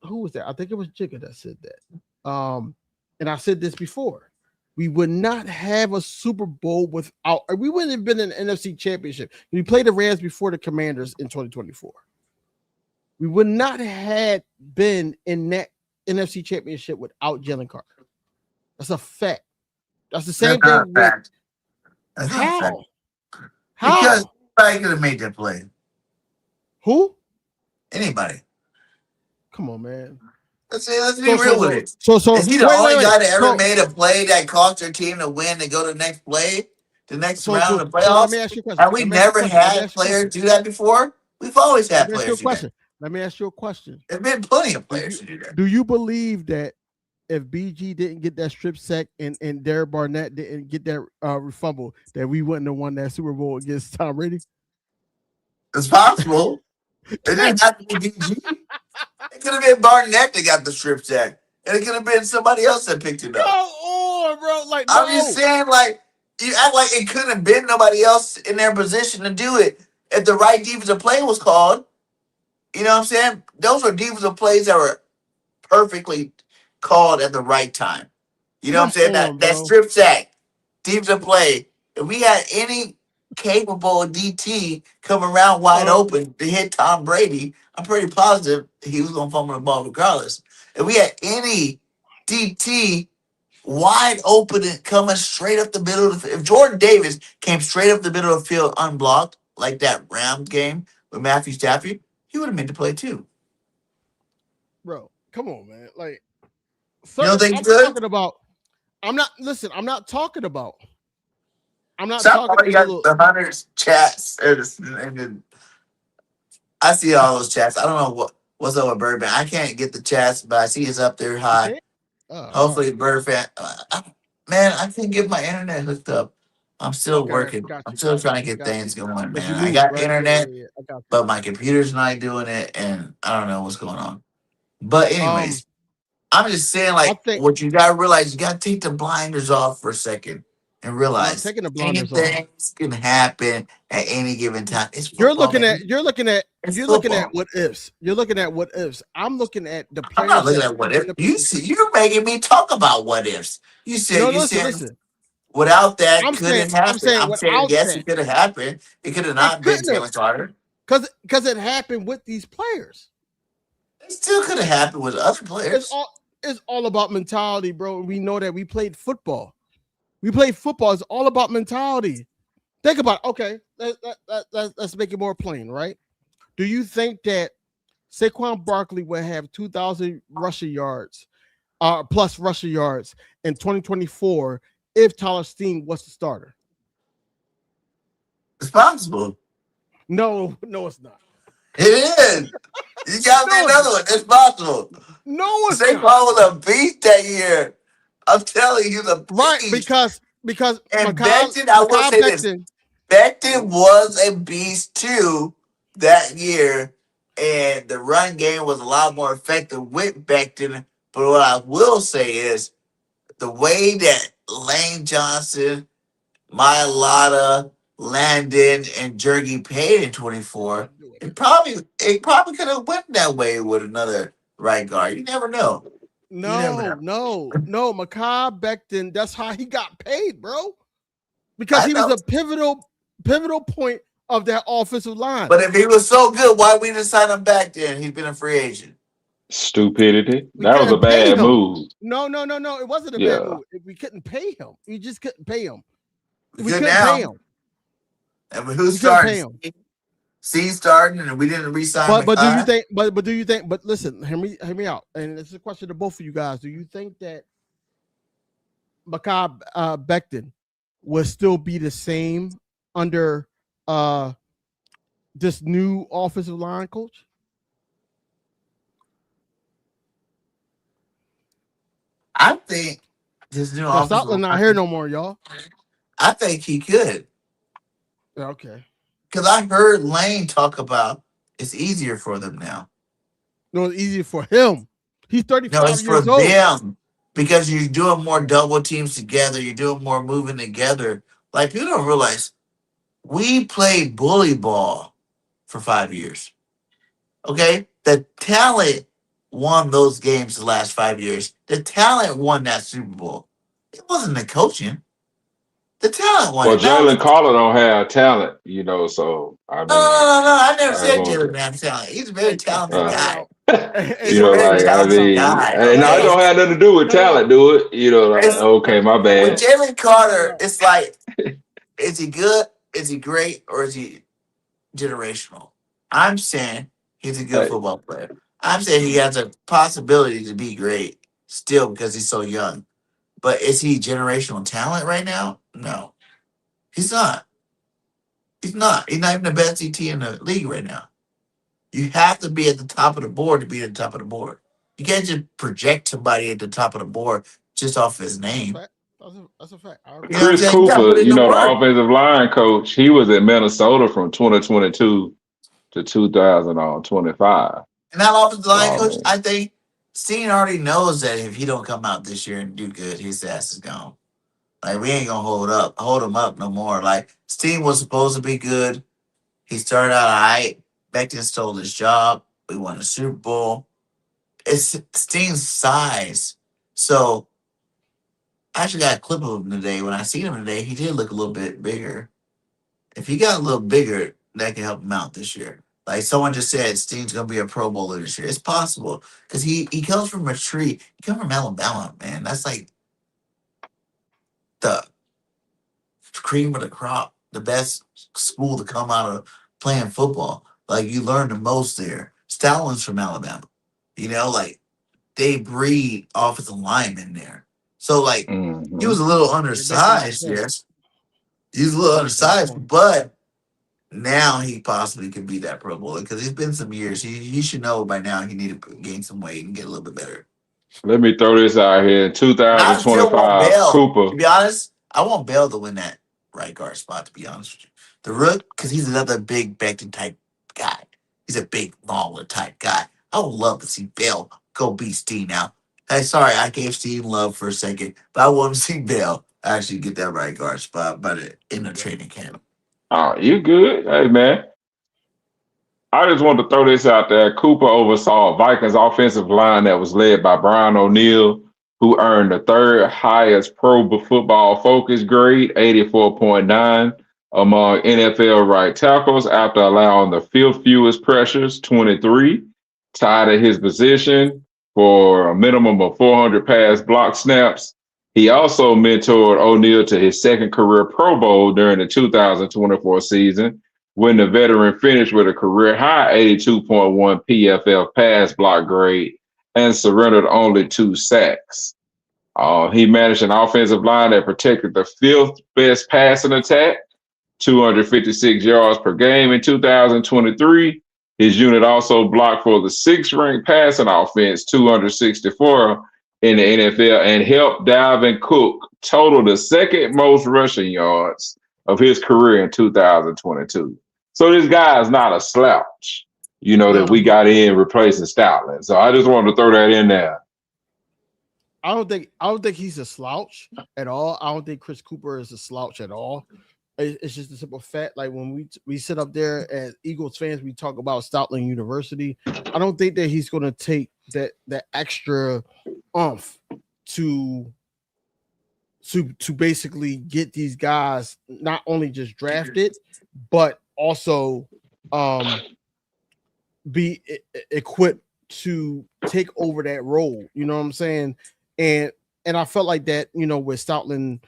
I think it was Jigga that said that. And I said this before. We would not have a Super Bowl without, we wouldn't have been in an NFC championship. We played the Rams before the Commanders in 2024. We would not have been in that NFC championship without Jalen Carter. That's a fact. That's the same That's not thing a with fact. That's not a fact. how? Because anybody could have made that play. Who? Anybody. Come on, man. Let's be real with it. So Is he the only guy that ever So- made a play that cost their team to win to go to the next play, the next round of the So let playoffs? me ask you a question. Have we never had players do that before? We've always had players do that. Let me ask you a question. There's been plenty of players to do that. Do you believe that if BG didn't get that strip sack and Derek Barnett didn't get that fumble, that we wouldn't have won that Super Bowl against Tom Brady? It's possible. It didn't have to be BG. It could have been Barnett that got the strip sack. And it could have been somebody else that picked it up. Come on, bro. Like, I'm just saying, like, you act like it couldn't have been nobody else in their position to do it if the right defensive play was called. You know what I'm saying? Those were defensive plays that were perfectly called at the right time. You know what I'm saying? That strip sack, defensive play. If we had any capable DT come around wide open to hit Tom Brady, I'm pretty positive he was going to fumble the ball regardless. If we had any DT wide open and coming straight up the middle of the field, if Jordan Davis came straight up the middle of the field unblocked, like that Rams game with Matthew Stafford, he would have made the play too. Bro, come on, man. Like, you don't think I'm good? talking about. I'm not talking about. I'm not Stop talking about the Hunters chats. And I see all those chats. I don't know what's up with Birdman. I can't get the chats, but I see it's up there high. Hopefully, Bird fan. Man, I can't get my internet hooked up. I'm still Okay, working. got I'm you, still got trying you, to get got you. things going, Cause you man. I moved, got right? Yeah, internet, yeah, yeah. I got but my computer's not doing it, and I don't know what's going on. But you. anyways, I'm just saying, I like, think what you gotta realize, you gotta take the blinders off for a second and I'm not realize taking the blinders off. anything can happen at any given time. It's You're football, looking at man. you're looking at It's you're looking at football. what ifs. You're looking at what ifs. I'm looking at the I'm not players looking that's at what in if. the You position. see, you're making me talk about what ifs. No, You listen, said listen. without that, I'm could saying it happen? I'm saying without yes, that, it could have happened. It could have it not been couldn't have Jalen Carter. because it happened with these players. It still could have happened with other It's players. all it's all about mentality, bro. We know that we played football. We played football. It's all about mentality. Think about it. Okay, let's make it more plain, right? Do you think that Saquon Barkley would have 2,000 rushing yards, plus rushing yards in 2024 if Tyler Steen was the starter? It's possible. No, no, it's not. It is. You got me No, it's another not. one. It's possible. No, it's Saquon not. was a beast that year. I'm telling you, the Right, beast. because And Makai Becton, I will say this. Becton. Becton was a beast too that year, and the run game was a lot more effective with Becton. But what I will say is the way that Lane Johnson, Myalata, Landon, and Jergy paid in 24, it probably could have went that way with another right guard. You never know. You never No, know. no, Makai Becton. That's how he got paid, bro. Because I he was know. a pivotal point of that offensive line. But if he was so good, why we didn't sign him back then? He's been a free agent. Stupidity. We That was a couldn't pay bad him. move. No. It wasn't a bad Yeah. move. We couldn't pay him. We just couldn't pay him. We We good couldn't pay now. him. And who's We couldn't pay starting? him. C starting, and we didn't re-sign But do you McCarr. think? But do you think? But listen, hear me out. And it's a question to both of you guys. Do you think that Makai Becton will still be the same under this new offensive line coach? I think this new Now offensive Stoutland not here line. no more, y'all. I think he could, Okay. because I heard Lane talk about it's easier for them now. No, it's easier for him. He's No, 35 it's for years old. them because you're doing more double teams together. You're doing more moving together. Like, people don't realize we played bully ball for 5 years. Okay, the talent won those games the last 5 years. The talent won that Super Bowl. It wasn't the coaching. The talent won Well, it. Now, Jalen Carter don't have talent, so I no, no, mean, no, no, no. I never I said won't. Jalen had talent. He's a very talented Time Uh, guy. out. Hey, He's a yo, very hey, I time talented out. mean, guy. and I Okay. don't have nothing to do with No, no, talent, do it. Like, It's, okay, my with bad. Jalen time Carter, out. it's like, is he good? Is he great? Or is he generational? I'm saying he's a good Hey, football player. I'm saying he has a possibility to be great still because he's so young. But is he generational talent right now? No, he's not. He's not. He's not even the best ET in the league right now. You have to be at the top of the board to be at the top of the board. You can't just project somebody at the top of the board just off his That's a name. fact. That's a fact. I You agree. know what I'm Chris saying? You got to Cooper, put in the the work. offensive line coach, he was in Minnesota from 2022 to 2025. And that offensive So line I coach, mean, I think Steen already knows that if he don't come out this year and do good, his ass is gone. Like, we ain't gonna hold him up no more. Like, Steen was supposed to be good. He started out all right. Becton stole his job. We won a Super Bowl. It's Steen's size. So I actually got a clip of him today. When I seen him today, he did look a little bit bigger. If he got a little bigger, that can help him out this year. Like someone just said, Steen's gonna be a Pro Bowler this year. It's possible because he comes from a tree. He comes from Alabama, man. That's like the cream of the crop, the best school to come out of playing football. Like, you learn the most there. Stallin's from Alabama. Like, they breed offensive linemen there. So, like, he mhm. was a little You're making my undersized, point. yes. He was a little You're making my undersized, point. but now he possibly could be that Pro Bowler because it's been some years. He should know by now he need to gain some weight and get a little bit better. Let me throw this out here. And I still want 2025, Bell. To Cooper. be honest, I want Bell to win that. right guard spot, to be honest with you. The Rook, because he's another big Becton type guy. He's a big, mauler type guy. I would love to see Bell go beat Steen now. Hey, sorry, I gave Steen love for a second, but I want to see Bell actually get that right guard spot in the training camp. Oh, you good? Hey, man. I just want to throw this out there. Cooper oversaw a Vikings offensive line that was led by Brian O'Neill, who earned the third highest Pro Football Focus grade, 84.9, among NFL right tackles after allowing the fifth fewest pressures, 23, tied at his position for a minimum of 400 pass block snaps. He also mentored O'Neill to his second career Pro Bowl during the 2024 season, when the veteran finished with a career high 82.1 PFF pass block grade and surrendered only 2 sacks. He managed an offensive line that protected the fifth best passing attack, 256 yards per game in 2023. His unit also blocked for the sixth ranked passing offense, 264 in the NFL, and helped Dalvin Cook total the second most rushing yards of his career in 2022. So this guy is not a slouch, that we got in replacing Stoutland. So I just wanted to throw that in there. I don't think he's a slouch at all. I don't think Chris Cooper is a slouch at all. It's just a simple fact. Like when we sit up there as Eagles fans, we talk about Stoutland University. I don't think that he's going to take that extra oomph to basically get these guys not only just drafted, but also be equipped to take over that role. You know what I'm saying? And I felt like that, with Stoutland,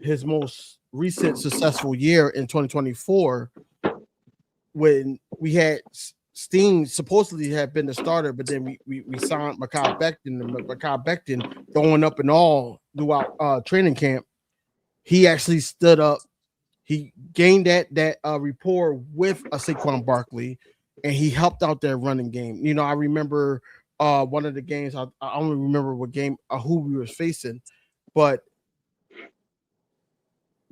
his most recent successful year in 2024, when we had Steen supposedly had been the starter, but then we signed Mekhi Becton, and Mekhi Becton throwing up and all throughout training camp. He actually stood up. He gained that rapport with Saquon Barkley, and he helped out their running game. I remember one of the games. I only remember what game who we were facing, but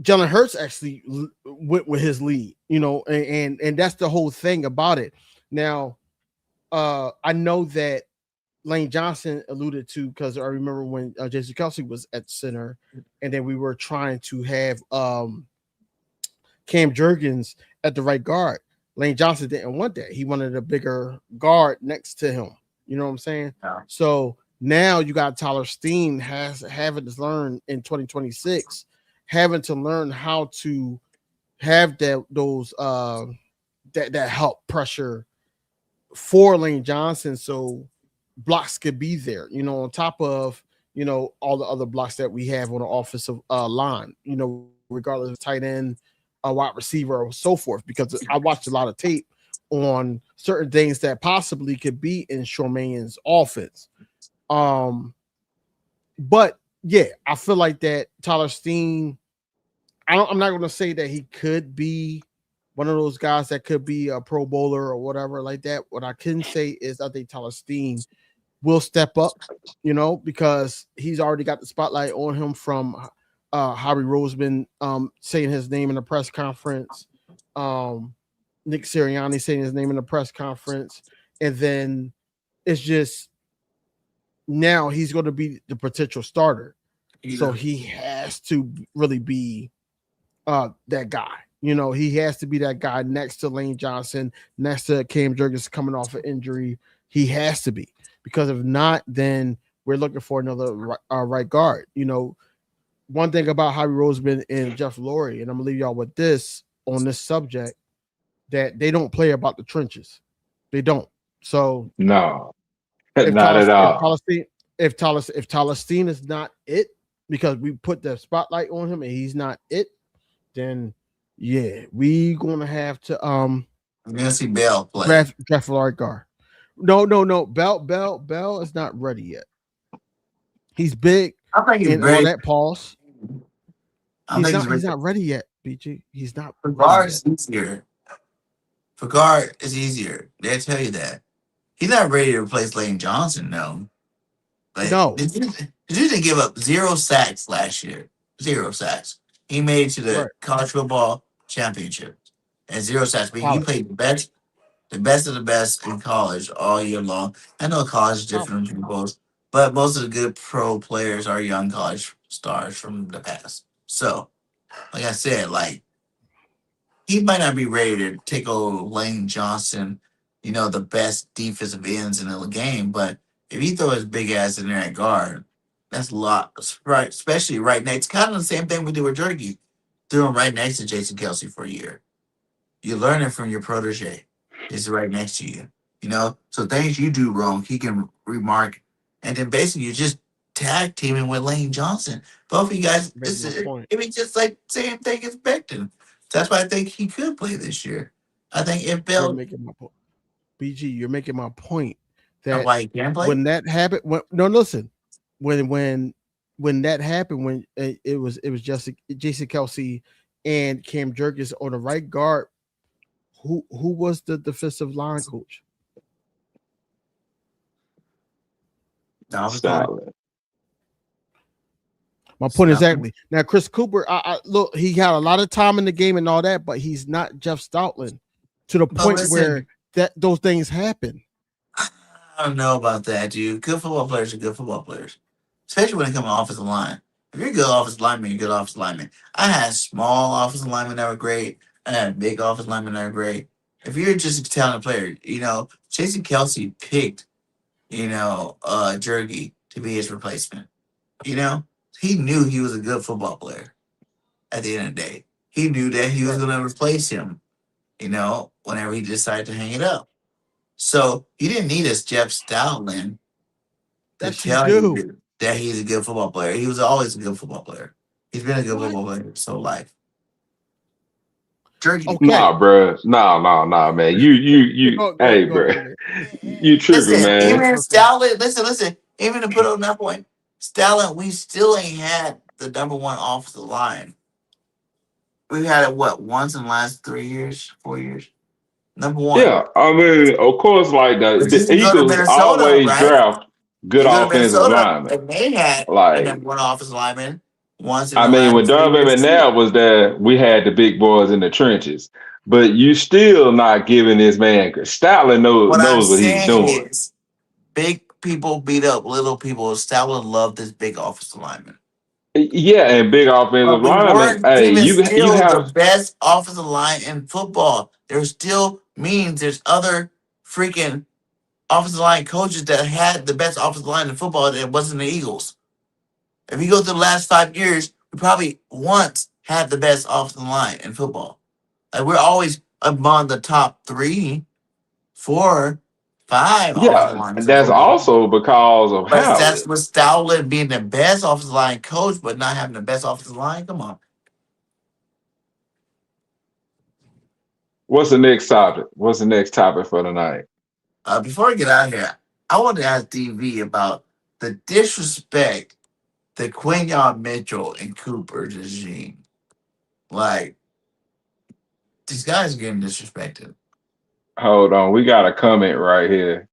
Jalen Hurts actually went with his lead. And that's the whole thing about it. Now, I know that Lane Johnson alluded to, because I remember when Jason Kelce was at center, and then we were trying to have Cam Jurgens at the right guard. Lane Johnson didn't want that. He wanted a bigger guard next to him. You know what I'm saying? Yeah. So now you got Tyler Steen having to learn in 2026, having to learn how to have that help pressure for Lane Johnson, so blocks could be there, on top of all the other blocks that we have on the offensive line, regardless of tight end, a wide receiver, or so forth, because I watched a lot of tape on certain things that possibly could be in Shorman's offense. But yeah, I feel like that Tyler Steen, I'm not going to say that he could be one of those guys that could be a Pro Bowler or whatever like that. What I can say is I think Tyler Steen will step up, because he's already got the spotlight on him from Howie Roseman saying his name in the press conference, Nick Sirianni saying his name in the press conference, and then it's just now he's going to be the potential starter. Yeah. So he has to really be that guy. He has to be that guy next to Lane Johnson, next to Cam Jurgens coming off an injury. He has to be, because if not, then we're looking for another right guard. One thing about Howie Roseman and Jeff Lurie, and I'm gonna leave y'all with this on this subject, that they don't play about the trenches. They don't. So no, not at all. If Tyler Steen is not it, because we put the spotlight on him and he's not it, then yeah, we gonna have to I'm gonna see Bell play. Draft a right guard. No. Bell is not ready yet. He's big. I think he's ready. All that pause. He's not ready yet, BG. He's not. Fagard is easier. Fagard is easier. They'll tell you that. He's not ready to replace Lane Johnson, no. No. Did you give up 0 sacks last year? 0 sacks. He made it to Right. the college football championship and 0 sacks. But he College. played the best of the best in college all year long. I know college is College. different from both, but most of the good pro players are young college stars from the past. So, like I said, like he might not be ready to take over Lane Johnson, the best defensive ends in the game, but if he throw his big ass in there at guard, that's a lot, right? Especially right next. Kind of the same thing we did with Jerky. Threw him right next to Jason Kelsey for a year. You learn it from your protege. Is right next to you. So things you do wrong, he can remark, and then basically you're just tag teaming with Lane Johnson. Both of you guys, Making my point. I mean, just like same thing as Becton. That's why I think he could play this year. I think if You're Bill, making my point. BG, you're making my point of that why he can play. when that happened, no, listen, when that happened, when it was Jason Kelsey and Cam Jerkins on the right guard, who was the defensive line coach? Stoutland. My point Stoutland. exactly. Now, Chris Cooper, I look, he had a lot of time in the game and all that, but he's not Jeff Stoutland to the point where those things happen. I don't know about that, dude. Good football players are good football players, especially when it comes to offensive line. If you're a good offensive lineman, you're a good offensive lineman. I had small offensive linemen that were great. I had big offensive linemen that were great. If you're just a talented player, Jason Kelsey picked, Jergy to be his replacement. He knew he was a good football player at the end of the day. He knew that he was going to replace him, whenever he decided to hang it up. So he didn't need a Jeff Stoutland to tell you that he's a good football player. He was always a good football player. He's been a good football player his whole life. Jerky. Okay. Nah, bro. Nah, man. Hey, bro. You tripping, man. Even Stoutland, listen. Even to put on that point, Stoutland, we still ain't had the number one offensive line. We've had it once in the last 3 years, 4 years. Number one. Yeah, I mean, of course, like the Eagles always draft good offensive linemen. And they had like number one offensive lineman once in I the mean, last when 3 Donovan years. McNabb was there, we had the big boys in the trenches. But you still not giving this man Stoutland knows what he's doing. Is big people beat up little people. Stoutland loved this big offensive lineman. Yeah, and big offensive linemen. Hey, you have the best offensive line in football. There still means there's other freaking offensive line coaches that had the best offensive line in football that it wasn't the Eagles. If you go through the last 5 years, we probably once had the best offensive line in football. Like we're always among the top 3, 4, 5 offensive lines in that's football. also because of But how that's with Stoutland being the best offensive line coach, but not having the best offensive line. Come on. What's the next topic? What's the next topic for tonight? Before I get out of here, I want to ask DV about the disrespect that Quinyon Mitchell and Cooper regime. Like, these guys are getting disrespected. Hold on, we got a comment right here.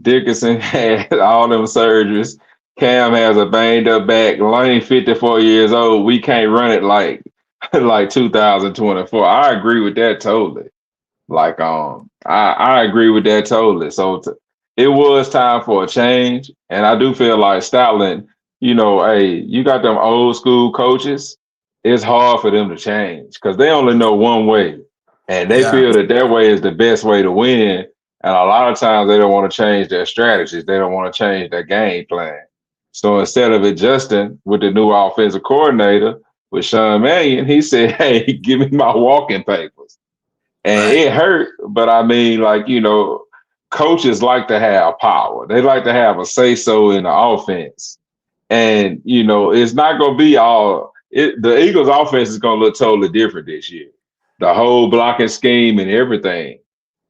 Dickerson had all them surgeries. Cam has a banged up back. Lane 54 years old. We can't run it like 2024. I agree with that totally. I agree with that totally. So it was time for a change, and I do feel like Stoutland. Hey, you got them old school coaches. It's hard for them to change because they only know one way, and they feel that their way is the best way to win. And a lot of times they don't want to change their strategies. They don't want to change their game plan. So instead of adjusting with the new offensive coordinator, with Sean Mannion, he said, hey, give me my walking papers. And it hurt, but I mean, coaches like to have power. They like to have a say-so in the offense. And, it's not going to be the Eagles offense is going to look totally different this year. The whole blocking scheme and everything.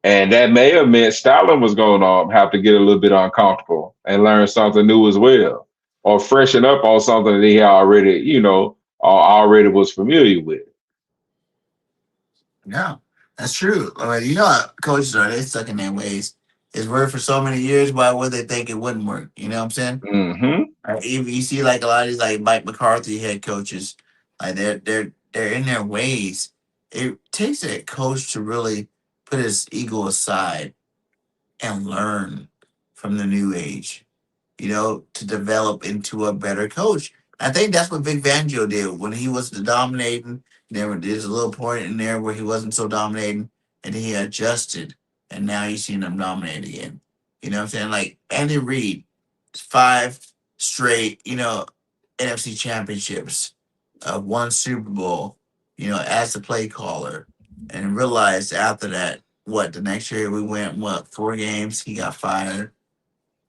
And that may have meant Stoutland was going to have to get a little bit uncomfortable and learn something new as well, or freshen up on something that he already was familiar with. Yeah, that's true. I mean, how coaches are, they stuck in their ways. It's worked for so many years. Why would they think it wouldn't work? You know what I'm saying? Mm-hmm. You see, like a lot of these, like Mike McCarthy head coaches, like they're in their ways. It takes a coach to really put his ego aside and learn from the new age, to develop into a better coach. I think that's what Vic Fangio did when he was the dominating. There's a little point in there where he wasn't so dominating, and he adjusted, and now you seen him dominate again. You know what I'm saying? Like Andy Reid, 5 straight, NFC championships, one Super Bowl, as the play caller, and realized after that, the next year we went, 4 games, he got fired,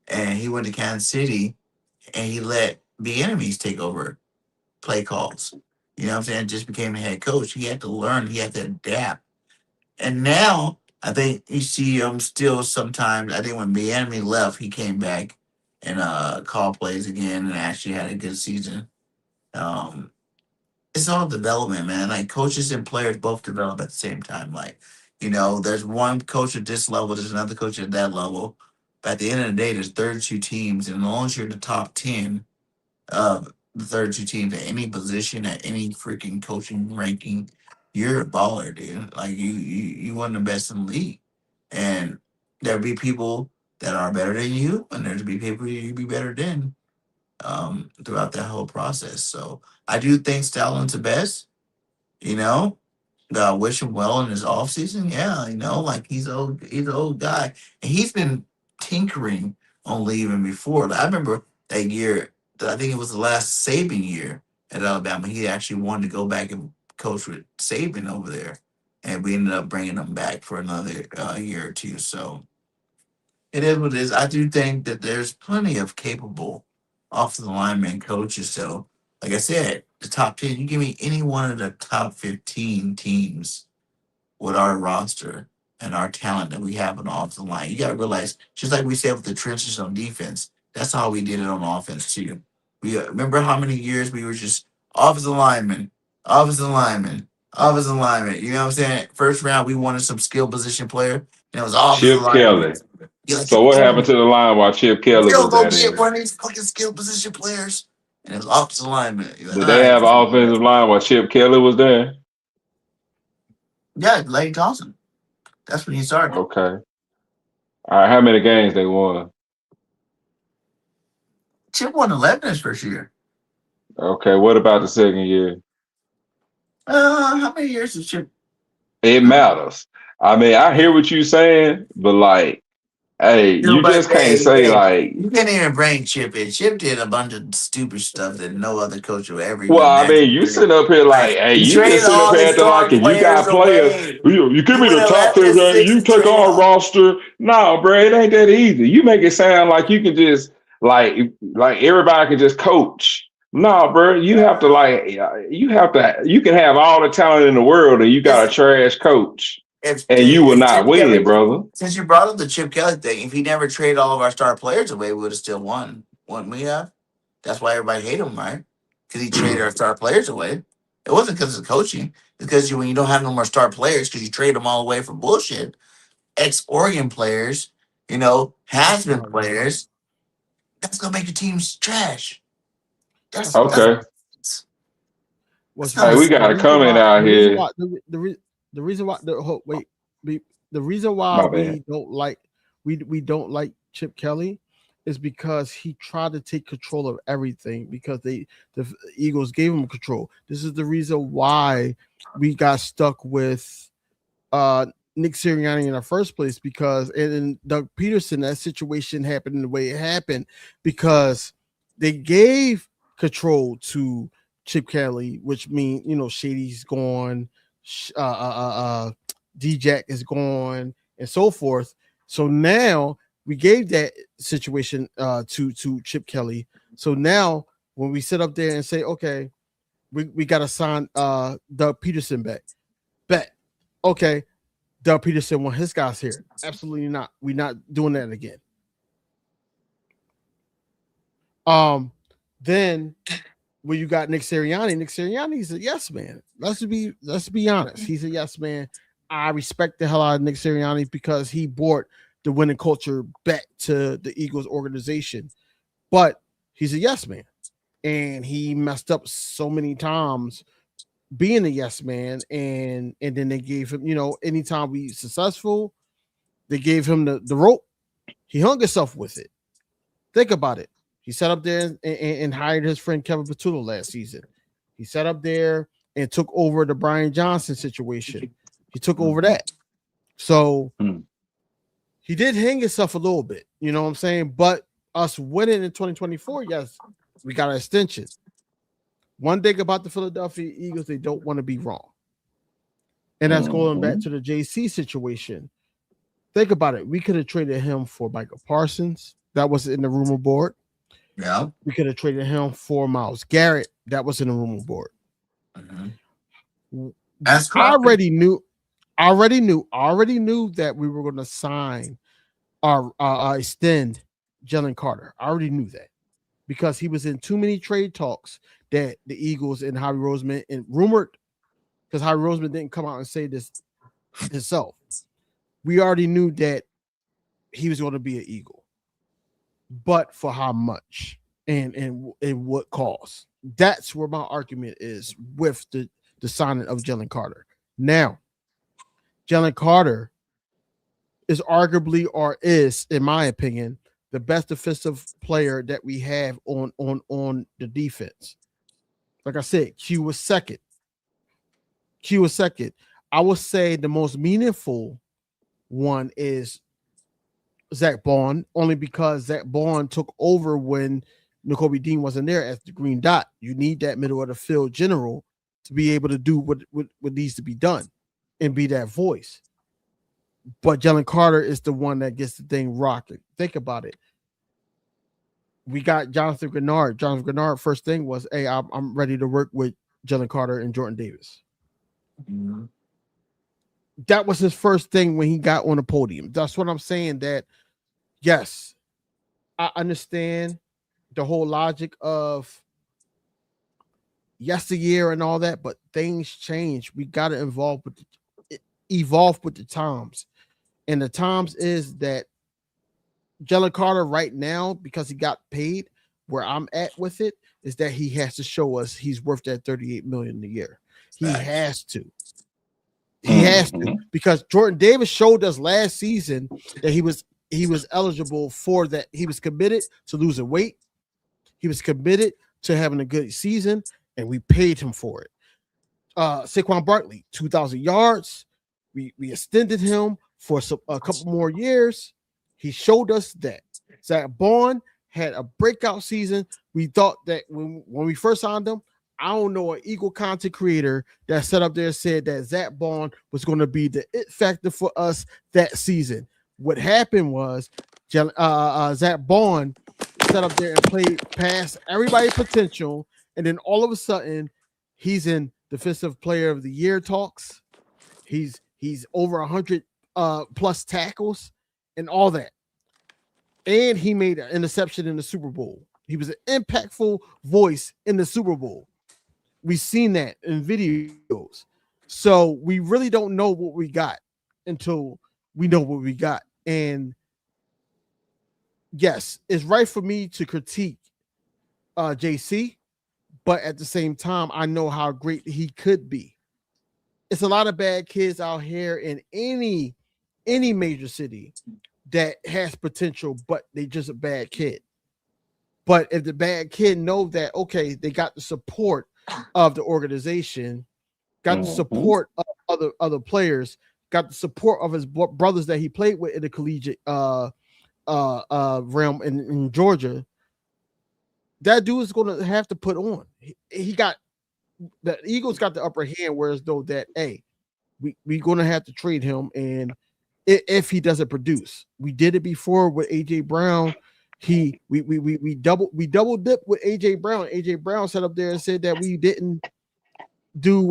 and he went to Kansas City, and he let the enemies take over play calls. You know what I'm saying? Just became a head coach. He had to learn, he had to adapt. And now I think you see him still sometimes. I think when the enemy left, he came back and called plays again and actually had a good season. Um, it's all development, man. Like coaches and players both develop at the same time. Like, there's one coach at this level, there's another coach at that level. But at the end of the day, there's 32 teams, and as long as you're in the top 10 of the 32 teams at any position, at any freaking coaching ranking, you're a baller, dude. Like you one of the best in the league. And there'll be people that are better than you, and there'll be people you be better than throughout that whole process. So I do think Stallin's the best, you know. Wish him well in his off season. Yeah, like he's an old guy. And he's been tinkering on leaving before. Like, I remember that year, I think it was the last Saban year at Alabama. He actually wanted to go back and coach with Saban over there. And we ended up bringing him back for another year or two. So it is what it is. I do think that there's plenty of capable offensive lineman coaches. So, like I said, the top 10, you give me any one of the top 15 teams with our roster and our talent that we have on the offensive line. You got to realize, just like we said with the trenches on defense, that's how we did it on offense too. We remember how many years we were just offensive linemen, offensive linemen, offensive linemen. You know what I'm saying? First round, we wanted some skill position player, and it was offensive Chip linemen. Kelly. You're like, So what happened to the line while Chip Kelly still was go at get it? one of these fucking skill position players, and it was offensive lineman. You're like, Did all they right, have an offensive line while Chip Kelly was there? yeah, Lane Thompson. That's when he started. Okay. All right. How many games they won? Chip won 11 his first year. Okay. What about the second year? How many years did Chip? It matters. I mean, I hear what you're saying, but like, hey, you But just can't say like, you can't even bring Chip in. Chip did a bunch of stupid stuff that no other coach will ever even well, I mean, imagine you doing. sit up here like, Like hey, he you traded just sit up all here his acting like star if you players got players, away. you give He me went the top 11 10, and 6 you and take traded our all. roster. No, bro, it ain't that easy. You make it sound like you can just like everybody can just coach. No, bro, you can have all the talent in the world and you got a Listen, trash coach and you will if not Chip win, Kelly, brother. since you brought up the Chip Kelly thing, if he never traded all of our star players away, we would have still won. Wouldn't we have? That's why everybody hated him, right? Because he traded our star players away. It wasn't because of coaching. It's because when you don't have no more star players, because you trade them all away for bullshit. Ex Oregon players, has been players. That's gonna make your teams trash. That's Okay. Was Hey, we got a comment out the reason here. why the reason why the reason why My bad. we don't like Chip Kelly is because he tried to take control of everything because the Eagles gave him control. This is the reason why we got stuck with Nick Sirianni in the first place because and Doug Peterson, that situation happened the way it happened because they gave control to Chip Kelly, which means Shady's gone, D-Jack is gone, and so forth. So now we gave that situation to Chip Kelly. So now when we sit up there and say, okay, we got to sign Doug Peterson back, bet, okay, Doug Peterson want his guys here. Absolutely not. We're not doing that again. Then when you got Nick Sirianni's a yes man. Let's be honest. He's a yes man. I respect the hell out of Nick Sirianni because he brought the winning culture back to the Eagles organization. But he's a yes man, and he messed up so many times being a yes man, and then they gave him, anytime we successful, they gave him the rope. He hung himself with it. Think about it. He sat up there and hired his friend Kevin Patullo last season. He sat up there and took over the Brian Johnson situation. He took over that. So he did hang himself a little bit, you know what I'm saying? But us winning in 2024, yes, we got an extension. One thing about the Philadelphia Eagles, they don't want to be wrong. And that's going back to the JC situation. Think about it. We could have traded him for Michael Parsons. That was in the rumor board. Yeah. We could have traded him for Myles Garrett. That was in the rumor board. That's I already knew that we were going to sign or extend Jalen Carter. I already knew that because he was in too many trade talks that the Eagles and Howie Roseman and rumored, because Howie Roseman didn't come out and say this himself. We already knew that he was going to be an Eagle, but for how much and what cost? That's where my argument is with the signing of Jalen Carter. Now, Jalen Carter is arguably, or is, in my opinion, the best defensive player that we have on the defense. Like I said, Q was second. I would say the most meaningful one is Zach Bond, only because Zach Bond took over when N'Kobe Dean wasn't there as the green dot. You need that middle of the field general to be able to do what needs to be done and be that voice. But Jalen Carter is the one that gets the thing rocking. Think about it. We got Jonathan Grenard. Jonathan Grenard, first thing was, hey, I'm ready to work with Jalen Carter and Jordan Davis. That was his first thing when he got on the podium. That's what I'm saying, that, yes, I understand the whole logic of yesteryear and all that, but things change. We got to evolve with the times. And the times is that Jalen Carter right now, because he got paid, where I'm at with it, is that he has to show us he's worth that $38 million a year. He has to. He has to, because Jordan Davis showed us last season that he was eligible for that. He was committed to losing weight. He was committed to having a good season, and we paid him for it. Saquon Barkley, 2,000 yards. We extended him for a couple more years. He showed us that. Zach Bond had a breakout season. We thought that when we first signed him, I don't know an Eagle content creator that sat up there and said that Zach Bond was going to be the it factor for us that season. What happened was Zach Bond sat up there and played past everybody's potential, and then all of a sudden he's in Defensive Player of the Year talks. He's over 100 plus tackles and all that. And he made an interception in the Super Bowl. He was an impactful voice in the Super Bowl. We've seen that in videos. So we really don't know what we got until we know what we got. And yes, it's right for me to critique JC, but at the same time, I know how great he could be. It's a lot of bad kids out here in any major city that has potential, but they just a bad kid. But if the bad kid know that, okay, they got the support of the organization, got the support of other players, got the support of his brothers that he played with in the collegiate realm in Georgia, that dude is going to have to put on. He got the Eagles got the upper hand, whereas though that, hey, we're going to have to trade him, and if he doesn't produce, we did it before with AJ Brown. We double dipped with AJ Brown. AJ Brown sat up there and said that we didn't do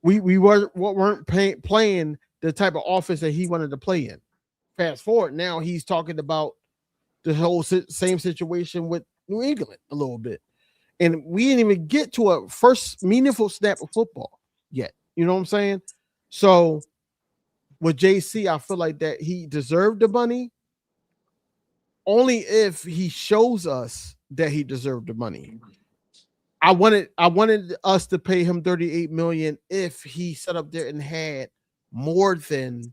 we weren't playing the type of offense that he wanted to play in. Fast forward, now he's talking about the whole same situation with New England a little bit, and we didn't even get to a first meaningful snap of football yet. You know what I'm saying? So with JC, I feel like that he deserved the money only if he shows us that he deserved the money. I wanted us to pay him $38 million if he sat up there and had more than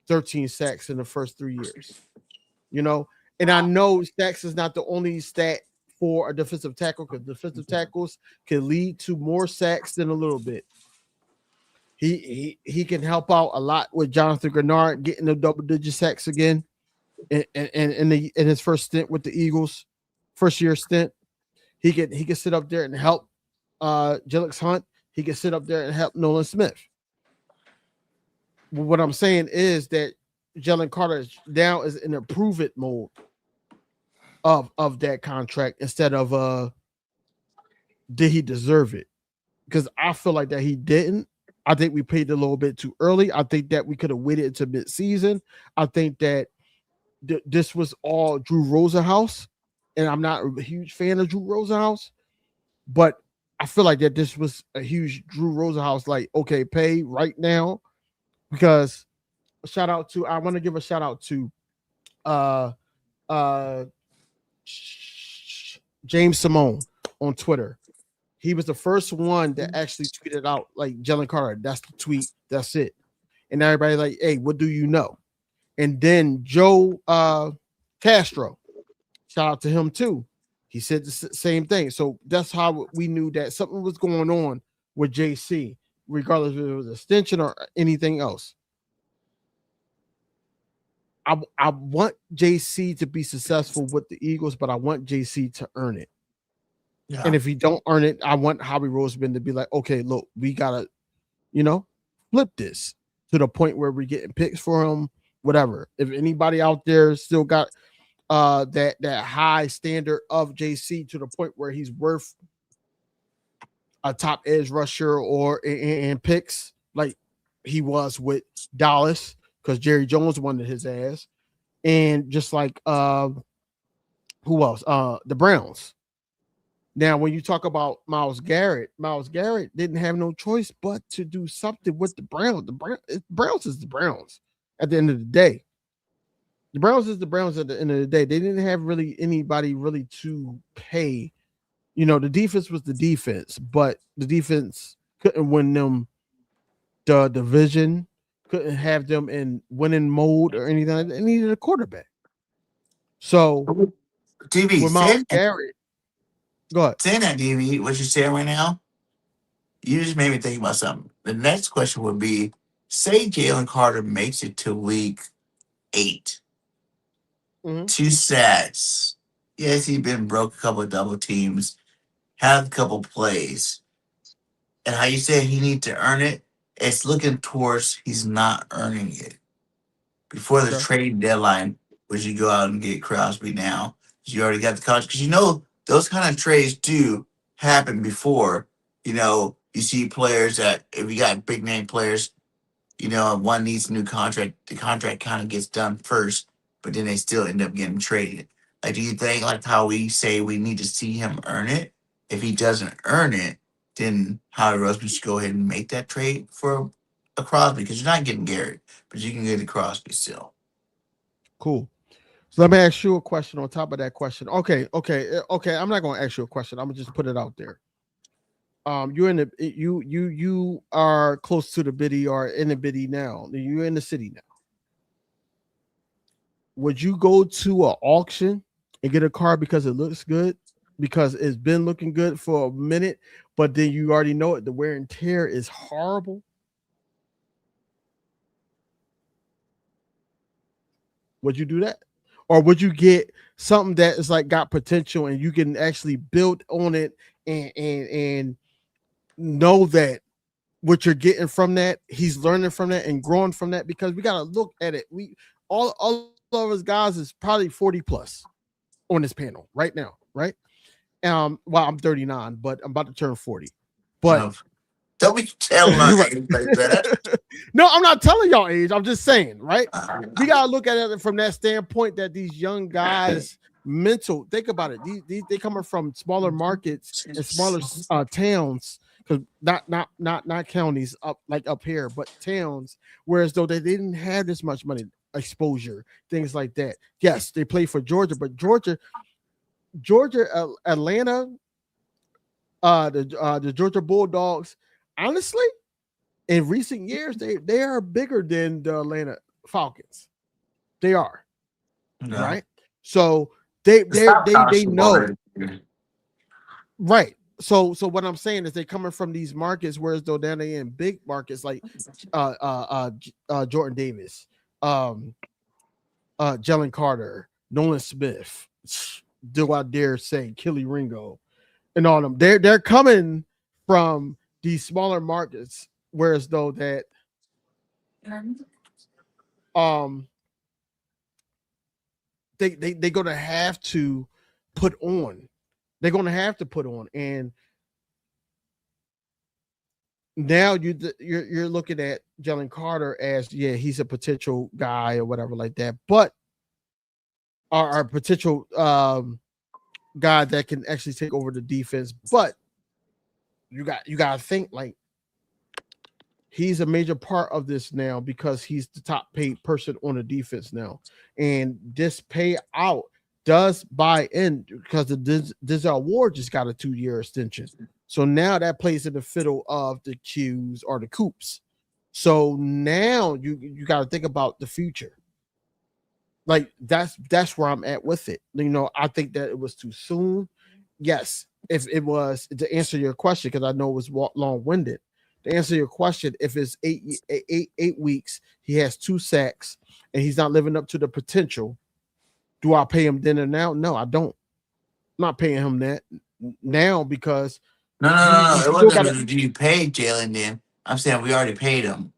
13 sacks in the first 3 years. You know, and I know sacks is not the only stat for a defensive tackle, because defensive tackles can lead to more sacks than a little bit. He can help out a lot with Jonathan Grenard getting the double-digit sacks again in his first stint with the Eagles, first year stint. He can sit up there and help Jelix Hunt. He can sit up there and help Nolan Smith. What I'm saying is that Jalen Carter now is in improve-it mode of that contract instead of did he deserve it? Because I feel like that he didn't. I think we paid a little bit too early. I think that we could have waited until mid-season. I think that this was all Drew Rosenhaus, and I'm not a huge fan of Drew Rosenhaus, but I feel like that this was a huge Drew Rosenhaus, like, okay, pay right now. Because I want to give a shout out to James Simone on Twitter. He was the first one that actually tweeted out, like, Jalen Carter, that's the tweet, that's it. And everybody like, hey, what do you know? And then Joe Castro, shout out to him too. He said the same thing. So that's how we knew that something was going on with JC, regardless if it was extension or anything else. I want JC to be successful with the Eagles, but I want JC to earn it. Yeah. And if he don't earn it, I want Howie Roseman to be like, okay, look, we gotta, flip this to the point where we're getting picks for him, whatever. If anybody out there still got that high standard of JC to the point where he's worth a top edge rusher or in picks like he was with Dallas, because Jerry Jones wanted his ass, and just like who else? The Browns. Now, when you talk about Myles Garrett didn't have no choice but to do something with the Browns. The Browns is the Browns at the end of the day. The Browns is the Browns at the end of the day. They didn't have really anybody really to pay. The defense was the defense, but the defense couldn't win them the division, couldn't have them in winning mode or anything. They needed a quarterback. So, TV, with Myles Garrett, go ahead. Saying that, DV, what you're saying right now, you just made me think about something. The next question would be, say Jalen Carter makes it to week 8. 2 sacks. Yes, he's been broke a couple of double teams, had a couple plays. And how you say he needs to earn it, it's looking towards he's not earning it. Before the trade deadline, would you go out and get Crosby now? You already got the contract. Because those kind of trades do happen before. You see players that, if you got big name players, one needs a new contract, the contract kind of gets done first, but then they still end up getting traded. Like, do you think, like how we say we need to see him earn it? If he doesn't earn it, then Howie Roseman should go ahead and make that trade for a Crosby, because you're not getting Garrett, but you can get a Crosby still. Cool. So let me ask you a question on top of that question. Okay. I'm not going to ask you a question. I'm gonna just put it out there. You are close to the biddy or in the biddy now. You're in the city now. Would you go to an auction and get a car because it looks good, because it's been looking good for a minute, but then you already know it, the wear and tear is horrible? Would you do that? Or would you get something that is like got potential and you can actually build on it and know that what you're getting from that, he's learning from that and growing from that? Because we got to look at it. We all of us guys is probably 40 plus on this panel right now, right? Well, I'm 39, but I'm about to turn 40. But don't be telling our age like that. No, I'm not telling y'all age. I'm just saying, right? We gotta look at it from that standpoint that these young guys, mental. Think about it. They coming from smaller markets and smaller towns. because not counties up here, but towns, whereas though they didn't have this much money, exposure, things like that. Yes, they play for Georgia, but Georgia, Atlanta, the Georgia Bulldogs, honestly, in recent years, they are bigger than the Atlanta Falcons. They are, No. right? So they know, right. So what I'm saying is they're coming from these markets, whereas though down they in big markets like Jordan Davis, Jalen Carter, Nolan Smith, do I dare say Kelly Ringo, and all them. They're coming from these smaller markets, whereas though that they're gonna have to put on. They're gonna have to put on, and now you're looking at Jalen Carter as he's a potential guy or whatever like that, but our potential guy that can actually take over the defense. But you got to think like he's a major part of this now because he's the top paid person on the defense now, and this payout does buy in because the Denzel Ward just got a 2-year extension. So now that plays in the fiddle of the Qs or the Coops. So now you got to think about the future. Like that's where I'm at with it. I think that it was too soon. Yes, if it was, to answer your question, because I know it was long-winded. To answer your question, if it's 8 weeks, he has 2 sacks, and he's not living up to the potential, do I pay him then and now? No, I don't. I'm not paying him that now because No. It wasn't. Do you pay Jalen then? I'm saying we already paid him.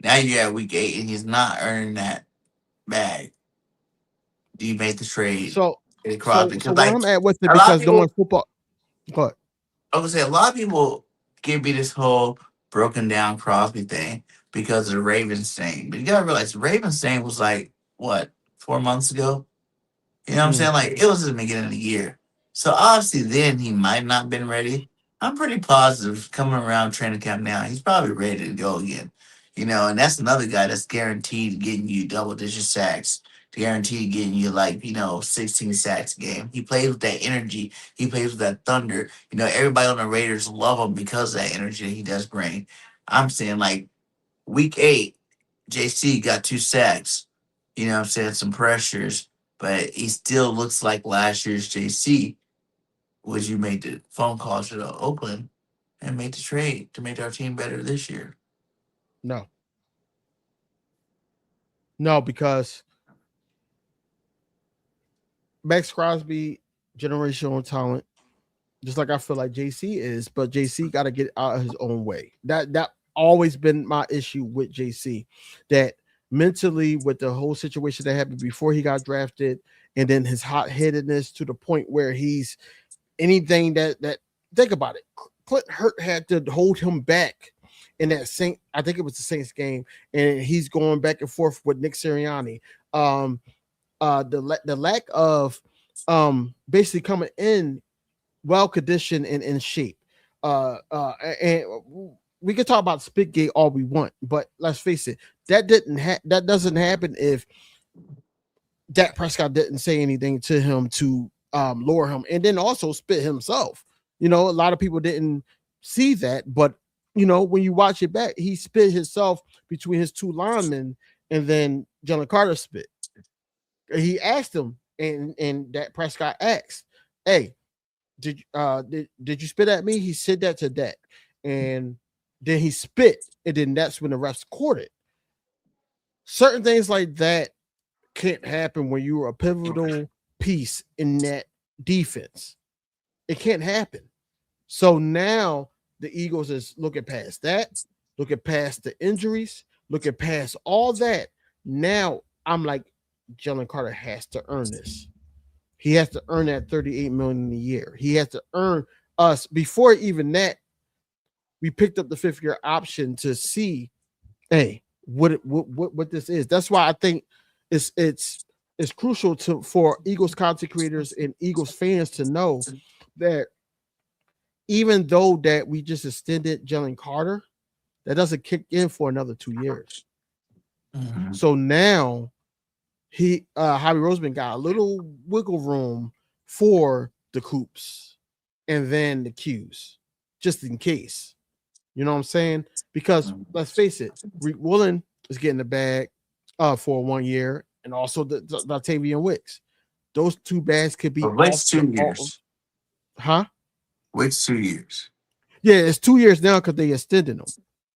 Now you're at week 8 and he's not earning that bag. Do you make the trade? So Because where I'm at with it, a lot of because knowing people, football, but I would say a lot of people give me this whole broken down Crosby thing because of the Ravens thing. But you gotta realize the Ravens thing was like what, 4 months ago? You know what I'm saying? Like it was at the beginning of the year. So obviously then he might not have been ready. I'm pretty positive coming around training camp now, he's probably ready to go again. And that's another guy that's guaranteed getting you double digit sacks, guaranteed getting you 16 sacks a game. He plays with that energy. He plays with that thunder. Everybody on the Raiders love him because of that energy that he does bring. I'm saying like week 8, JC got 2 sacks. You know what I'm saying? Some pressures, but he still looks like last year's JC. Was you made the phone calls to Oakland and made the trade to make our team better this year? no, because Max Crosby, generational talent, just like I feel like JC is, but JC got to get out of his own way. That always been my issue with JC, that mentally with the whole situation that happened before he got drafted, and then his hot-headedness to the point where he's anything that think about it. Clint Hurt had to hold him back in that I think it was the Saints game, and he's going back and forth with Nick Sirianni. The lack of basically coming in well conditioned and in shape. And we can talk about Spitgate all we want, but let's face it, that doesn't happen if Dak Prescott didn't say anything to him to lower him, and then also spit himself. A lot of people didn't see that, but when you watch it back, he spit himself between his 2 linemen, and then Jalen Carter spit. He asked him, and Dak Prescott asked, "Hey, did you spit at me?" He said that to Dak, and then he spit, and then that's when the refs caught it. Certain things like that can't happen when you're a pivotal piece in that defense. It can't happen. So now the Eagles is looking past that, looking past the injuries, looking past all that. Now I'm like, Jalen Carter has to earn this. He has to earn that $38 million a year. He has to earn us. Before even that, we picked up the 5th-year option to see, hey, what this is. That's why I think it's crucial for Eagles content creators and Eagles fans to know that even though that we just extended Jalen Carter, that doesn't kick in for another 2 years. Mhm. So now Javi Roseman got a little wiggle room for the Coops and then the Qs, just in case. You know what I'm saying? Because let's face it, Reek Woolen is getting the bag for 1 year, and also the Octavian Wicks. Those two bags could be But Wade's 2 years. huh? Wade's 2 years. Yeah, it's 2 years now because they extended them.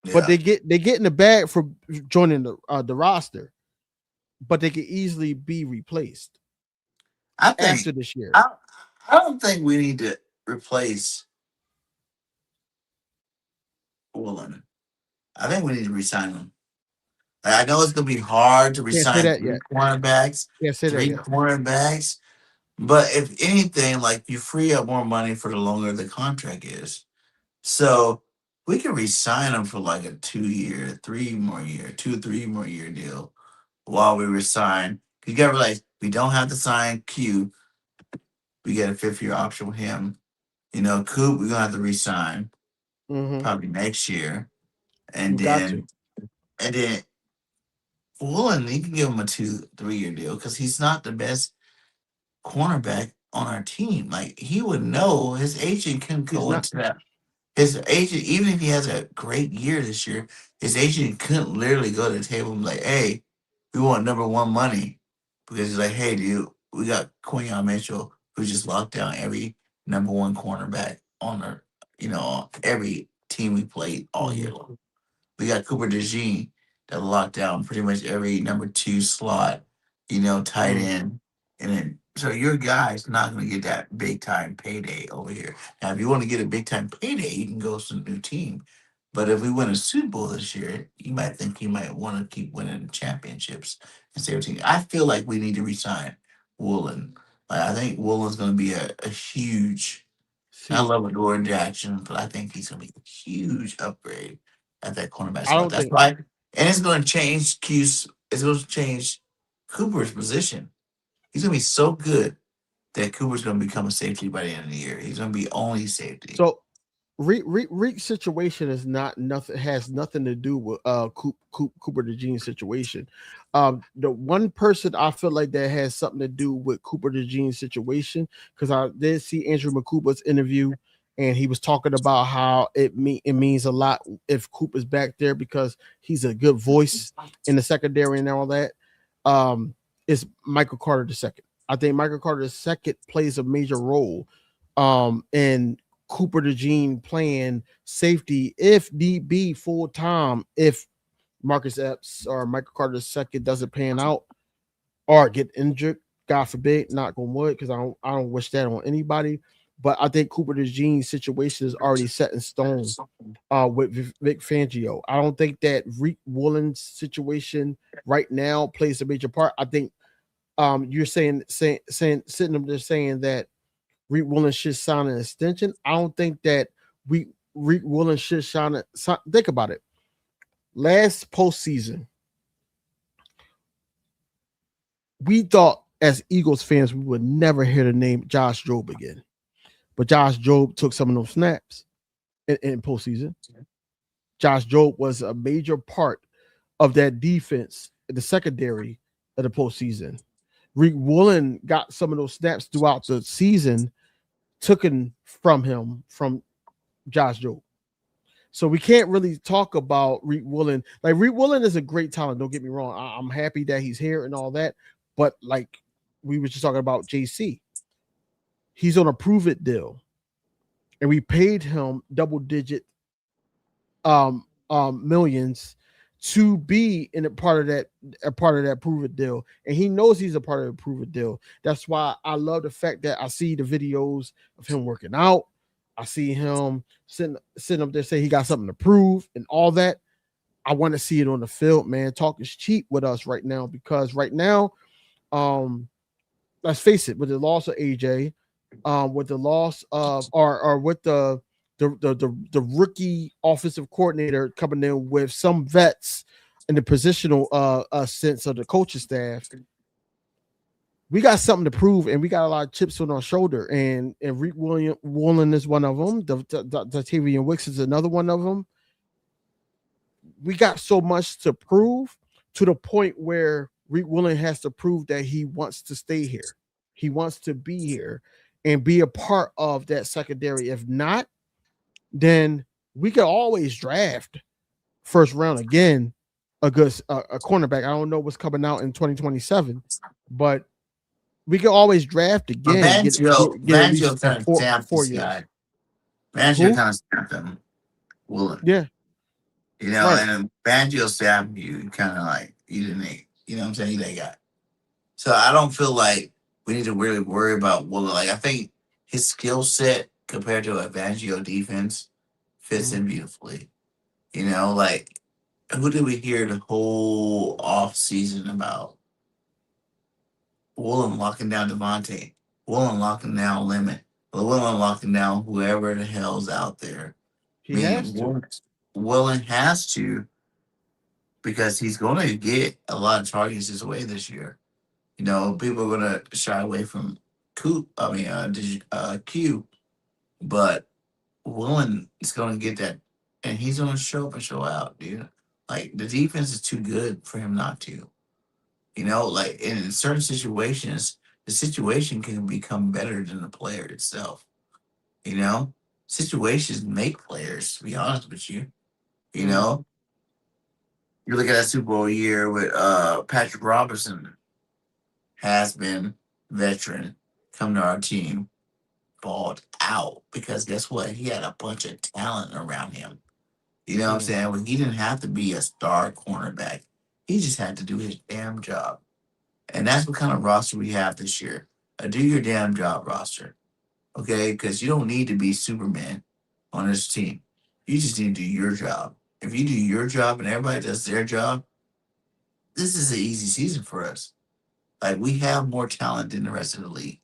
But Yeah. they get in the bag for joining the roster, but they could easily be replaced I after think this year. I don't think we need to replace Woolen. I think we need to resign him. Like, I know it's gonna be hard to Can't say resign that three yet. cornerbacks, Can't say that three yet. cornerbacks, but if anything, like you free up more money for the longer the contract is. So we can resign him for like a 2 year, 3 more year, 3 more year deal while we resign. You gotta realize we don't have to sign Q. We get a 5th year option with him. You know, Coop, we're gonna have to resign Mm-hmm. probably next year. And You got to. then Woolen, you can give him a 2, 3 year deal because he's not the best cornerback on our team. Like he would know his agent can He's go not. into that. His agent, even if he has a great year this year, his agent couldn't literally go to the table and be like, "Hey, we want #1 money," because he's like, "Hey, dude, we got Quinyon Mitchell who just locked down every #1 cornerback on our, every team we played all year Mm-hmm. long. We got Cooper DeJean that locked down pretty much every #2 slot, tight Mm-hmm. end. And then, so your guy's not going to get that big time payday over here. Now, if you want to get a big time payday, you can go to a new team. But if we win a Super Bowl this year, you might think you might want to keep winning championships and stay with team. I feel like we need to resign Woolen. Like, I think Woolen's going to be a huge. I See, love Adoree Jackson, but I think he's going to be a huge upgrade at that cornerback I spot. don't That's think. why, and it's going to change Q's. It's going to change Cooper's position. He's going to be so good that Cooper's going to become a safety by the end of the year. He's going to be only safety. So Reek's situation is not nothing has nothing to do with Cooper DeJean's situation. The one person I feel like that has something to do with Cooper DeJean's situation, because I did see Andrew McCuba's interview and he was talking about how it means a lot if Cooper's back there because he's a good voice in the secondary and all that. Is Michael Carter II. I think Michael Carter II plays a major role in Cooper DeJean playing safety if need be full time if Marcus Epps or Michael Carter II doesn't pan out or get injured. God forbid, knock on wood, because I don't wish that on anybody. But I think Cooper DeJean's situation is already set in stone with Vic Fangio. I don't think that Reek Woolen's situation right now plays a major part. I think you're saying sitting up there saying that Reek Woolen should sign an extension. I don't think that Reek Woolen should sign. Think about it. Last postseason, we thought as Eagles fans we would never hear the name Josh Jobe again, but Josh Jobe took some of those snaps in postseason. Josh Jobe was a major part of that defense in the secondary of the postseason. Reek Woolen got some of those snaps throughout the season taken from him from Josh Jobe. So we can't really talk about Reek Woolen. Like Reek Woolen is a great talent. Don't get me wrong. I'm happy that he's here and all that. But like we were just talking about JC, he's on a prove it deal, and we paid him double-digit millions to be in a part of that prove it deal, and he knows he's a part of the prove it deal. That's why I love the fact that I see the videos of him working out. I see him sitting up there saying he got something to prove and all that. I want to see it on the field, man. Talk is cheap with us right now because right now, let's face it, with the loss of AJ, with the loss of or with the rookie offensive coordinator coming in with some vets in the positional sense of the coaching staff, we got something to prove, and we got a lot of chips on our shoulder. And Reek Woolen is one of them. Tavian Wicks is another one of them. We got so much to prove, to the point where Reek Woolen has to prove that he wants to stay here. He wants to be here and be a part of that secondary. If not, then we could always draft first round again a good a cornerback. I don't know what's coming out in 2027, but we can always draft But again and get at least Fangio kind of stamped 4 this years. guy. Fangio kind of stamped him. Woolen. Yeah. You know, Right. and then Fangio stamped you kind of like, you didn't eat. You know what I'm saying? You that guy. So I don't feel like we need to really worry about Woolen. Like, I think his skill set compared to a Fangio defense fits in beautifully. You know, like, who did we hear the whole off season about? Woolen locking down Devontae. Woolen locking down Lemon. Woolen locking down whoever the hell's out there. He has to. Woolen has to, because he's going to get a lot of targets his way this year. You know, people are going to shy away from Q, but Woolen is going to get that, and he's going to show up and show out, dude. Like, the defense is too good for him not to. You know, like, in certain situations, the situation can become better than the player itself. You know, situations make players, to be honest with you. You know, you look at that Super Bowl year with Patrick Robinson, has been veteran, come to our team, balled out, because guess what? He had a bunch of talent around him. You know what I'm saying? When he didn't have to be a star cornerback, he just had to do his damn job. And that's what kind of roster we have this year. A do your damn job roster. Okay? Because you don't need to be Superman on this team. You just need to do your job. If you do your job and everybody does their job, this is an easy season for us. Like, we have more talent than the rest of the league.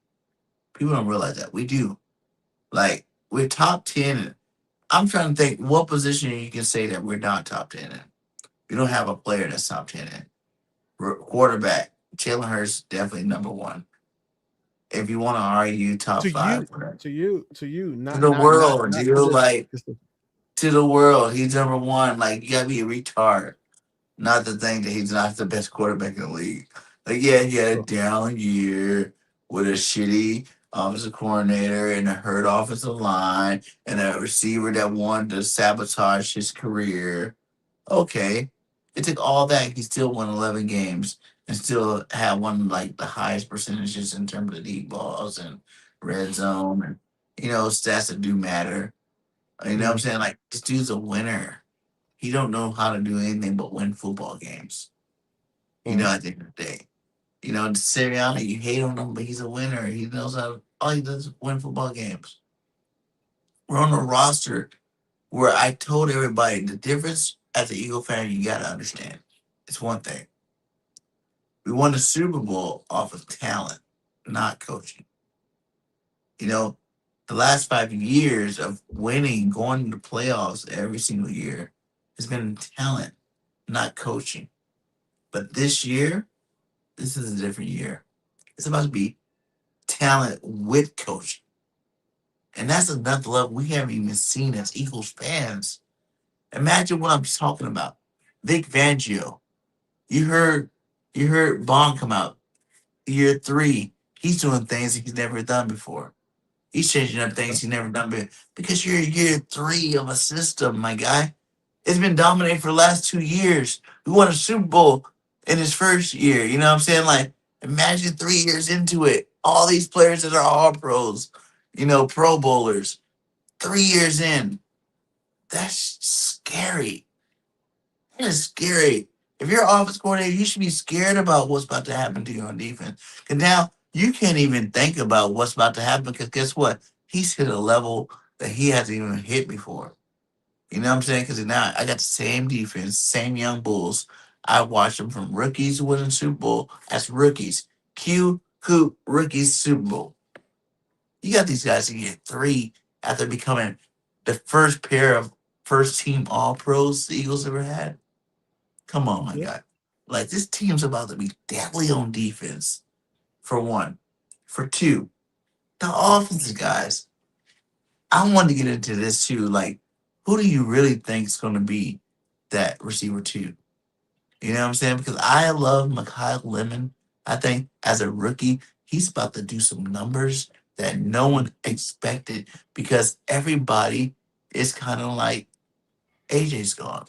People don't realize that. We do. Like, we're top 10. I'm trying to think what position you can say that we're not top 10 in. We don't have a player that's top 10 in. Quarterback, Jalen Hurts, definitely number one. If you want to argue top five, to you, not to the world, dude, like, to the world, he's number one. Like, you gotta be a retard not to think that he's not the best quarterback in the league. Like, yeah, he had a down year with a shitty offensive coordinator and a hurt offensive line and a receiver that wanted to sabotage his career. Okay. It took all that. He still won 11 games and still had one of, like, the highest percentages in terms of deep balls and red zone and, stats that do matter. You know what I'm saying? Like, this dude's a winner. He don't know how to do anything but win football games. At the end of the day. Sirianni, you hate on him, but he's a winner. He knows how. All he does is win football games. We're on a roster where I told everybody the difference as an Eagle fan. You got to understand. It's one thing. We won the Super Bowl off of talent, not coaching. The last 5 years of winning, going to the playoffs every single year, has been talent, not coaching. But this year, this is a different year. It's about to be talent with coaching. And that's another level we haven't even seen as Eagles fans. Imagine what I'm talking about. Vic Fangio. You heard Bond come out. Year 3, he's doing things he's never done before. He's changing up things he's never done before. Because you're year 3 of a system, my guy. It's been dominating for the last 2 years. We won a Super Bowl in his first year. You know what I'm saying? Like, imagine 3 years into it. All these players that are all pros, Pro Bowlers. 3 years in. That's scary. That is scary. If you're an offense coordinator, you should be scared about what's about to happen to you on defense. Because now you can't even think about what's about to happen, because guess what? He's hit a level that he hasn't even hit before. You know what I'm saying? Because now I got the same defense, same young Bulls. I watched them from rookies winning Super Bowl as rookies. Coop, rookies, Super Bowl. You got these guys in year 3 after becoming the first pair of first team All Pros the Eagles ever had. Come on, my guy. Like, this team's about to be deadly on defense for one. For two, the offensive guys. I want to get into this too. Like, who do you really think is going to be that receiver two? You know what I'm saying? Because I love Mekhi Lemon. I think as a rookie, he's about to do some numbers that no one expected because everybody is kind of like, AJ's gone.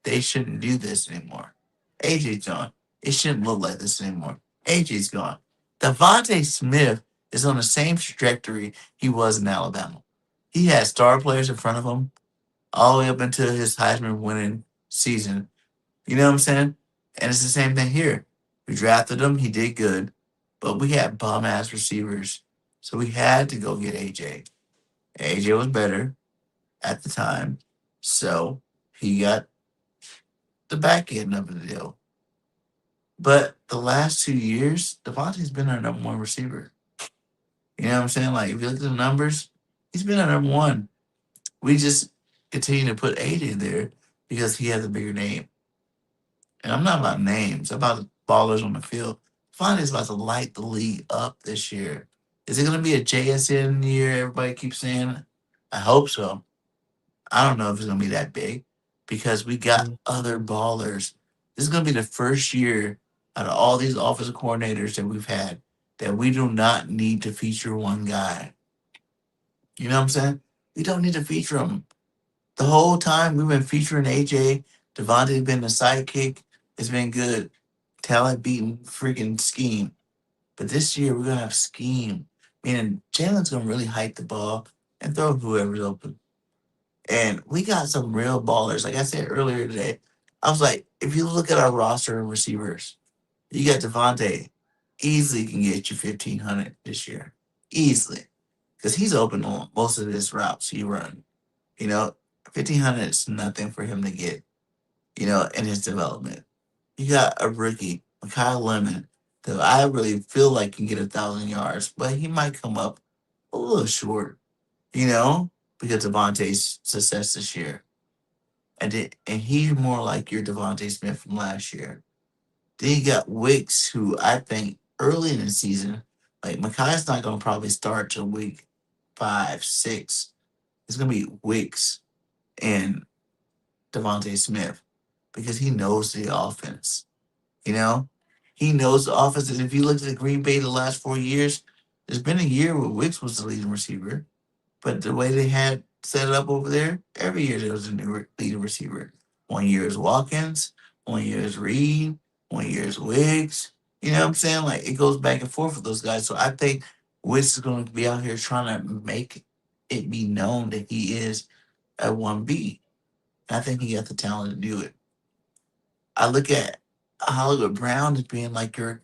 They shouldn't do this anymore. AJ's gone. It shouldn't look like this anymore. AJ's gone. Devontae Smith is on the same trajectory he was in Alabama. He had star players in front of him all the way up until his Heisman winning season. You know what I'm saying? And it's the same thing here. We drafted him, he did good, but we had bum ass receivers. So we had to go get AJ. AJ was better at the time. So he got the back end of the deal. But the last 2 years, Devontae's been our number one receiver. You know what I'm saying? Like, if you look at the numbers, he's been our number one. We just continue to put AJ there because he has a bigger name. And I'm not about names, I'm about ballers on the field. Devontae's about to light the league up this year. Is it going to be a JSN year? Everybody keeps saying. I hope so. I don't know if it's going to be that big because we got other ballers. This is going to be the first year out of all these offensive coordinators that we've had that we do not need to feature one guy. You know what I'm saying? We don't need to feature him. The whole time we've been featuring AJ, Devontae's been the sidekick. It's been good. Talent beating freaking scheme. But this year we're gonna have scheme. Meaning Jalen's gonna really hike the ball and throw whoever's open. And we got some real ballers. Like I said earlier today, I was like, if you look at our roster of receivers, you got Devontae, easily can get you 1,500 this year. Easily. Because he's open on most of his routes he run. You know, 1,500 is nothing for him to get, in his development. You got a rookie, Mekhi Lemon, that I really feel like can get 1,000 yards, but he might come up a little short, because of Devontae's success this year. And he's more like your Devontae Smith from last year. Then you got Wicks, who I think early in the season, like Mekhi's not going to probably start till week 5, 6. It's going to be Wicks and Devontae Smith because he knows the offense. You know, he knows the offense. And if you look at the Green Bay the last 4 years, there's been a year where Wicks was the leading receiver, but the way they had set it up over there, every year there was a new leading receiver. 1 year is Watkins, 1 year is Reed, 1 year is Wicks. You know what I'm saying? Like it goes back and forth with those guys. So I think Wicks is going to be out here trying to make it be known that he is a 1B. I think he got the talent to do it. I look at Hollywood Brown as being like your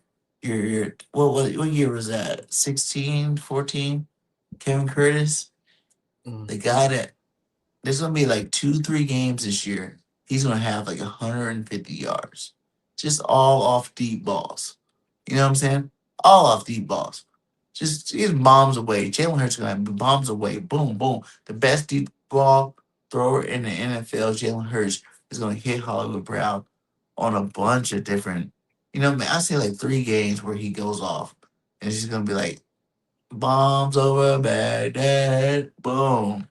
what year was that? 16, 14? Kevin Curtis, the guy that there's gonna be like 2, 3 games this year. He's gonna have like 150 yards, just all off deep balls. You know what I'm saying? All off deep balls. Just his bombs away. Jalen Hurts gonna have bombs away. Boom, boom. The best deep ball thrower in the NFL, Jalen Hurts, is gonna hit Hollywood Brown on a bunch of different. Man, I say like 3 games where he goes off, and it's just gonna be like bombs over Baghdad. Boom.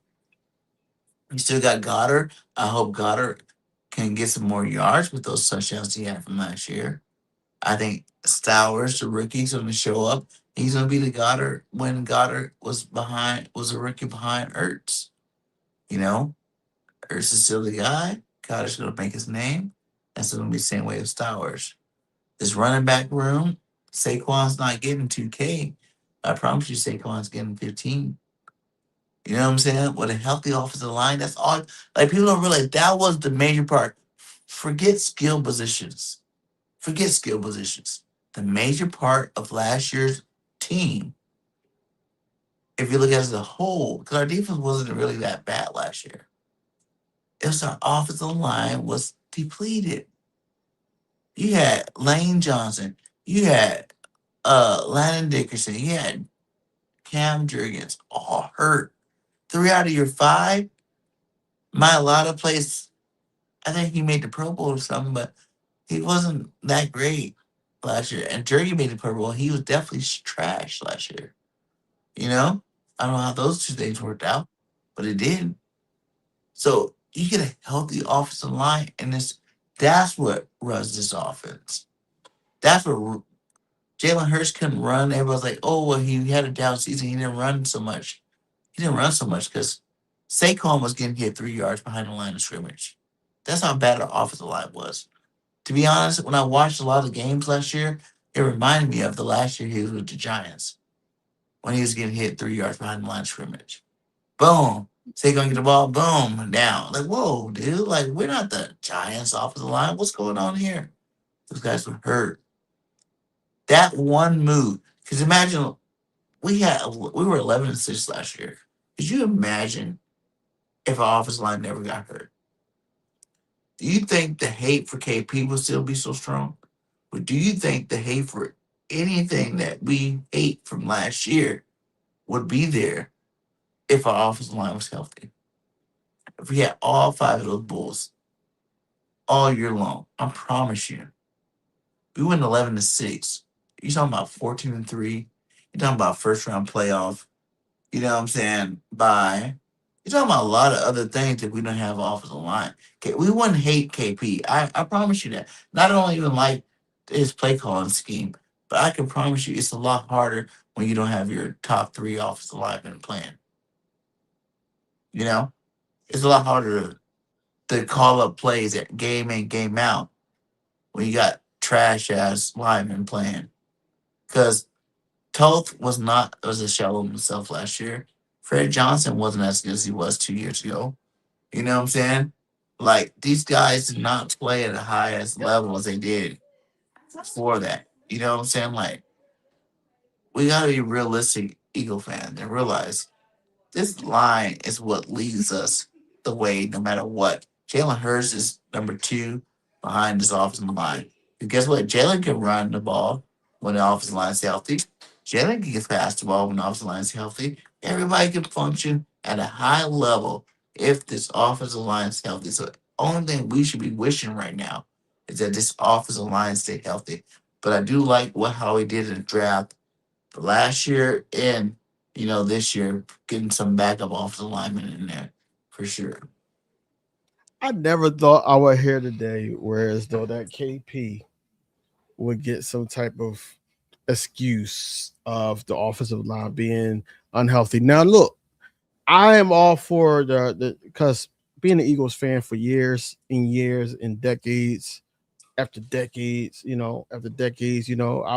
You still got Goddard. I hope Goddard can get some more yards with those touchdowns he had from last year. I think Stowers, the rookie's going to show up. He's going to be the Goddard when Goddard was a rookie behind Ertz. You know, Ertz is still the guy. Goddard's going to make his name. That's going to be the same way with Stowers. This running back room, Saquon's not getting 2K. I promise you, Saquon's getting 15. You know what I'm saying? With a healthy offensive line, that's all. Like people don't realize that was the major part. Forget skill positions. Forget skill positions. The major part of last year's team, if you look at it as a whole, because our defense wasn't really that bad last year. It was our offensive line was depleted. You had Lane Johnson. You had Landon Dickerson. You had Cam Jurgens all hurt. 3 out of your 5. Mailata plays. I think he made the Pro Bowl or something, but he wasn't that great. last year, and Jerry made the Pro Bowl. He was definitely trash last year. You know, I don't know how those two things worked out, but it did. So you get a healthy offensive line, and that's what runs this offense. That's what Jalen Hurts couldn't run. Everyone's like, oh, well, he had a down season. He didn't run so much. He didn't run so much because Saquon was getting hit 3 yards behind the line of scrimmage. That's how bad our offensive line was. To be honest, when I watched a lot of the games last year, it reminded me of the last year he was with the Giants when he was getting hit 3 yards behind the line of scrimmage. Boom. Saquon get the ball, boom, down. Like, whoa, dude. Like, we're not the Giants offensive line. What's going on here? Those guys were hurt. That one move, because imagine we were 11-6 last year. Could you imagine if our offensive line never got hurt? Do you think the hate for KP would still be so strong? Or do you think the hate for anything that we hate from last year would be there if our offensive line was healthy? If we had all 5 of those Bulls all year long, I promise you, we went 11-6. You're talking about 14-3. You're talking about first round playoff. You know what I'm saying? You're talking about a lot of other things that we don't have offensive line. Okay, we wouldn't hate KP. I promise you that. Not only even like his play calling scheme, but I can promise you it's a lot harder when you don't have your top 3 offensive linemen playing. You know? It's a lot harder to call up plays at game in, game out when you got trash ass linemen playing. Because Toth was a shell of himself last year. Fred Johnson wasn't as good as he was 2 years ago. You know what I'm saying? Like, these guys did not play at the highest level as they did before that. You know what I'm saying? Like, we gotta be realistic Eagle fans and realize this line is what leads us the way no matter what. Jalen Hurts is number 2 behind this offensive line. And guess what? Jalen can run the ball when the offensive line is healthy. Jalen can get past the ball when the offensive line is healthy. Everybody can function at a high level if this offensive line is healthy. So the only thing we should be wishing right now is that this offensive line stay healthy. But I do like how he did in the draft last year and this year, getting some backup offensive linemen in there for sure. I never thought I would hear today, whereas though that KP would get some type of excuse of the offensive line being unhealthy. Now, look, I am all for the because being an Eagles fan for years and years and decades after decades, I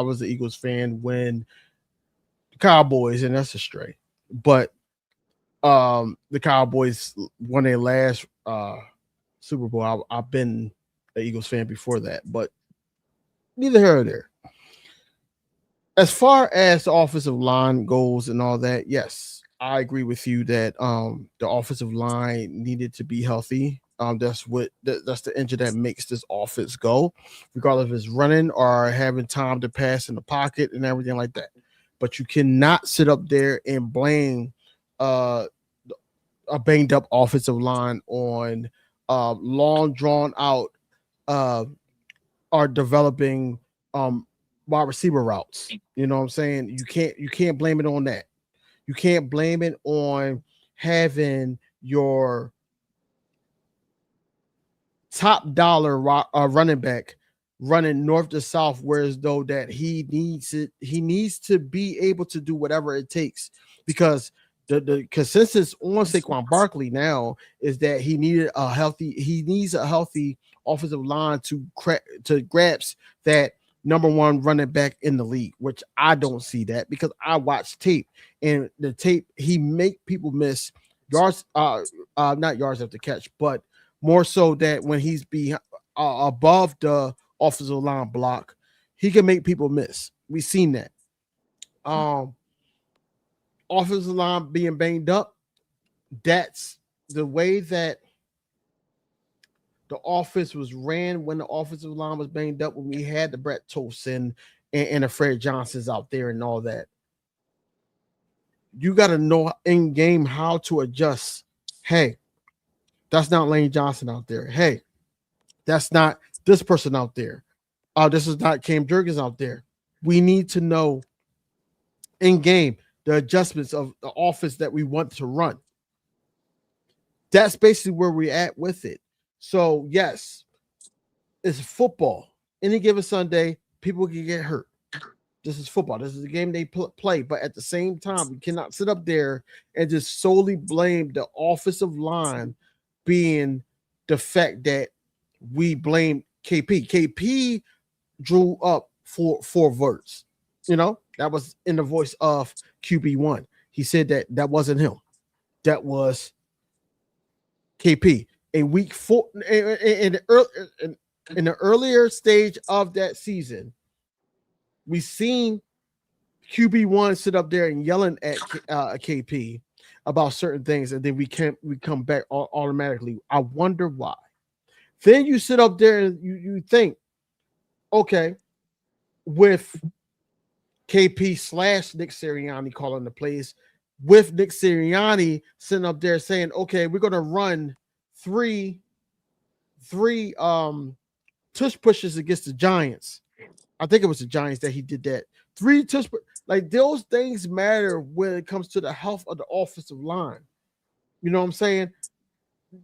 was an Eagles fan when the Cowboys, and that's a stray, but the Cowboys won their last Super Bowl. I've been an Eagles fan before that, but neither here or there. As far as the offensive line goes and all that, yes, I agree with you that the offensive line needed to be healthy. That's the engine that makes this offense go, regardless if it's running or having time to pass in the pocket and everything like that. But you cannot sit up there and blame a banged up offensive line on long drawn out are developing wide receiver routes. You know what I'm saying? You can't blame it on that. You can't blame it on having your top dollar running back running north to south, whereas though that he needs to be able to do whatever it takes, because the consensus on Saquon Barkley now is that he needs a healthy offensive line to grasp that number 1 running back in the league, which I don't see that, because I watch tape, and the tape, he make people miss yards, not yards after catch, but more so that when he's above the offensive line block, he can make people miss. We've seen that. Offensive line being banged up, that's the way that the offense was ran when the offensive line was banged up, when we had the Brett Tosin and the Fred Johnsons out there and all that. You got to know in game how to adjust. Hey, that's not Lane Johnson out there. Hey, that's not this person out there. This is not Cam Jurgens out there. We need to know in game the adjustments of the offense that we want to run. That's basically where we're at with it. So, yes, it's football. Any given Sunday, people can get hurt. This is football. This is a game they play. But at the same time, we cannot sit up there and just solely blame the offensive line being the fact that we blame KP. KP drew up four verts. That was in the voice of QB1. He said that wasn't him. That was KP. In week 4, in the earlier stage of that season, we seen QB1 sit up there and yelling at KP about certain things, and then we come back automatically. I wonder why. Then you sit up there and you think, okay, with KP / Nick Sirianni calling the plays, with Nick Sirianni sitting up there saying, okay, we're gonna run three tush pushes against the Giants. I think it was the Giants that he did that. 3 tush, like those things matter when it comes to the health of the offensive line. You know what I'm saying?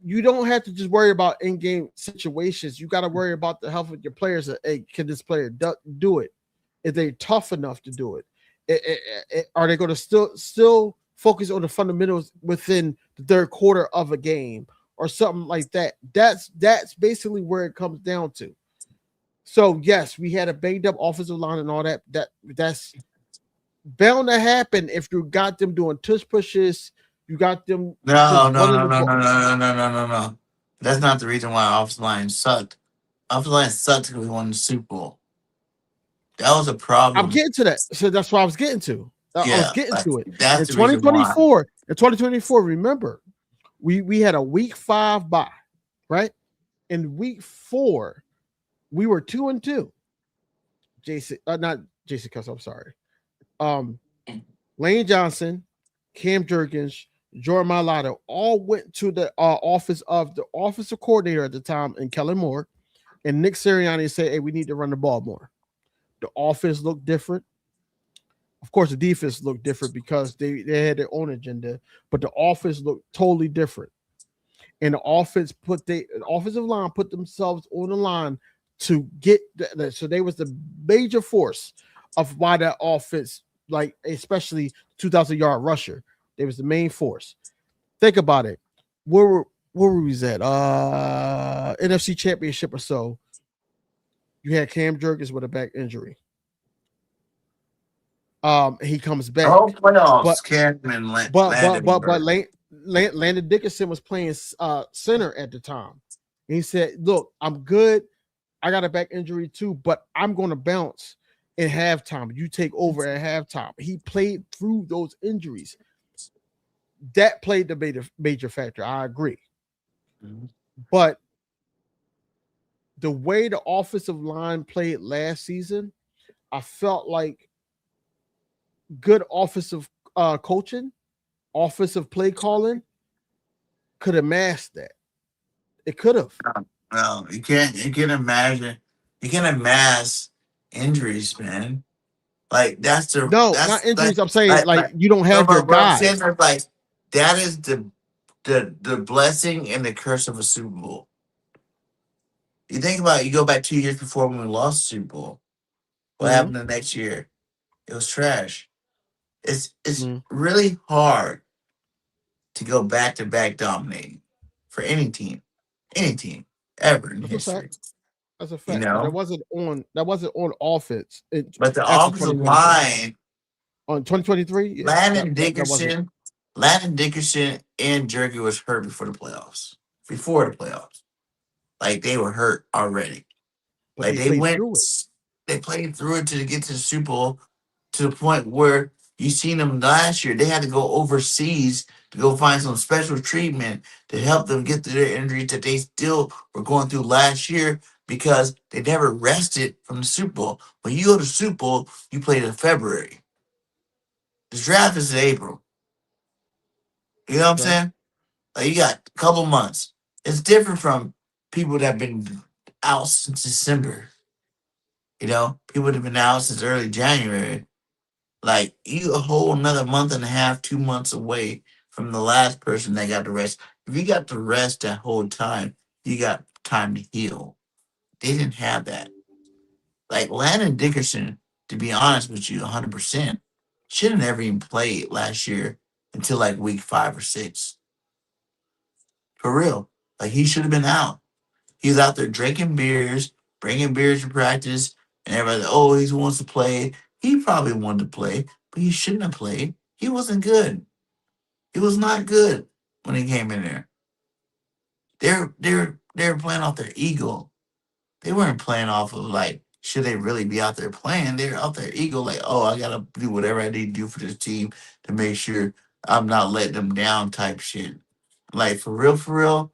You don't have to just worry about in-game situations. You got to worry about the health of your players. Hey, can this player do it? Is they tough enough to do it? Are they going to still focus on the fundamentals within the third quarter of a game or something like that? That's basically where it comes down to. So yes, we had a banged up offensive line and all that. That's bound to happen if you got them doing tush pushes. You got them. No. That's not the reason why offensive line sucked. Offensive line sucked because we won the Super Bowl. That was a problem. I'm getting to that. So that's what I was getting to. I was getting to it. That's in 2024. In 2024, remember, we had a week 5 bye, right? In week 4, we were 2-2. Not Jason Cuss, I'm sorry. Lane Johnson, Cam Jurgens, Jordan Mailata all went to the office of the offensive coordinator at the time, and Kellen Moore, and Nick Sirianni said, hey, we need to run the ball more. The offense looked different. Of course, the defense looked different because they had their own agenda, but the offense looked totally different. And the offensive line put themselves on the line to get that. So they was the major force of why that offense, like especially 2,000-yard rusher, they was the main force. Think about it. Where were we at? NFC Championship or so. You had Cam Jurgens with a back injury. He comes back. The whole playoffs, but Landon Dickerson was playing center at the time. And he said, look, I'm good. I got a back injury too, but I'm going to bounce in halftime. You take over at halftime. He played through those injuries. That played the major factor. I agree. Mm-hmm. But the way the offensive line played last season, I felt like good offensive coaching, offensive play calling could have masked that. It could have. No, you can't imagine. You can't mask injuries, man. Like that's not injuries. I'm saying like you don't have your guys. I'm saying like that is the blessing and the curse of a Super Bowl. You think about it, you go back 2 years before when we lost the Super Bowl. What happened the next year? It was trash. It's really hard to go back to back dominating for any team ever in history. That's a fact. You know? That wasn't on offense. But the offensive line on 2023, Landon Dickerson and Jerky was hurt before the playoffs. Like they were hurt already. But like they played through it to get to the Super Bowl to the point where you seen them last year. They had to go overseas to go find some special treatment to help them get through their injuries that they still were going through last year because they never rested from the Super Bowl. When you go to the Super Bowl, you play in February. The draft is in April. You know what I'm saying? Like you got a couple months. It's different from people that have been out since December. You know, people would have been out since early January. Like you a whole another month and a half, 2 months away from the last person that got the rest. If you got the rest that whole time, you got time to heal. They didn't have that. Like Landon Dickerson, to be honest with you, 100%, should have never even played last year until like week 5 or 6. For real. Like he should have been out. He was out there drinking beers, bringing beers to practice, and everybody, oh, he wants to play. He probably wanted to play, but he shouldn't have played. He wasn't good. He was not good when he came in there. They're playing off their ego. They weren't playing off of like, should they really be out there playing? They're out there ego, like, oh, I gotta do whatever I need to do for this team to make sure I'm not letting them down type shit. Like for real,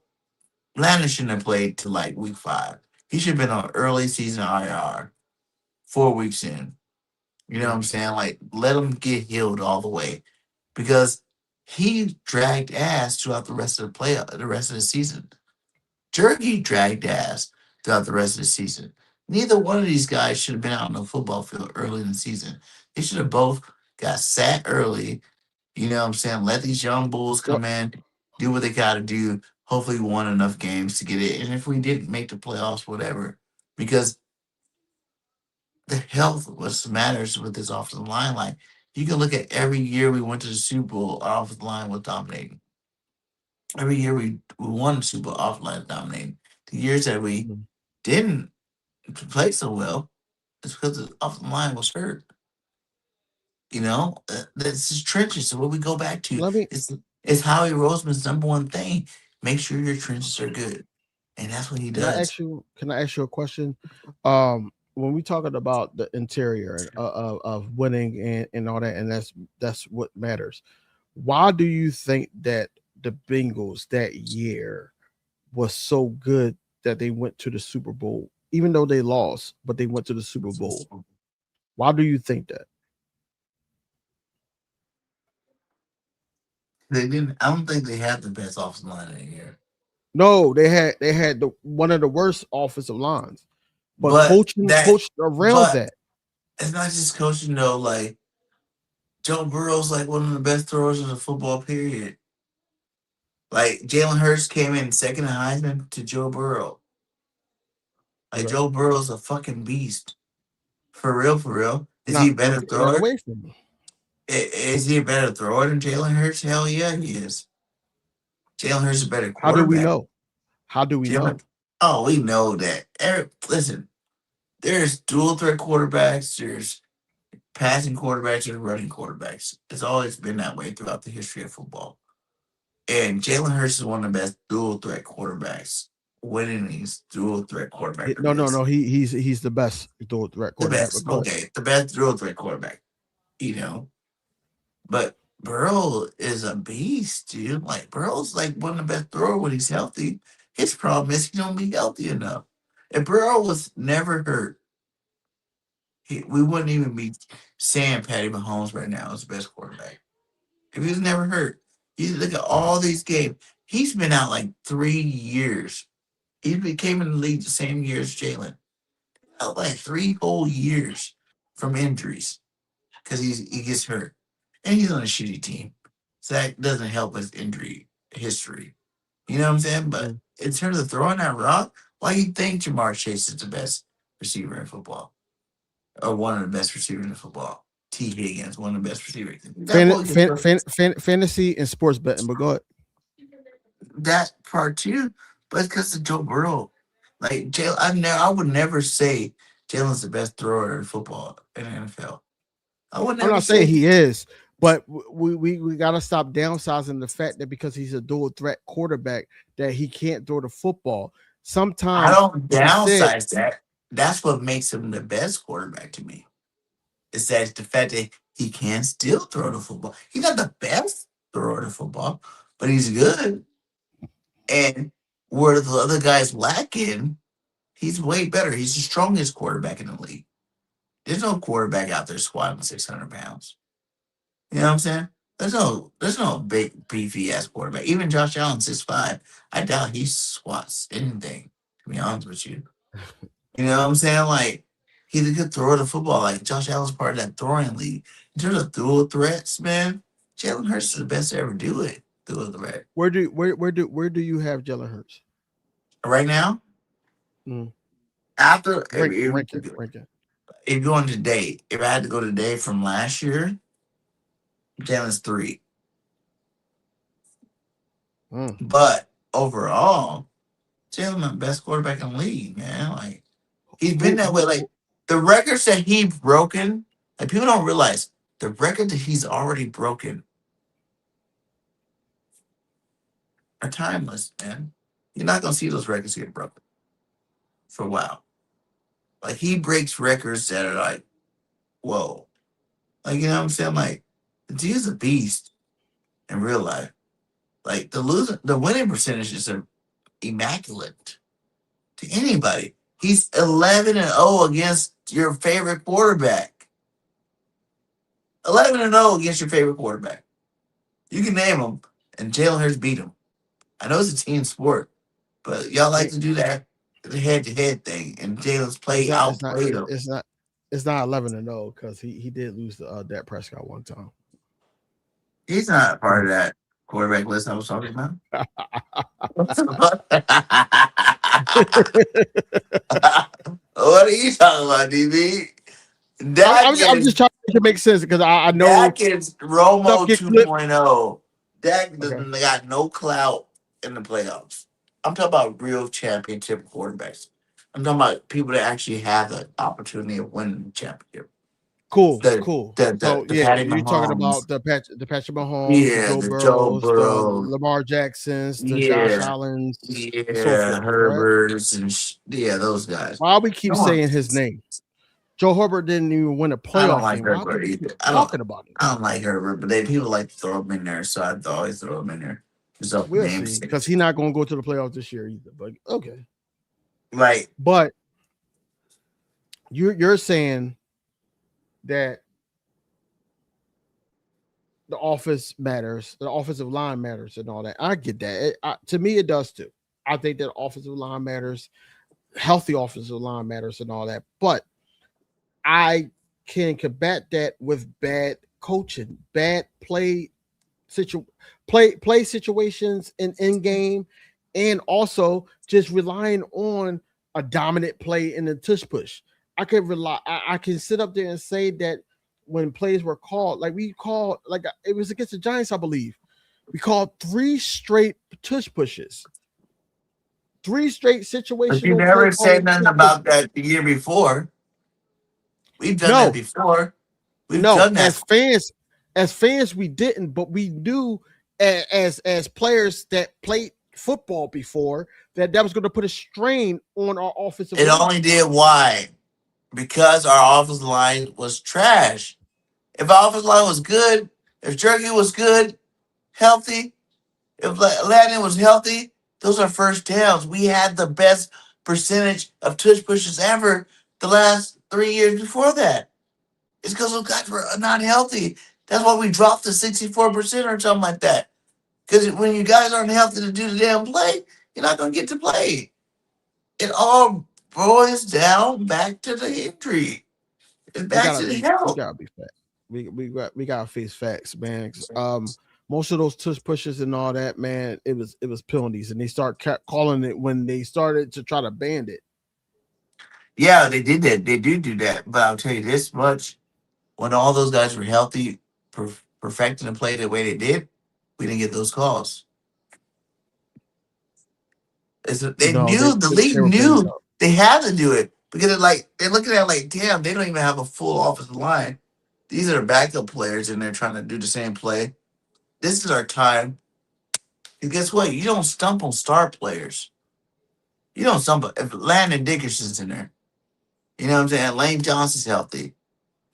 Landon shouldn't have played till like week 5. He should have been on early season IR 4 weeks in. You know what I'm saying? Like let him get healed all the way. Because he dragged ass throughout the rest of the season. Jerky dragged ass throughout the rest of the season. Neither one of these guys should have been out on the football field early in the season. They should have both got sat early. You know what I'm saying? Let these young bulls Yep. come in, do what they got to do. Hopefully, we won enough games to get it. And if we didn't make the playoffs, whatever. Because the health was matters with this offensive line. Like, you can look at every year we went to the Super Bowl, our offensive line was dominating. Every year we won the Super Bowl, offensive line was dominating. The years that we didn't play so well, it's because the offensive line was hurt. You know, that's just trenches. So what we go back to Let me is Howie Roseman's number one thing. Make sure your trenches are good, and that's what he can I does. ask you can I ask you a question? When we talking about the interior of winning and all that, and that's what matters. Why do you think that the Bengals that year was so good that they went to the Super Bowl, even though they lost, but they went to the Super Bowl? Why do you think that? They didn't. I don't think they had the best offensive line in here. No, they had one of the worst offensive lines, but But coached around but that. it's not just coaching though. Like Joe Burrow's like one of the best throwers in the football period. Like Jalen Hurts came in second in Heisman to Joe Burrow. Like Right. Joe Burrow's a fucking beast. For real, for real. Is he Not a better taking that thrower? away from them. Is he a better thrower than Jalen Hurts? Hell yeah, he is. Jalen Hurts is a better How do we quarterback. know? How do we know? Jalen, oh, we know that. Listen, there's dual threat quarterbacks, there's passing quarterbacks, and running quarterbacks. It's always been that way throughout the history of football. And Jalen Hurts is one of the best dual threat quarterbacks. Winning these dual threat quarterback No, there no, is. no. He's the best dual threat The quarterback. But best. go ahead. Okay. The best dual threat quarterback. You know. But Burrow is a beast, dude. Like Burrow's like one of the best throwers when he's healthy. His problem is he don't be healthy enough. If Burrow was never hurt, we wouldn't even be saying Patty Mahomes right now is the best quarterback. If he was never hurt, you look at all these games. He's been out like 3 years. He became in the league the same year as Jalen. Out like 3 whole years from injuries because he gets hurt, and he's on a shitty team. So that doesn't help his injury history. You know what I'm saying? But Mm. in terms of throwing that rock, why do you think Jamar Chase is the best receiver in football, or one of the best receivers in football? T. Higgins, one of the best receivers. That boy can throw Fantasy and sports betting. But go ahead. that part too, but it's because of Joe Burrow. Like Jalen, I would never say Jalen's the best thrower in football in the NFL. I would I'm never not saying say. he is, but we gotta stop downsizing the fact that because he's a dual threat quarterback that he can't throw the football. I Sometimes, don't like I said, downsize that. That's what makes him the best quarterback to me. Is that the fact that he can still throw the football. He's not the best thrower of the football, but he's good. And where the other guys lacking, he's way better. He's the strongest quarterback in the league. There's no quarterback out there squatting 600 pounds. You know what I'm saying? There's no big beefy ass quarterback. Even Josh Allen 6'5". I doubt he squats anything, to be honest with you. You know what I'm saying? Like He's a good thrower of the football. Like Josh Allen's part of that throwing league. In terms of dual threats, man, Jalen Hurts is the best to ever do it. Dual threat. Where do you have Jalen Hurts? Right now, Mm. after Rank it. if going today, if I had to go today from last year, Jalen's 3. Mm. But overall, Jalen the best quarterback in the league, man. Like he's been that way. Like the records that he's broken, like people don't realize the record that he's already broken are timeless, man. You're not gonna see those records get broken for a while. Like he breaks records that are like, whoa. Like you know what I'm saying? Like the dude's a beast in real life. Like the winning percentages are immaculate to anybody. He's 11-0 against your favorite quarterback. 11-0 against your favorite quarterback. You can name him, and Jalen Hurts beat him. I know it's a team sport, but y'all like to do that the head-to-head thing, and Jalen's outplayed him. It's not 11-0 because he did lose to Dak Prescott one time. He's not part of that quarterback list I was talking about. What are you talking about, DB? I'm just trying to make it make sense because I know Dak is Romo 2.0. Dak Okay. got no clout in the playoffs. I'm talking about real championship quarterbacks. I'm talking about people that actually have the opportunity of winning the championship. Cool. The Patty You're talking Mahomes. about the Patrick Mahomes, the Joe the Joe Burrows, the Burrow. Lamar Jacksons, the Josh Allens, and so forth. Herberts and those guys. Why we keep saying his name? Joe Herbert didn't even win a playoff game. Why Herbert we either. keep talking about it? I don't like Herbert, but people like to throw him in there, so I'd always throw him in there. We'll see, because he's not going to go to the playoffs this year either. But okay, right. But you're saying that the office matters, the offensive line matters, and all that. I get that. To me, it does too. I think that offensive line matters, healthy offensive line matters, and all that. But I can combat that with bad coaching, bad play situations in game, and also just relying on a dominant play in the tush push. I can sit up there and say that when plays were called, like it was against the Giants, I believe, we called 3 straight tush pushes. 3 straight situations. But you never said nothing about that the year before. We've done that before. We've done that. As fans, we didn't, but we knew as players that played football before that was going to put a strain on our offensive line. It only did why? Because our offensive line was trash. If our offensive line was good, if Jerky was good, healthy, if Landon was healthy, those are first downs. We had the best percentage of tush pushes ever the last 3 years before that. It's because those guys were not healthy. That's why we dropped to 64% or something like that. Because when you guys aren't healthy to do the damn play, you're not going to get to play. It all boils down back to the injury. It's back to the health. We gotta be fact. We gotta face facts, man. Most of those tush pushes and all that, man, it was penalties, and they kept calling it when they started to try to ban it. Yeah, they did that. They do that. But I'll tell you this much: when all those guys were healthy, perfecting the play the way they did, we didn't get those calls. The league knew they had to do it because they're looking at it like, damn, they don't even have a full offensive line. These are backup players, and they're trying to do the same play. This is our time. And guess what? You don't stump on star players. You don't stump if Landon Dickerson's in there. You know what I'm saying? Lane Johnson's healthy.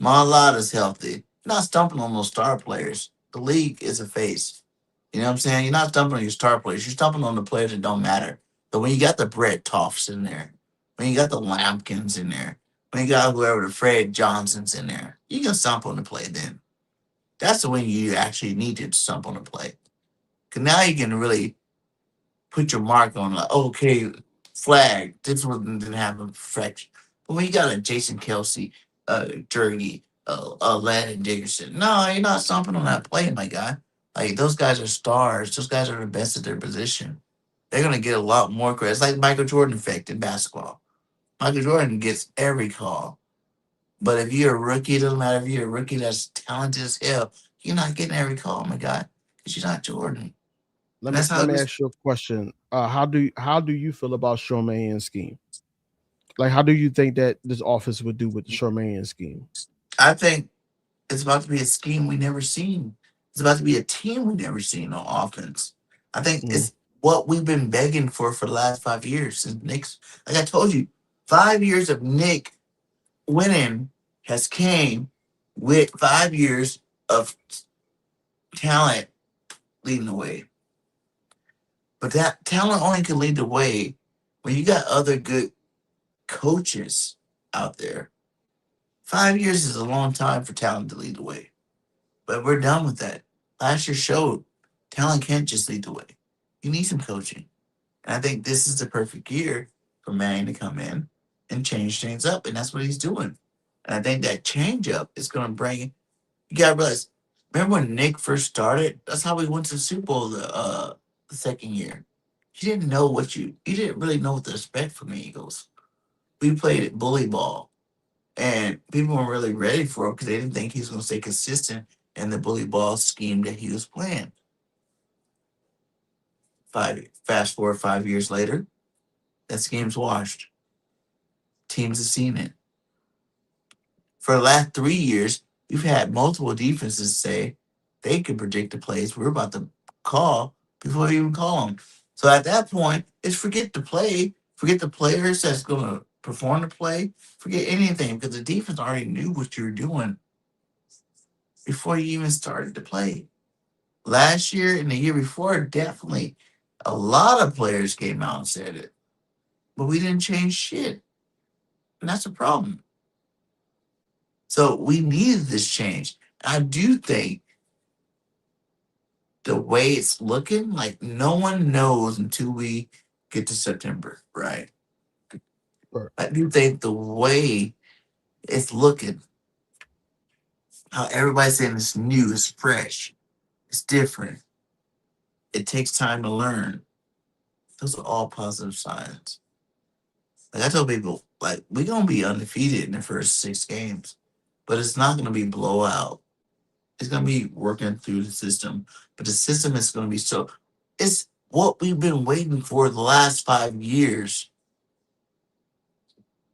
Malata's healthy. You're not stumping on those star players. The league is a face. You know what I'm saying? You're not stumping on your star players. You're stumping on the players that don't matter. But when you got the Brett Toffs in there, when you got the Lampkins in there, when you got whoever the Fred Johnson's in there, you can stump on the play then. That's the when you actually need to stump on the play. Because now you can really put your mark on, like, okay, flag. This one didn't have a perfection. But when you got a Jason Kelsey, Jergy, Landon Dickerson, no, you're not stomping on that play, my guy. Like those guys are stars. Those guys are the best at their position. They're gonna get a lot more credit. It's like Michael Jordan effect in basketball. Michael Jordan gets every call. But if you're a rookie, it doesn't matter if you're a rookie that's talented as hell, you're not getting every call, my guy, because you're not Jordan. Let And me that's how let it me was. ask you a question. How do you feel about Charmaine's scheme? Like, how do you think that this offense would do with the Charmaine scheme? I think it's about to be a scheme we never seen. It's about to be a team we never seen on offense. I think Mm, it's what we've been begging for the last 5 years since Nick's. Like I told you, 5 years of Nick winning has came with 5 years of talent leading the way. But that talent only can lead the way when you got other good coaches out there. 5 years is a long time for talent to lead the way. But we're done with that. Last year showed talent can't just lead the way. You need some coaching. And I think this is the perfect year for Manning to come in and change things up. And that's what he's doing. And I think that change up is going to bring, you got to realize, remember when Nick first started? That's how we went to the Super Bowl the second year. You didn't really know what to expect from the Eagles. We played bully ball. And people weren't really ready for him because they didn't think he was going to stay consistent in the bully ball scheme that he was playing. Fast forward 5 years later, that scheme's washed. Teams have seen it. For the last 3 years, we've had multiple defenses say they could predict the plays we're about to call before we even call them. So at that point, it's forget the play, forget the players that's going to perform the play, forget anything because the defense already knew what you were doing before you even started to play. Last year and the year before, definitely a lot of players came out and said it, but we didn't change shit. And that's a problem. So we needed this change. I do think the way it's looking, like no one knows until we get to September, right? right. I do think the way it's looking, how everybody's saying it's new, it's fresh, it's different, it takes time to learn. Those are all positive signs. Like I told people, like we're gonna be undefeated in the first 6 games, but it's not gonna be blowout. It's gonna be working through the system, but the system is gonna be so. It's what we've been waiting for the last 5 years,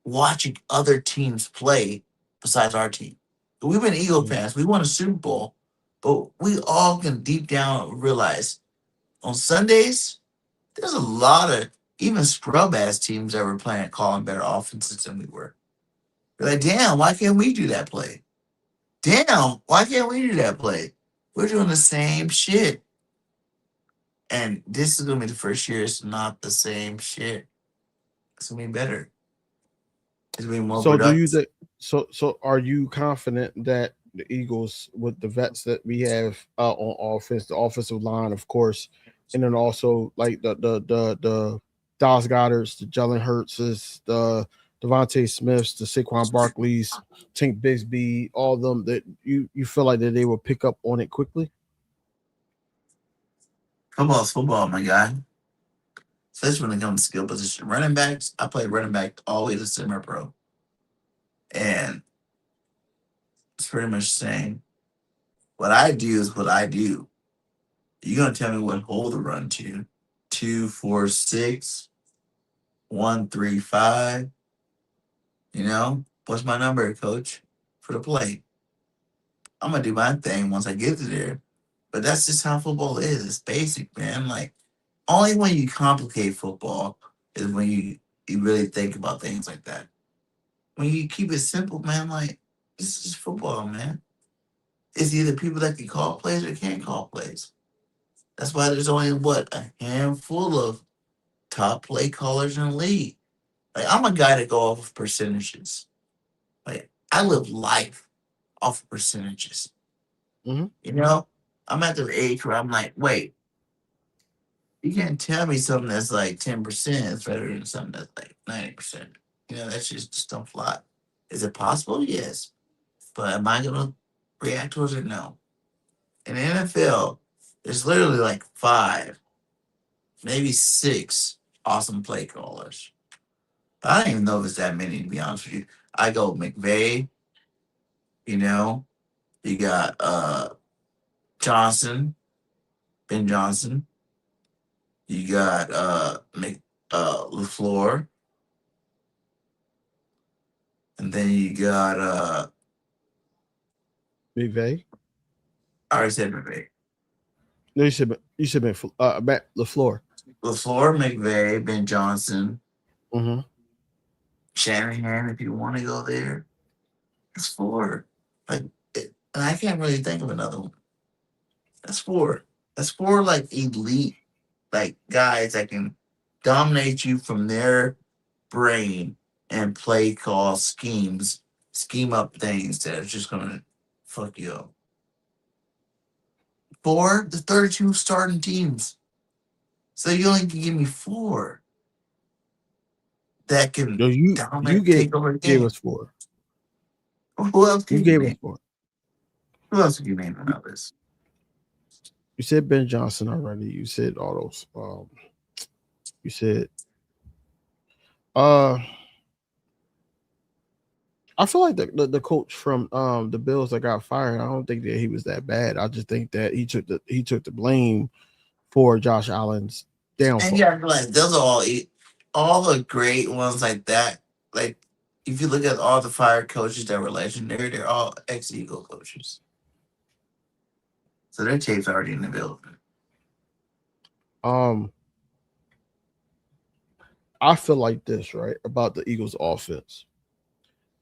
watching other teams play besides our team. We've been Eagle Mm, fans. We won a Super Bowl, but we all can deep down realize on Sundays there's a lot of even scrub ass teams that were playing calling better offenses than we were. You're like, damn, why can't we do that play? Damn, why can't we do that play? We're doing the same shit. And this is gonna be the first year it's not the same shit. It's gonna be better. It's gonna be more So do you productive. think so are you confident that the Eagles with the vets that we have on offense, the offensive line, of course, and then also like the Dallas Goddard's, the Jalen Hurtses, the Devontae Smiths, the Saquon Barkley's, Tink Bigsby, all of them that you feel like that they will pick up on it quickly? Football's football, my guy. Especially when it comes to skill position. Running backs, I played running back all the way to semi pro. And it's pretty much the same. What I do is what I do. You're gonna tell me what hole to run to. 2, 4, 6, 1, 3, 5. What's my number, coach, for the play? I'm gonna do my thing once I get to there. But that's just how football is. It's basic, man. Like only when you complicate football is when you really think about things like that. When you keep it simple, man, like this is football, man. It's either people that can call plays or can't call plays. That's why there's only a handful of top play callers in the league. Like I'm a guy that go off of percentages. Like I live life off of percentages. Mm-hmm. You know, I'm at the age where I'm like, wait, you can't tell me something that's like 10% is better than something that's like 90%. That shit just don't fly. Is it possible? Yes. But am I gonna react towards it? No. In the NFL, there's literally like 5, maybe 6 awesome play callers. But I don't even know if it's that many, to be honest with you. I go McVay, you know, you got Johnson, Ben Johnson, you got LaFleur, and then you got McVay. I already said McVay. No, you said Matt LaFleur. LaFleur, McVay, Ben Johnson, Mm-hmm. Shanahan, if you want to go there. That's 4. Like, and I can't really think of another one. That's 4. That's 4 like elite, like guys that can dominate you from their brain and play call schemes, scheme up things that are just gonna fuck you up. 4, the 32 starting teams. So you only can give me 4 that can No, you dominate, take over the gave game. us 4. Who else You can you gave us name? 4. Who else can you name on that list? You said Ben Johnson already. You said all those. You said I feel like the coach from the Bills that got fired, I don't think that he was that bad. I just think that he took the blame for Josh Allen's downfall. And yeah, like those are all the great ones like that. Like if you look at all the fired coaches that were legendary, they're all ex-Eagle coaches. So their tape's already in development. I feel like this, right, about the Eagles offense.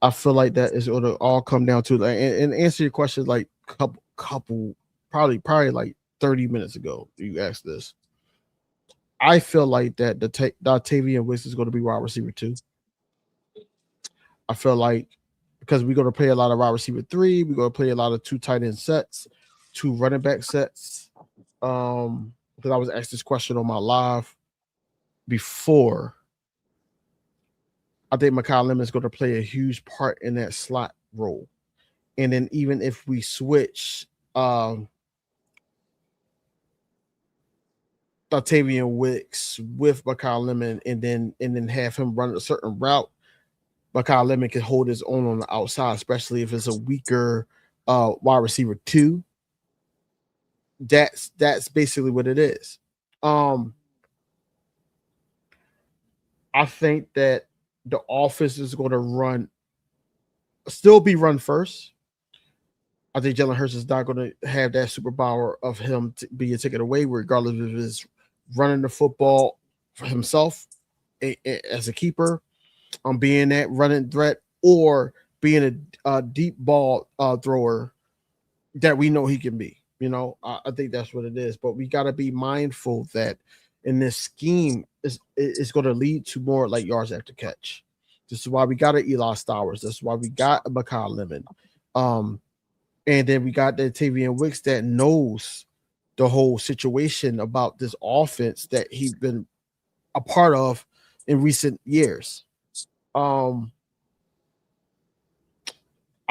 I feel like that is going to all come down to and answer your question like couple probably like 30 minutes ago. You asked this. I feel like that the Dotavian Wicks is going to be wide receiver 2. I feel like because we're going to play a lot of wide receiver 3, we're going to play a lot of 2 tight end sets, 2 running back sets. Because I was asked this question on my live before. I think Mekhi Lemon is going to play a huge part in that slot role. And then even if we switch Dotavian Wicks with Mekhi Lemon and then have him run a certain route, Mekhi Lemon can hold his own on the outside, especially if it's a weaker wide receiver 2. That's basically what it is. I think that the offense is going to still be run first. I think Jalen Hurts is not going to have that superpower of him being taken away, regardless of his running the football for himself as a keeper, being that running threat, or being a deep ball thrower that we know he can be. I think that's what it is. But we got to be mindful that in this scheme is going to lead to more like yards after catch. This is why we got an Eli Stowers. This is why we got a Mekhi Lemon. And then we got the Tavian Wicks that knows the whole situation about this offense that he's been a part of in recent years. I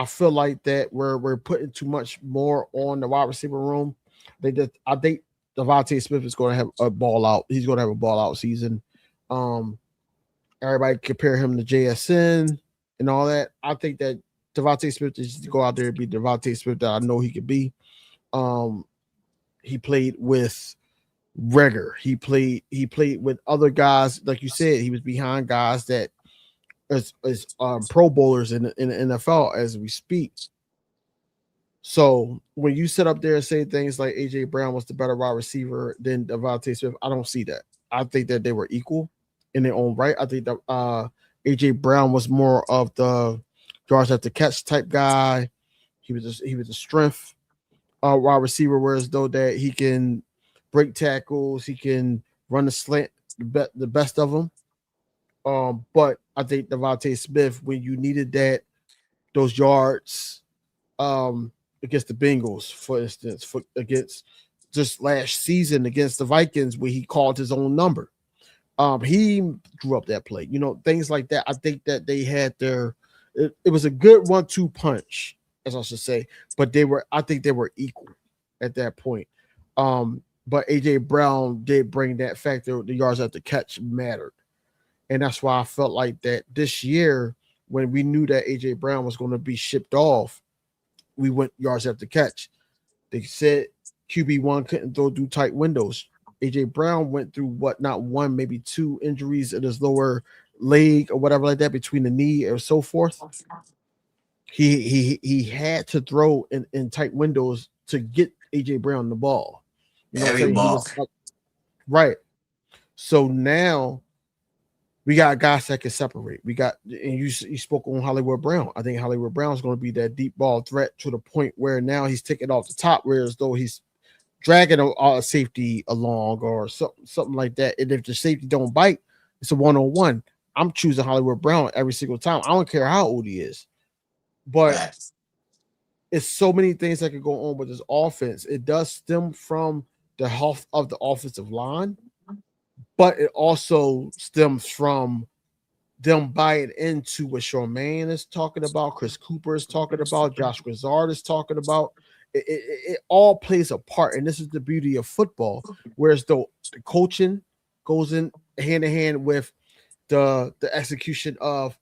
feel like that we're putting too much more on the wide receiver room. I think Devontae Smith is going to have a ball out. He's going to have a ball out season. Everybody compare him to JSN and all that. I think that Devontae Smith is to go out there and be Devontae Smith that I know he could be. He played with Reagor. He played with other guys, like you said. He was behind guys that is Pro Bowlers in the NFL as we speak. So when you sit up there and say things like AJ Brown was the better wide receiver than Devontae Smith, I don't see that. I think that they were equal in their own right. I think that AJ Brown was more of the yards after catch type guy. He was a strength wide receiver, whereas though that he can break tackles, he can run the slant, the best of them. But I think Devontae Smith, when you needed those yards against the Bengals, for instance, against just last season against the Vikings, where he called his own number. He drew up that play. Things like that. I think that they had it was a good 1-2 punch, as I should say, but I think they were equal at that point. But AJ Brown did bring that factor. The yards after catch mattered. And that's why I felt like that this year, when we knew that AJ Brown was going to be shipped off, we went yards after catch. They said QB1 couldn't throw through tight windows. AJ Brown went through not one, maybe two injuries in his lower leg or whatever like that, between the knee or so forth. He had to throw in tight windows to get AJ Brown the ball. You know what I'm Every saying? He ball. was right. So now we got guys that can separate. We got, and you spoke on Hollywood Brown. I think Hollywood Brown is going to be that deep ball threat to the point where now he's taking off the top, whereas though he's dragging a safety along or something like that. And if the safety don't bite, it's a 1-on-1. I'm choosing Hollywood Brown every single time. I don't care how old he is, but it's so many things that can go on with this offense. It does stem from the health of the offensive line, but it also stems from them buying into what Charmaine is talking about, Chris Cooper is talking about, Josh Grizzard is talking about. It all plays a part, and this is the beauty of football. Whereas the coaching goes in hand in with the execution of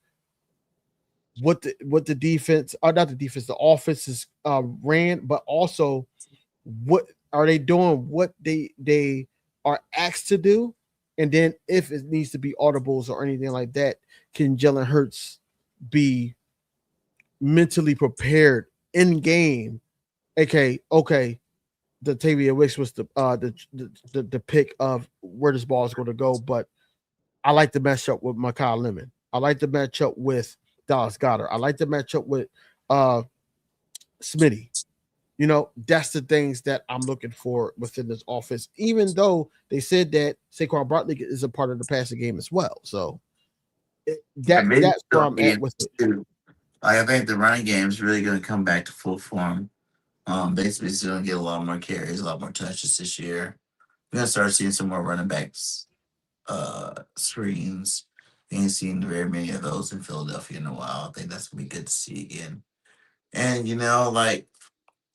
what the defense, or not the defense, the offense is ran, but also what are they doing, what they are asked to do, and then if it needs to be audibles or anything like that, can Jalen Hurts be mentally prepared in game? Okay, the Tavia Wicks was the pick of where this ball is going to go, but I like the matchup with Mekhi Lemon. I like the matchup with Dallas Goedert. I like the matchup with Smitty. That's the things that I'm looking for within this offense, even though they said that Saquon Barkley is a part of the passing game as well. So that's where I'm at with it. I think the running game is really going to come back to full form. Basically, it's going to get a lot more carries, a lot more touches this year. We're going to start seeing some more running backs screens. We ain't seen very many of those in Philadelphia in a while. I think that's going to be good to see again. And, like,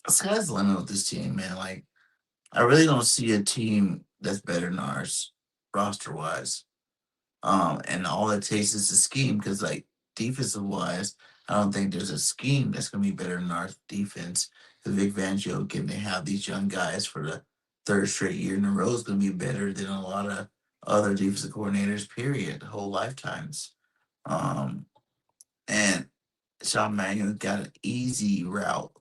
sky's the limit with this team, man. Like, I really don't see a team that's better than ours, roster wise. And all it takes is a scheme because, like, defensive wise, I don't think there's a scheme that's going to be better than our defense. Because Vic Fangio getting to have these young guys for the third straight year in a row is going to be better than a lot of other defensive coordinators, period, whole lifetimes. And Sean Manuel got an easy route,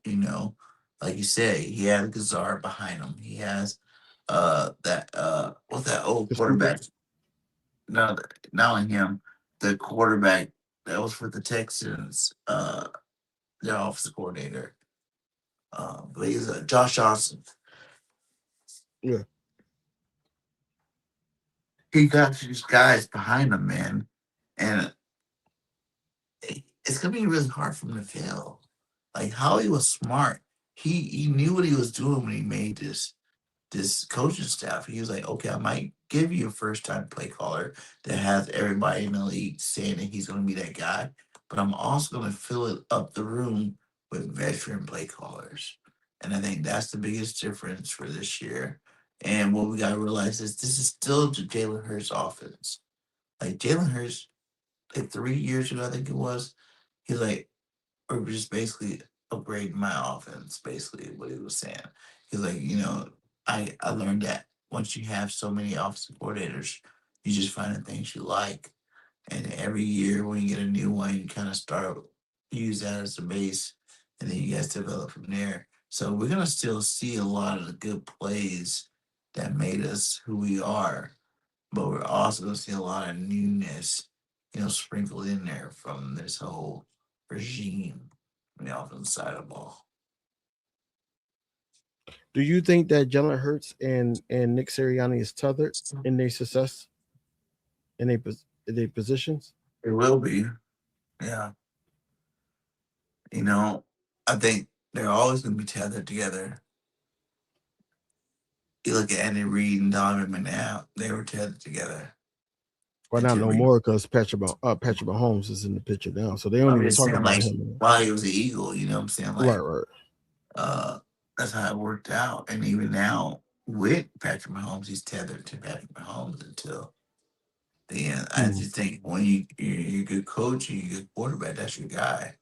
like you say, he had Gazar behind him. He has what's that old quarterback? No, not only him, the quarterback that was for the Texans, their offensive coordinator. But he's Josh Johnson. Yeah. He got these guys behind him, man, and it's gonna be really hard for him to fail. Like Howie was smart. He knew what he was doing when he made this coaching staff. He was like, okay, I might give you a first time play caller that has everybody in the league saying that he's going to be that guy, but I'm also going to fill it up the room with veteran play callers. And I think that's the biggest difference for this year. And what we got to realize is this is still Jalen Hurts' offense. Like Jalen Hurts, like 3 years ago, I think it was, he's like, or just basically upgrade my offense, basically what he was saying. He's like, I learned that once you have so many offensive coordinators, you just find the things you like. And every year when you get a new one, you kind of start use that as a base and then you guys develop from there. So we're gonna still see a lot of the good plays that made us who we are, but we're also gonna see a lot of newness, sprinkled in there from this whole regime on the offensive side of the ball. Do you think that Jalen Hurts and Nick Sirianni is tethered in their success in their positions? It will be, yeah. I think they're always going to be tethered together. You look at Andy Reid and Donovan McNabb; they were tethered together. Well, not until no we. more because Patrick Mahomes is in the picture now, so they don't I'm even just talk saying, about like, him. while he was an Eagle, you know what I'm saying? Right, Like, right. uh, that's how it worked out. And even now with Patrick Mahomes, he's tethered to Patrick Mahomes until the end. I Mm, just think when you're a good coach and you're a good quarterback, that's your guy,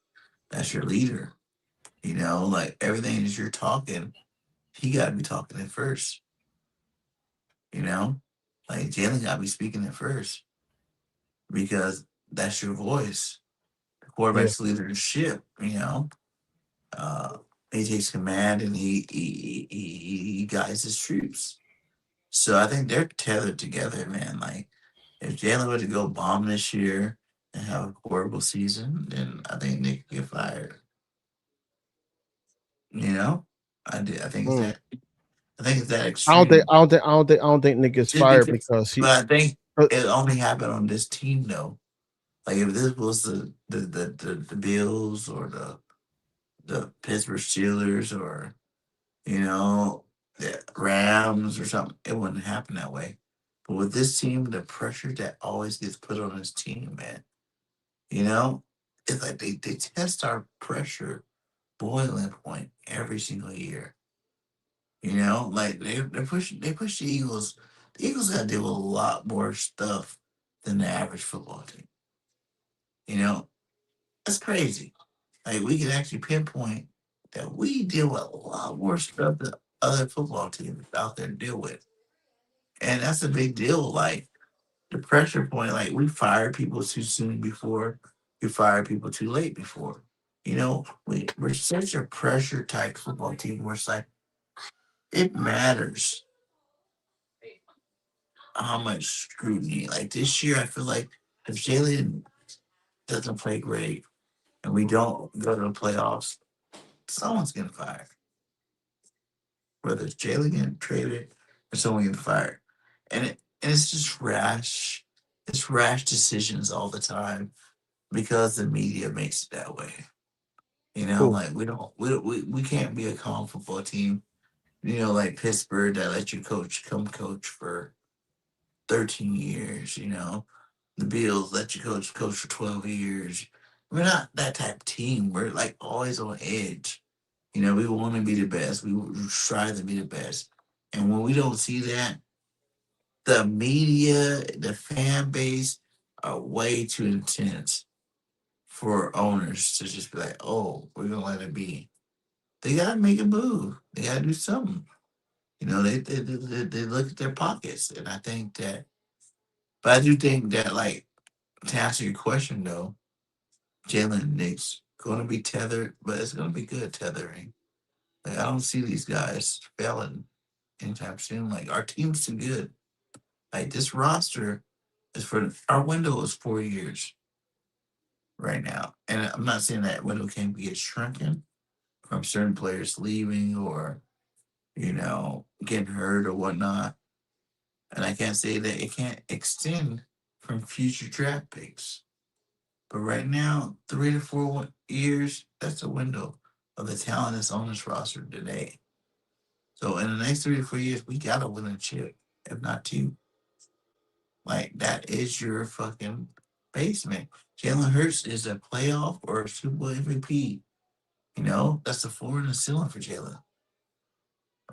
that's your leader. You know, like everything that you're talking, he got to be talking it first. You know, like Jalen got to be speaking it first because that's your voice. The yeah. quarterback's leadership. You know, uh, he takes command and he guides his troops. So I think they're tethered together, man. Like if Jalen were to go bomb this year and have a horrible season, then I think Nick could get fired. You know, I think it's Mm. that. I think it's that I don't think extreme. I don't think I don't think I don't think Nick gets Just fired because, because but he. I think Uh, it only happened on this team though. Like if this was the Bills or the Pittsburgh Steelers or you know the Rams or something, it wouldn't happen that way. But with this team, the pressure that always gets put on this team, man, you know, it's like they test our pressure boiling point every single year. You know, like they push the Eagles. The Eagles got to deal with a lot more stuff than the average football team. You know, that's crazy. Like we can actually pinpoint that we deal with a lot more stuff than other football teams out there deal with, and that's a big deal. Like the pressure point, like we fired people too soon before, we fired people too late before. You know, we're such a pressure type football team where it's like it matters how much scrutiny. Like this year, I feel like if Jalen doesn't play great and we don't go to the playoffs, someone's getting fired. Whether it's Jalen getting traded or someone getting fired, and it's just rash. It's rash decisions all the time because the media makes it that way. You know, cool. like we can't be a calm football team. You know, like Pittsburgh that let you come coach for 13 years. You know, the Bills let you coach for 12 years. We're not that type of team. We're like always on edge. You know, we want to be the best. We strive to be the best. And when we don't see that, the media, the fan base are way too intense for owners to just be like, oh, we're gonna let it be. They gotta make a move. They gotta do something. You know, they look at their pockets, and I think that. But I do think that, like, to answer your question though, Jalen Nick's going to be tethered, but it's going to be good tethering. Like, I don't see these guys failing anytime soon. Like, our team's too good. Like, this roster is for our window is 4 years right now. And I'm not saying that window can get shrunken from certain players leaving or, you know, getting hurt or whatnot. And I can't say that it can't extend from future draft picks. But right now, 3 to 4 years, that's a window of the talent that's on this roster today. So in the next 3 to 4 years, we gotta win a chip, if not two. Like that is your fucking basement. Jalen Hurts is a playoff or a Super Bowl MVP. You know, that's the floor and the ceiling for Jalen.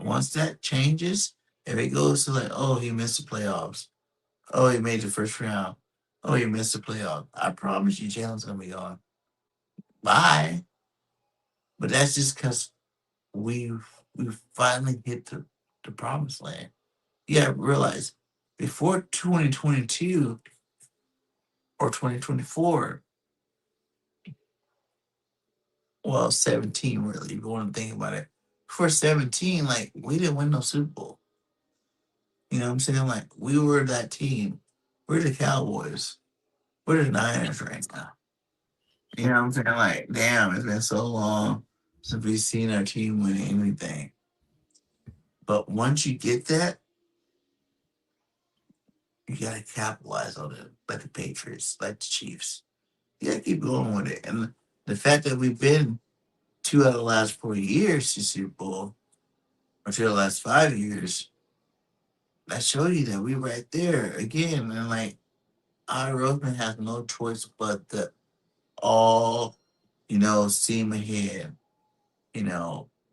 Once that changes, if it goes to like, oh, he missed the playoffs. Oh, he made the first round. Oh, he missed the playoff. I promise you, Jalen's gonna be gone. Bye. But that's just because we've finally hit the promised land. Yeah, realize before 2022 or 2024, well, 17 really, if you want to think about it. Before 17, like we didn't win no Super Bowl. You know what I'm saying? Like we were that team. We're the Cowboys. We're the Niners right now. You know what I'm saying? Like, damn, it's been so long since we've seen our team win anything. But once you get that, you gotta capitalize on it, like the Patriots, like the Chiefs. You gotta keep going with it. And the fact that we've been 2 out of the last 4 years to Super Bowl, or 2 out of the last 5 years, that shows you that we right there again. And like Roseman has no choice but to all, steam ahead.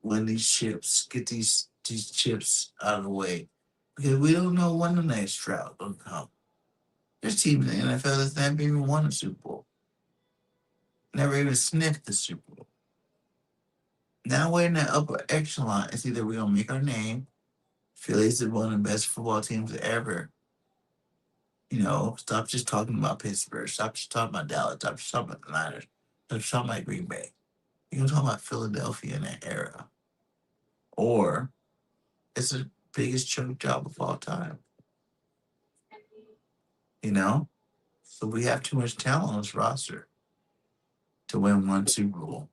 Win these chips, get these chips out of the way, because we don't know when the next drought will come. There's teams in the NFL that's never even won a Super Bowl, never even sniffed the Super Bowl. Now we're in the upper echelon. It's either we're gonna make our name. Phillies is one of the best football teams ever. Stop just talking about Pittsburgh. Stop just talking about Dallas. Stop just talking about the Niners. Stop just talking about Green Bay. You're talking about Philadelphia in that era. Or it's the biggest choke job of all time. So we have too much talent on this roster to win one Super Bowl.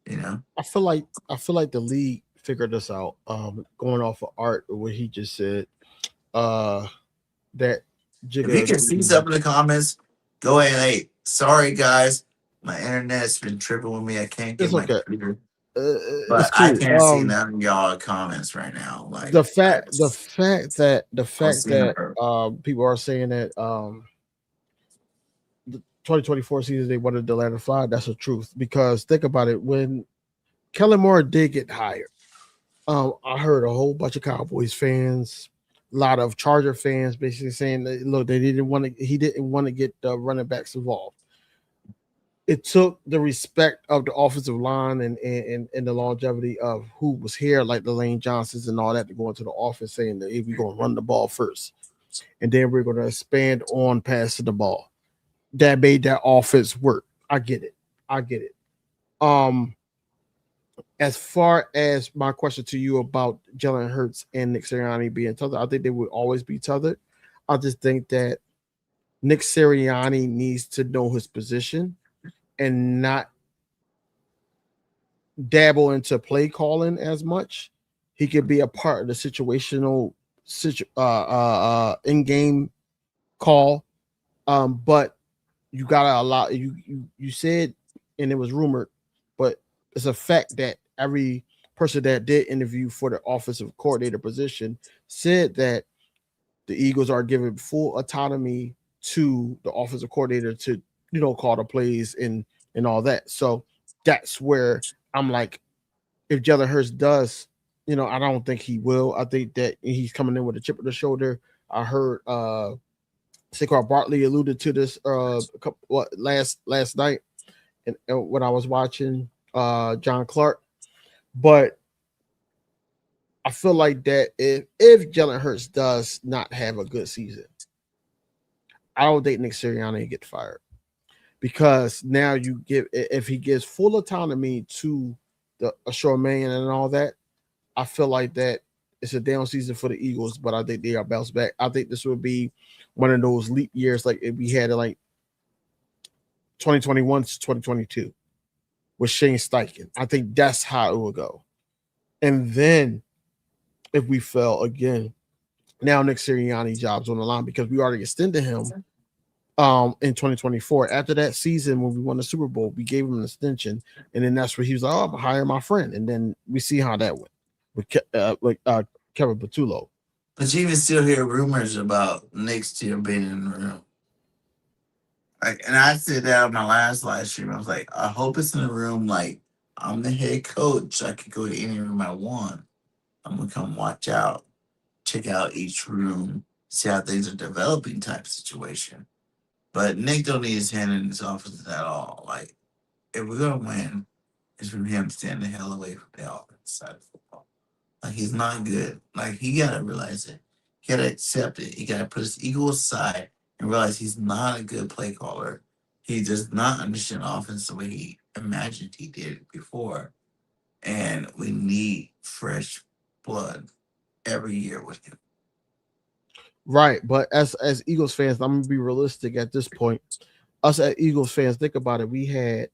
I feel like the league figured this out. Going off of Art, what he just said, that If you Jigga can see something in the comments, go ahead. Hey, sorry guys, my internet's been tripping with me. I can't get it's my okay. computer, It's but I cool. can't see none of y'all comments right now. Like The fact that seeing her. people are saying that the 2024 season they wanted to land a fly, that's the truth. Because think about it, when Kellen Moore did get hired, I heard a whole bunch of Cowboys fans, a lot of Charger fans, basically saying that look, he didn't want to get the running backs involved. It took the respect of the offensive line and the longevity of who was here, like the Lane Johnsons and all that, to go into the offense saying that if we're going to run the ball first, and then we're going to expand on passing the ball. That made that offense work. I get it. As far as my question to you about Jalen Hurts and Nick Sirianni being tethered, I think they would always be tethered. I just think that Nick Sirianni needs to know his position and not dabble into play calling as much. He could be a part of the situational in-game call. But you gotta allow you said, and it was rumored, but it's a fact that every person that did interview for the offensive coordinator position said that the Eagles are giving full autonomy to the offensive coordinator to call the plays and all that. So that's where I'm like, if Jalen Hurts does, I don't think he will. I think that he's coming in with a chip on the shoulder. I heard Saquon Barkley alluded to this last night, and when I was watching John Clark. But I feel like that if Jalen Hurts does not have a good season, I don't think Nick Sirianni get fired, because now if he gives full autonomy to a short man and all that, I feel like that it's a down season for the Eagles, but I think they are bounced back. I think this would be one of those leap years, like if we had it like 2021 to 2022 with Shane Steichen. I think that's how it would go. And then if we fell again, now Nick Sirianni job's on the line, because we already extended him in 2024. After that season when we won the Super Bowl, we gave him an extension, and then that's where he was like, "Oh, I'm gonna hire my friend," and then we see how that went with Kevin Patullo. But you even still hear rumors about Nick still being in the room. And I said that on my last live stream. I was like, I hope it's in the room. Like, I'm the head coach. I could go to any room I want. I'm gonna come watch out, check out each room, see how things are developing type situation. But Nick don't need his hand in his office at all. Like, if we're gonna win, it's from him staying the hell away from the offense side of football. Like, he's not good. Like, he gotta realize it. He gotta accept it. He gotta put his ego aside and realize he's not a good play caller. He does not understand offense the way he imagined he did before. And we need fresh blood every year with him. Right, but as Eagles fans, I'm gonna be realistic at this point. Us as Eagles fans, think about it. We had,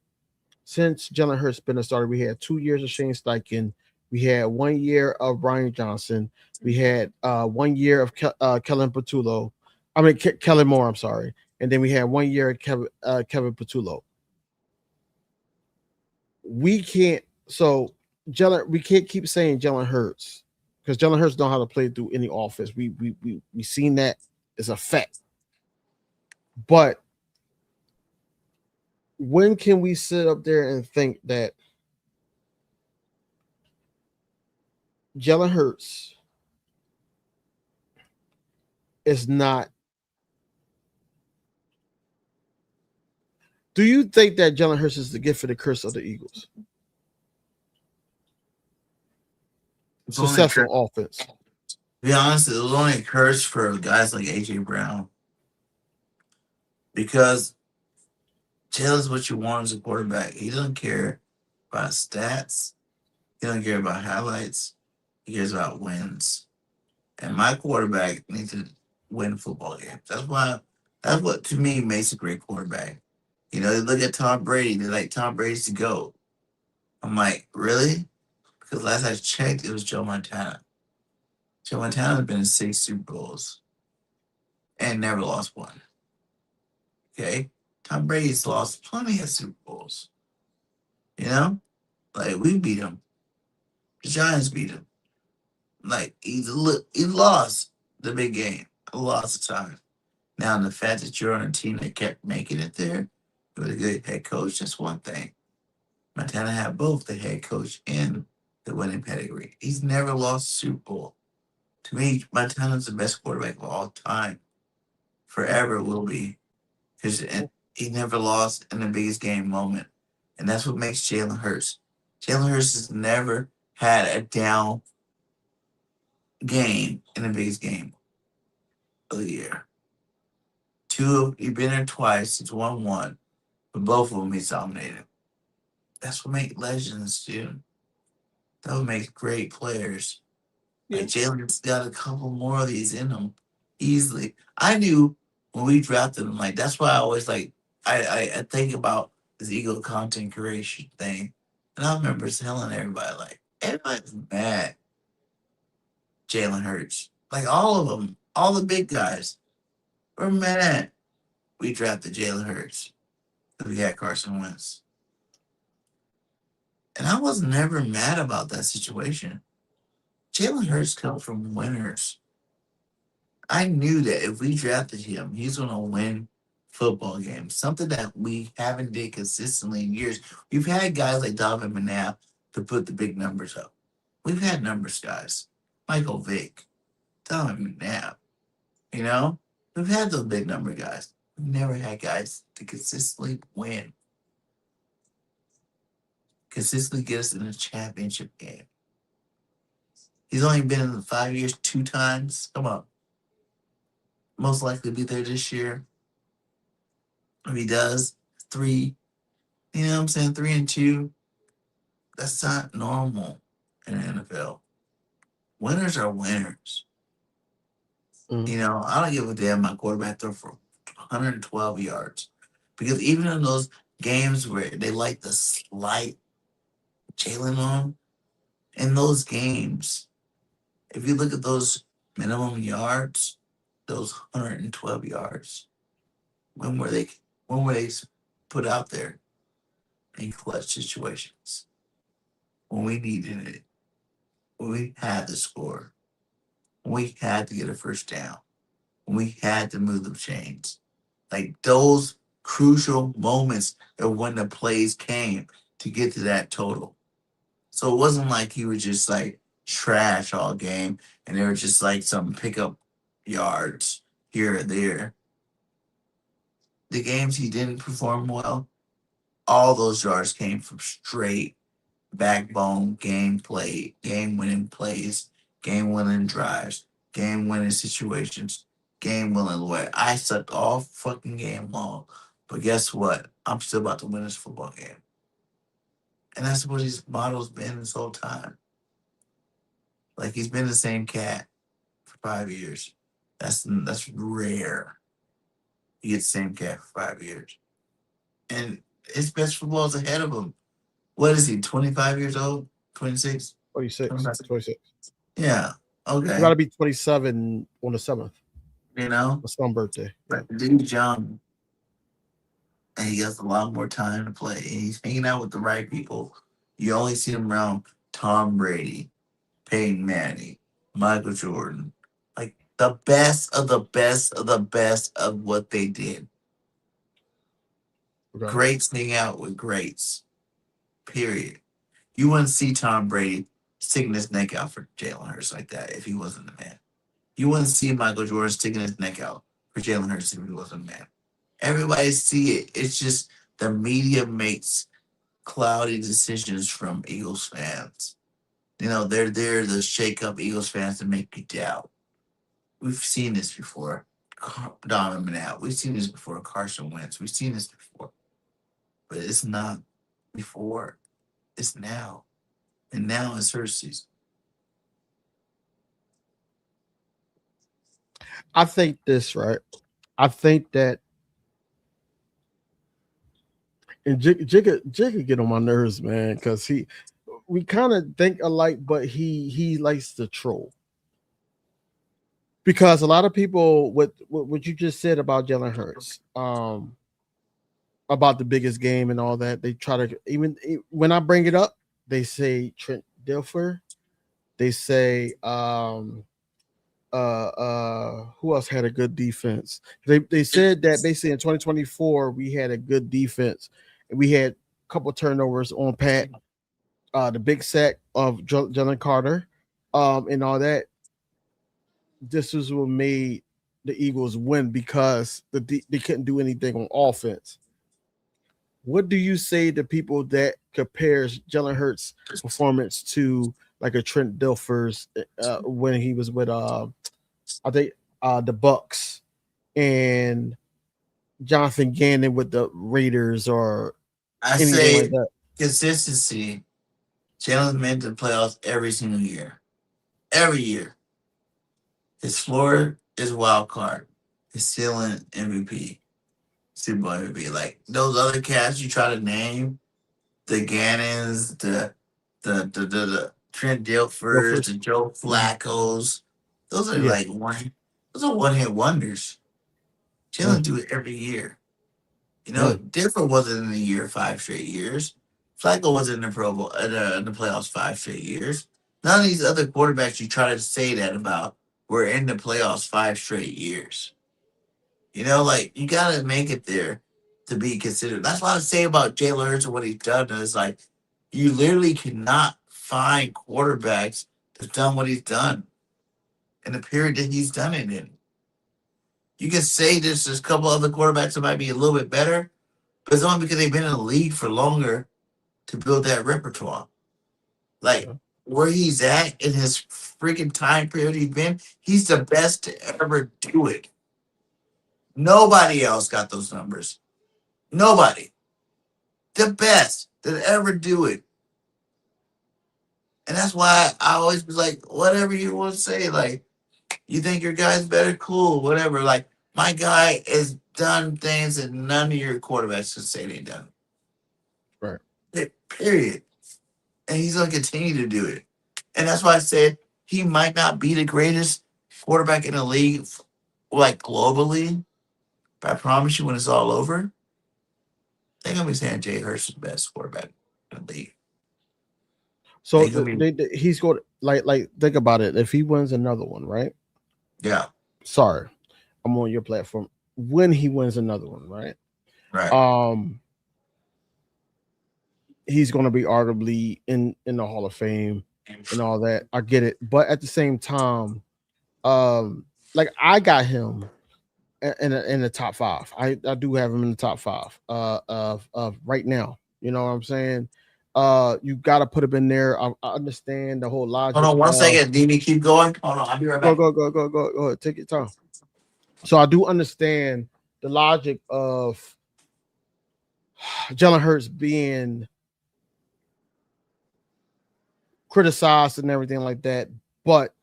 since Jalen Hurts been a starter, we had 2 years of Shane Steichen. We had 1 year of Brian Johnson. We had 1 year of Kellen Moore. I'm sorry, and then we had 1 year of Kevin Patullo. We can't keep saying Jalen Hurts, because Jalen Hurts don't know how to play through any offense. We seen that as a fact. But when can we sit up there and think that Jalen Hurts is not? Do you think that Jalen Hurts is the gift and the curse of the Eagles? It's only a curse. Successful offense. To be honest, it was only a curse for guys like AJ Brown because Jalen's what you want as a quarterback. He doesn't care about stats. He doesn't care about highlights. He cares about wins. And my quarterback needs to win football games. That's what to me makes a great quarterback. You know, they look at Tom Brady, they're like, Tom Brady's to go. I'm like, really? Because last I checked, it was Joe Montana. Joe Montana's been in 6 Super Bowls and never lost one. Okay? Tom Brady's lost plenty of Super Bowls. You know? Like, we beat him. The Giants beat him. Like, he lost the big game a lot of time. Now, the fact that you're on a team that kept making it there with a good head coach, that's one thing. Montana had both the head coach and the winning pedigree. He's never lost a Super Bowl. To me, Montana's the best quarterback of all time. Forever will be. Because he never lost in the biggest game moment. And that's what makes Jalen Hurts. Jalen Hurts has never had a down game in the biggest game of the year. He's been there twice. He's won one. But both of them he's dominated. That's what makes legends, dude. That would make great players. Like Jalen's got a couple more of these in him easily. I knew when we drafted him, like that's why I always like I think about this ego content creation thing. And I remember telling everybody, like, everybody's mad. Jalen Hurts. Like all of them, all the big guys were mad. We drafted Jalen Hurts. We had Carson Wentz. And I was never mad about that situation. Jalen Hurts comes from winners. I knew that if we drafted him, he's going to win football games. Something that we haven't did consistently in years. We've had guys like Donovan McNabb to put the big numbers up. We've had numbers guys. Michael Vick, Donovan McNabb. You know? We've had those big number guys. We've never had guys to consistently win. Consistently get us in a championship game. He's only been in the 5 years 2 times. Come on. Most likely be there this year. If he does, 3, you know what I'm saying? 3-2. That's not normal in the NFL. Winners are winners. You know, I don't give a damn my quarterback throw for 112 yards. Because even in those games where they like to slight Jalen on, in those games, if you look at those minimum yards, those 112 yards, when were they put out there in clutch situations? When we needed it, when we had to score, when we had to get a first down, when we had to move the chains. Like those crucial moments are when the plays came to get to that total. So it wasn't like he was just like trash all game and they were just like some pickup yards here or there. The games he didn't perform well, all those yards came from straight backbone gameplay, game winning plays, game winning drives, game winning situations, game winning way. I sucked all fucking game long. But guess what? I'm still about to win this football game. And that's what his model's been this whole time. Like he's been the same cat for 5 years. That's rare. You get the same cat for 5 years. And his best football is ahead of him. What is he, 25 years old? 26? 26. Yeah. Okay. You got to be 27 on the 7th. You know? My son's birthday. But the dude's young. And he has a lot more time to play. And he's hanging out with the right people. You only see him around Tom Brady, Peyton Manning, Michael Jordan. Like the best of the best of the best of what they did. Okay. Greats hang out with greats. Period. You wouldn't see Tom Brady sticking his neck out for Jalen Hurts like that if he wasn't the man. You wouldn't see Michael Jordan sticking his neck out for Jalen Hurts if he wasn't the man. Everybody see it. It's just the media makes cloudy decisions from Eagles fans. They're there to shake up Eagles fans and make you doubt. We've seen this before. Donovan out. We've seen this before. Carson Wentz. We've seen this before. But it's not before. It's now. And now it's her season. I think this, right? I think that, and Jigga get on my nerves, man, because we kind of think alike, but he likes to troll. Because a lot of people, what you just said about Jalen Hurts, about the biggest game and all that, they try to, even when I bring it up, they say Trent Dilfer, they say who else had a good defense? They said that basically in 2024 we had a good defense and we had a couple turnovers on Pat, the big sack of Jalen Carter, and all that. This is what made the Eagles win because they couldn't do anything on offense. What do you say to people that compares Jalen Hurts' performance to like a Trent Dilfer's when he was with I think the Bucks and Jonathan Gannon with the Raiders or I anything say like that? consistency. Jalen's made the playoffs every single year. Every year. His floor is wild card. His ceiling MVP. Super Bowl MVP. Like those other cats you try to name, the Gannons, the Trent Dilfers, Dilfer's? the Joe Flacco's. Those are Yeah. like those are one hit wonders. Yeah. Jalen do it every year. Yeah. Different wasn't in the year 5 straight years. Flacco wasn't in the Pro Bowl in the playoffs 5 straight years. None of these other quarterbacks you try to say that about were in the playoffs 5 straight years. Like you gotta make it there to be considered. That's what I say about Jalen Hurts and what he's done. Is like you literally cannot find quarterbacks that's done what he's done in the period that he's done it in. You can say there's a couple other quarterbacks that might be a little bit better, but it's only because they've been in the league for longer to build that repertoire. Like where he's at in his freaking time period he's the best to ever do it. Nobody else got those numbers. Nobody. The best that ever do it. And that's why I always was like, whatever you want to say, like, you think your guy's better, cool, whatever. Like, my guy has done things that none of your quarterbacks can say they done. Right. Period. And he's going to continue to do it. And that's why I said he might not be the greatest quarterback in the league, like globally. But I promise you, when it's all over, they're going to be saying Jay Hurts is the best quarterback in the league. So he's going like think about it. If he wins another one, right? Yeah. Sorry, I'm on your platform. When he wins another one, right? Right. He's going to be arguably in the Hall of Fame and all that. I get it, but at the same time, like I got him in the top 5. I do have him in the top 5 of right now. You know what I'm saying? You got to put him in there. I understand the whole logic. Hold on 1 second. DB, keep going. Hold on. I'll be right back. Go ahead. Take your time. So I do understand the logic of Jalen Hurts being criticized and everything like that. But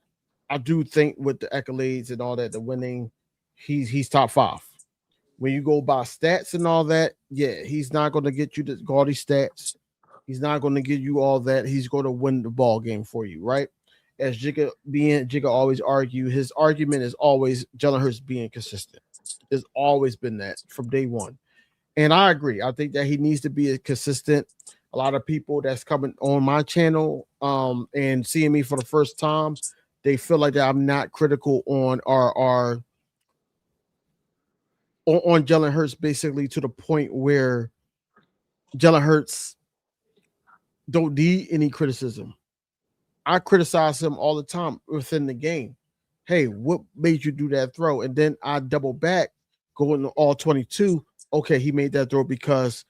I do think with the accolades and all that, the winning, he's top 5. When you go by stats and all that, yeah, he's not going to get you the gaudy stats. He's not going to give you all that. He's going to win the ball game for you, right? As Jigga always argue, his argument is always Jalen Hurts being consistent. It's always been that from day one. And I agree. I think that he needs to be consistent. A lot of people that's coming on my channel and seeing me for the first time, they feel like that I'm not critical on on Jalen Hurts, basically to the point where Jalen Hurts don't need any criticism. I criticize him all the time within the game. Hey, what made you do that throw? And then I double back, going to all 22. Okay, he made that throw because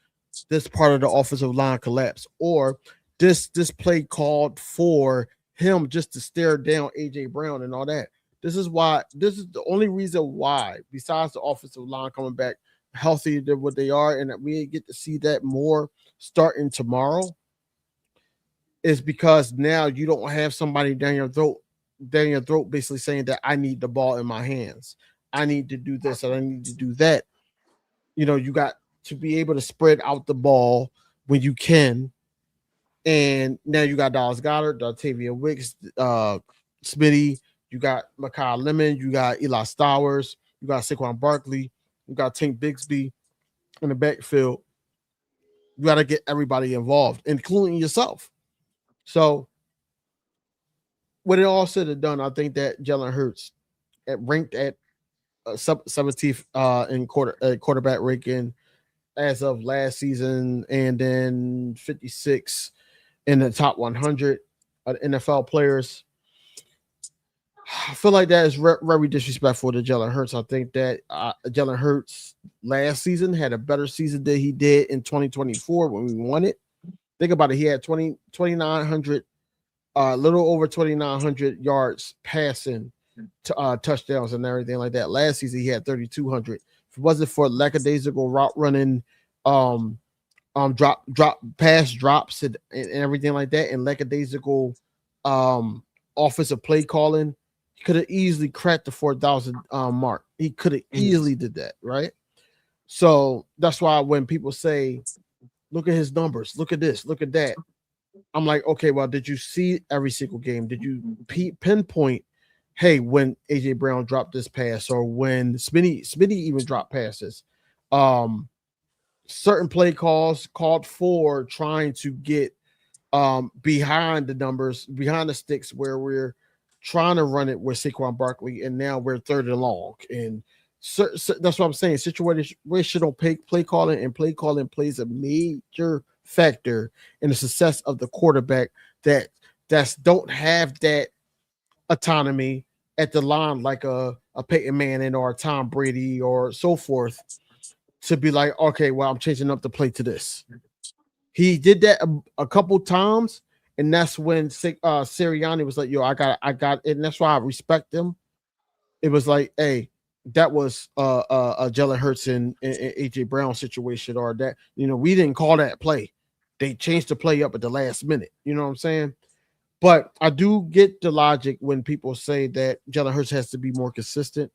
this part of the offensive line collapsed, or this play called for him just to stare down AJ Brown and all that. This is the only reason why, besides the offensive line coming back healthy than what they are, and that we get to see that more starting tomorrow, is because now you don't have somebody down your throat basically saying that I need the ball in my hands. I need to do this and I need to do that. You got to be able to spread out the ball when you can. And now you got Dallas Goedert, Octavia Wicks, Smitty, you got Mekhi Lemon, you got Eli Stowers, you got Saquon Barkley, you got Tank Bigsby in the backfield. You got to get everybody involved, including yourself. So when it all said and done, I think that Jalen Hurts ranked at 17th in quarterback ranking as of last season, and then 56 in the top 100 NFL players. I feel like that is very disrespectful to Jalen Hurts. I think that Jalen Hurts last season had a better season than he did in 2024 when we won it. Think about it. He had 2,900, little over 2,900 yards passing, touchdowns and everything like that. Last season, he had 3,200. If it wasn't for lackadaisical route running, pass drops and everything like that, and lackadaisical offensive play calling, he could have easily cracked the 4,000 mark. He could have easily did that, right? So that's why when people say, look at his numbers, look at this, look at that, I'm like, okay, well, did you see every single game? Did you pinpoint, hey, when AJ Brown dropped this pass, or when Smitty even dropped passes? Certain play calls called for trying to get behind the numbers, behind the sticks, where we're trying to run it with Saquon Barkley, and now we're third and long. And so that's what I'm saying. Situational play calling, and play calling plays a major factor in the success of the quarterback that's don't have that autonomy at the line like a Peyton Manning or a Tom Brady or so forth, to be like, okay, well, I'm changing up the play to this. He did that a couple times, and that's when Sirianni was like, yo, I got it. And that's why I respect him. It was like, hey, that was a Jalen Hurts and AJ Brown situation, or that, we didn't call that play. They changed the play up at the last minute. You know what I'm saying? But I do get the logic when people say that Jalen Hurts has to be more consistent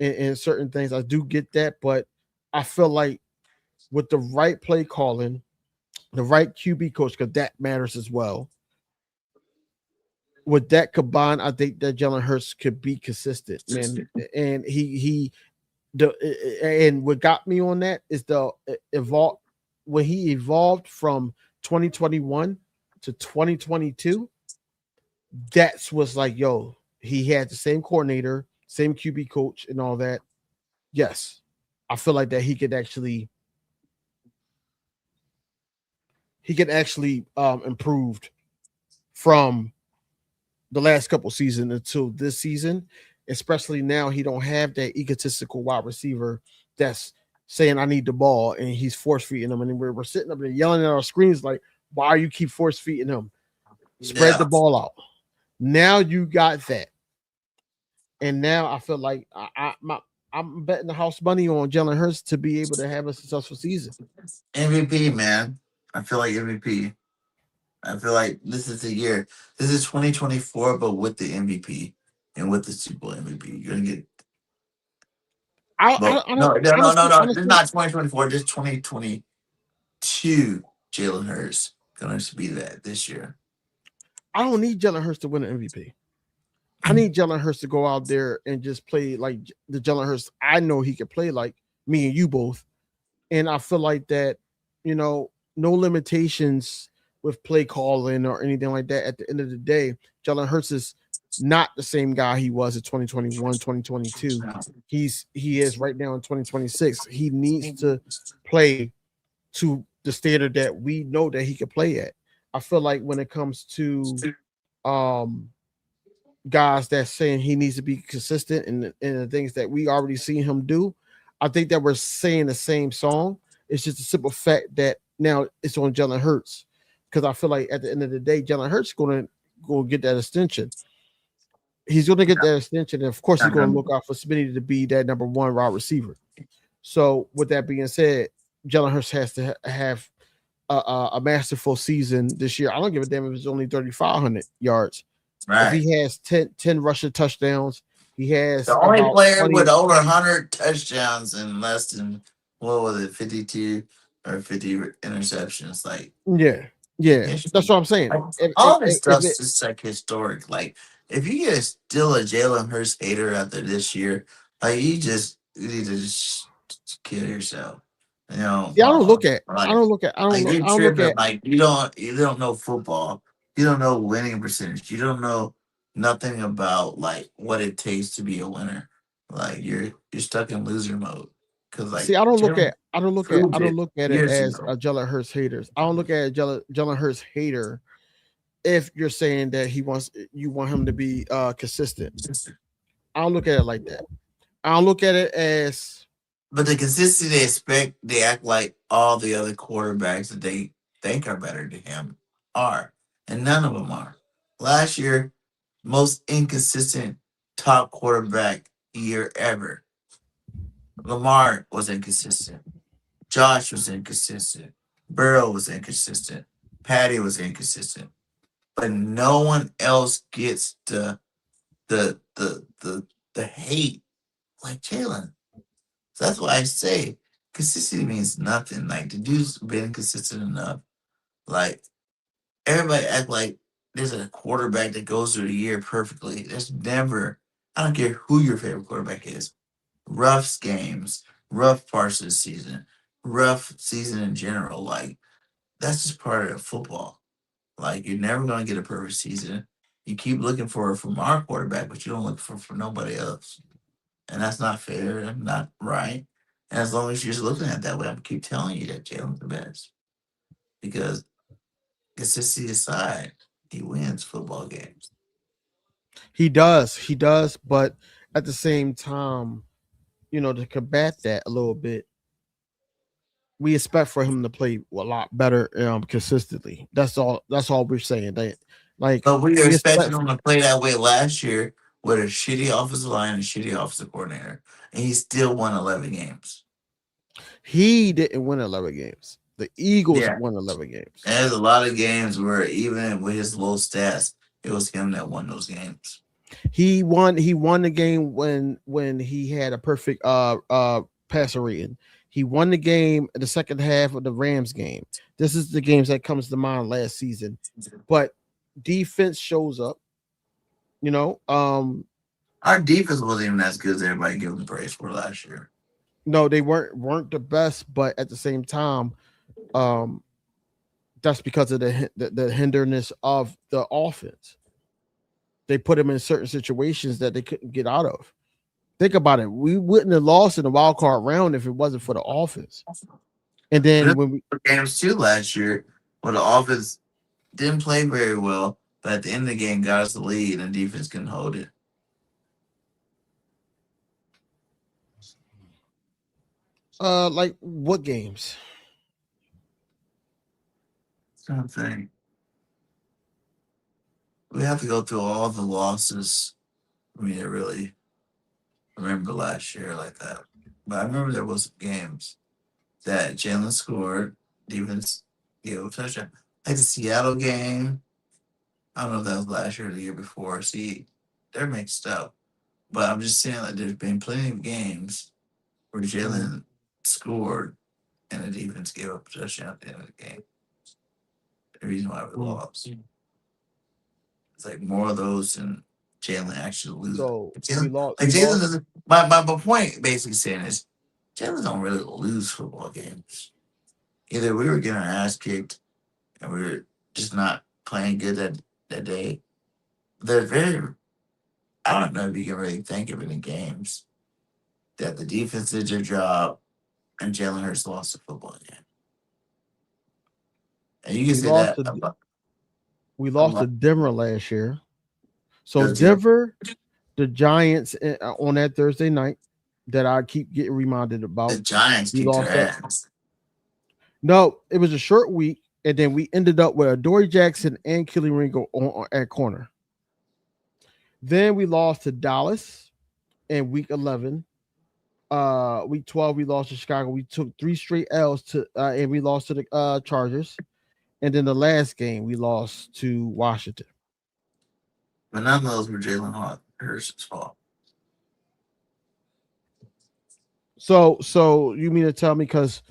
in certain things. I do get that, but I feel like with the right play calling, the right QB coach, because that matters as well. With that combined, I think that Jalen Hurts could be consistent, man. And and what got me on that is when he evolved from 2021 to 2022. That's what's like, yo, he had the same coordinator, same QB coach, and all that. Yes, I feel like that he could actually improved from the last couple seasons until this season. Especially now, he don't have that egotistical wide receiver that's saying I need the ball, and he's force feeding them, and we're sitting up there yelling at our screens like, why you keep force feeding him? Spread the ball out. Now you got that, and now I feel like I'm betting the house money on Jalen Hurts to be able to have a successful season. MVP, man. I feel like MVP. I feel like this is the year. This is 2024, but with the MVP and with the Super Bowl MVP. You're gonna get. No. This is not 2024. Just 2022. Jalen Hurts gonna be that this year. I don't need Jalen Hurts to win an MVP. I need Jalen Hurts to go out there and just play like the Jalen Hurts I know he can play, like me and you both. And I feel like that, no limitations with play calling or anything like that. At the end of the day, Jalen Hurts is not the same guy he was in 2021, 2022. He is right now in 2026. He needs to play to the standard that we know that he can play at. I feel like when it comes to um guys that's saying he needs to be consistent in the things that we already seen him do, I think that we're saying the same song. It's just a simple fact that now it's on Jalen Hurts. Because I feel like at the end of the day, Jalen Hurts going to get that extension. He's going to get that extension, and of course, he's going to look out for Smitty to be that number one wide receiver. So, with that being said, Jalen Hurts has to have a masterful season this year. I don't give a damn if it's only 3,500 yards. If Right. he has 10 rushing touchdowns, he has The only about player 20. with over 100 touchdowns and less than, what was it, 52 or 50 interceptions. Like, Yeah, that's what I'm saying. like, If, if, all this if, if stuff's it, just like historic. Like, if you get still a Jalen Hurts hater after this year, like you need to just kill yourself. You know, See, I like don't look at, I don't like look, you're I don't look tripping. at. Like you don't know football. You don't know winning percentage. You don't know nothing about like what it takes to be a winner. Like you're stuck in loser mode because like See, I don't look Jalen at, I don't look at, I proved don't it look at it years as ago. a Jalen Hurts haters. I don't look at Jalen Hurts hater if you're saying that you want him to be consistent. I don't look at it like that. I don't look at it as But the consistency they expect, they act like all the other quarterbacks that they think are better than him are, and none of them are. Last year, most inconsistent top quarterback year ever. Lamar was inconsistent. Josh was inconsistent. Burrow was inconsistent. Patty was inconsistent. But no one else gets the the the the hate like Jalen. So that's why I say consistency means nothing. Like the dude's been consistent enough. Like everybody act like there's a quarterback that goes through the year perfectly. There's never. I don't care who your favorite quarterback is. Rough games, rough parts of the season, rough season in general. Like that's just part of football. Like you're never gonna get a perfect season. You keep looking for it from our quarterback, but you don't look for nobody else. And that's not fair and not right. And as long as you're just looking at it that way, I'm gonna keep telling you that Jalen's the best. Because consistency aside, he wins football games. he does, but at the same time, to combat that a little bit, we expect for him to play a lot better consistently. That's all we're saying. That like But we were we expecting expect him to play that way last year with a shitty offensive line and shitty offensive coordinator. And he still won 11 games. he didn't win 11 games. The Eagles Yeah. won 11 games. And there's a lot of games where even with his low stats, it was him that won those games. He won the game when he had a perfect passer rating. He won the game in the second half of the Rams game. This is the games that comes to mind last season. But defense shows up, you know. Our defense wasn't even as good as everybody gave him praise for last year. No, they weren't the best, but at the same time, um, that's because of the hinderness of the offense. They put him in certain situations that they couldn't get out of. Think about it. We wouldn't have lost in the wild card round if it wasn't for the offense. And then But when we games too last year, where the offense didn't play very well, but at the end of the game got us the lead and defense couldn't hold it. like what games? Something. We have to go through all the losses for me to really remember last year like that. But I remember there was games that Jalen scored, defense gave a touchdown. Like the Seattle game. I don't know if that was last year or the year before. See, they're mixed up. But I'm just saying that there's been plenty of games where Jalen scored and the defense gave up a touchdown at the end of the game. The reason why we lost. It's like more of those than Jalen actually lose. So we Jalen, lost. like We Jalen lost. doesn't. My point basically saying is Jalen don't really lose football games. Either we were getting our ass kicked and we were just not playing good that day. They're very. I don't know if you can really think of any games that the defense did their job and Jalen Hurts lost the football game. And you can We say lost that to about Denver last year. So because you Denver, the Giants on that Thursday night that I keep getting reminded the about. Giants We kicked your lost that. ass. No, it was a short week, and then we ended up with Adoree Jackson and Kelly Ringo at corner. Then we lost to Dallas in week 11. Week 12, we lost to Chicago. We took 3 straight L's and we lost to the Chargers. And then the last game, we lost to Washington. But none of those were Jalen Hurts' fault. So you mean to tell me, because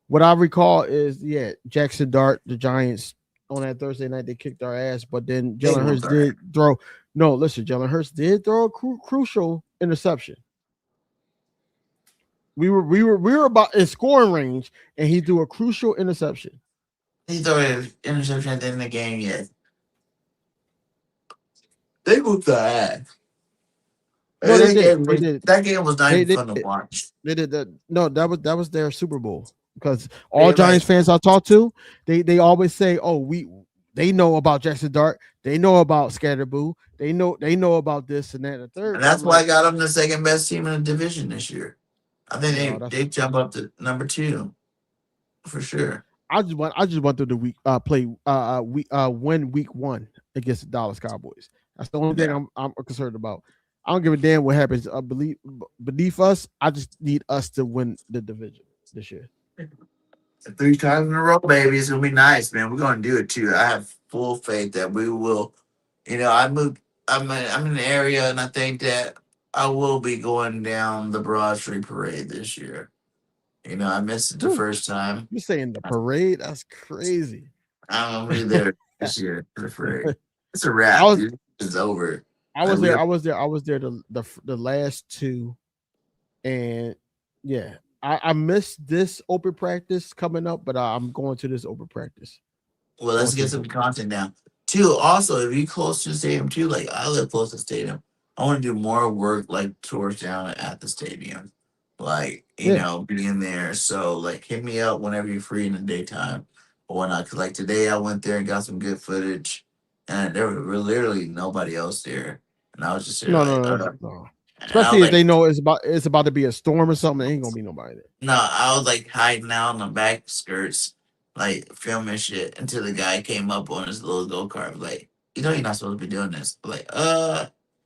what I recall is, Jackson Dart, the Giants on that Thursday night, they kicked our ass, but then They Jalen Hurts whooped our ass. did throw. No, listen, Jalen Hurts did throw a crucial interception. We were about in scoring range, and he threw a crucial interception. He threw an interception at the end of the game. Yet they whooped our ass. No, And they did. They did. that game was not They even did. fun to watch. They did that. No, that was their Super Bowl, because all They Giants like, fans I talk to, they always say, "Oh, they know about Jackson Dart, they know about Scatterboo, they know about this and that and the third." and But that's I'm why I like, got them the second best team in the division this year. I think no, they jump up to number 2 for sure. I just want them to win week 1 against the Dallas Cowboys. That's the only thing Yeah. I'm concerned about. I don't give a damn what happens beneath us. I just need us to win the division this year. 3 times in a row, baby. It's gonna be nice, man. We're gonna do it too. I have full faith that we will. I moved. I'm in the area, and I think that I will be going down the Broad Street Parade this year. I missed it the Whew, first time. you saying the parade? That's crazy. I'm gonna be there this year for the parade. It's a I wrap, was dude. It's over. I Like was we there. have, I was there. I was there the last 2, and yeah, I missed this open practice coming up, but I'm going to this open practice. well, Going let's to get this some open practice. content now. Too. Also, if you close to the stadium too, like I live close to the stadium, I want to do more work like tours down at the stadium, like Yeah. being there. So like, hit me up whenever you're free in the daytime or whatnot. Cause like today, I went there and got some good footage, and there was literally nobody else there, and I was just there No, like, no, no, no. and I was Especially if like, they know it's about to be a storm or something. There ain't gonna be nobody there. no, I was like hiding out on the back skirts, like filming shit until the guy came up on his little go kart. Like, you're not supposed to be doing this. I'm like,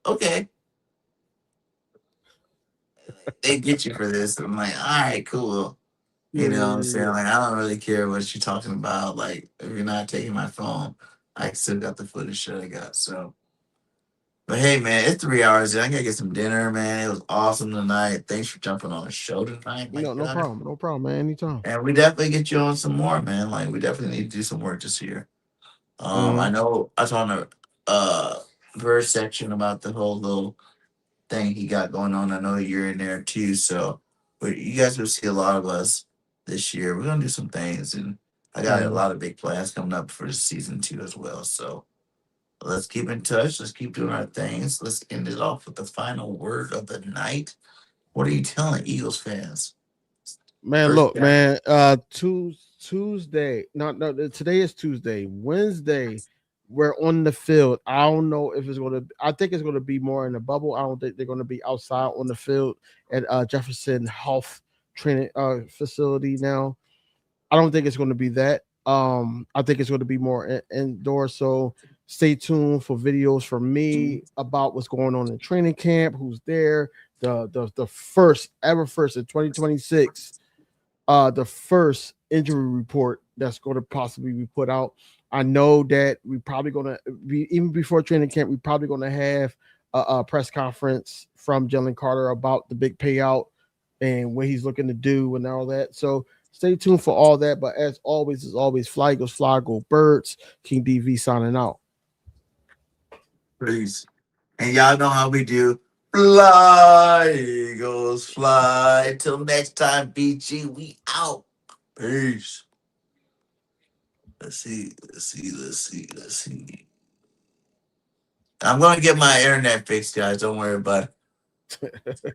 okay. They get you for this. I'm like, all right, cool. You know what I'm saying? Yeah. Like, I don't really care what you're talking about. Like, if you're not taking my phone, I still got the footage that I got. So, but hey, man, it's 3 hours. I gotta get some dinner, man. It was awesome tonight. Thanks for jumping on the show tonight, my No guy. problem. No problem, man. Anytime. And we definitely get you on some more, man. Like, we definitely need to do some work this year. Mm-hmm. I know I was on the verse section about the whole little thing he got going on. I know you're in there too, so you guys will see a lot of us this year. We're gonna do some things, and I got a Mm-hmm. lot of big plans coming up for season 2 as well. So let's keep in touch. Let's keep doing our things. Let's end it off with the final word of the night. What are you telling Eagles fans? Man, First look, guy. man. Tuesday. No. Today is Tuesday. Wednesday, we're on the field. I don't know if it's gonna. I think it's gonna be more in the bubble. I don't think they're gonna be outside on the field at Jefferson Health Training facility now. I don't think it's going to be that. I think it's going to be more indoors. So stay tuned for videos from me about what's going on in training camp, who's there, the first in 2026, the first injury report that's going to possibly be put out. I know that we probably going to be, even before training camp, we're probably going to have a press conference from Jalen Carter about the big payout and what he's looking to do and all that. So stay tuned for all that. But as always, fly Eagles, fly, go birds. King DV signing out. Peace. And y'all know how we do. Fly, Eagles, fly. Till next time, BG, we out. Peace. Let's see. I'm going to get my internet fixed, guys. Don't worry about it.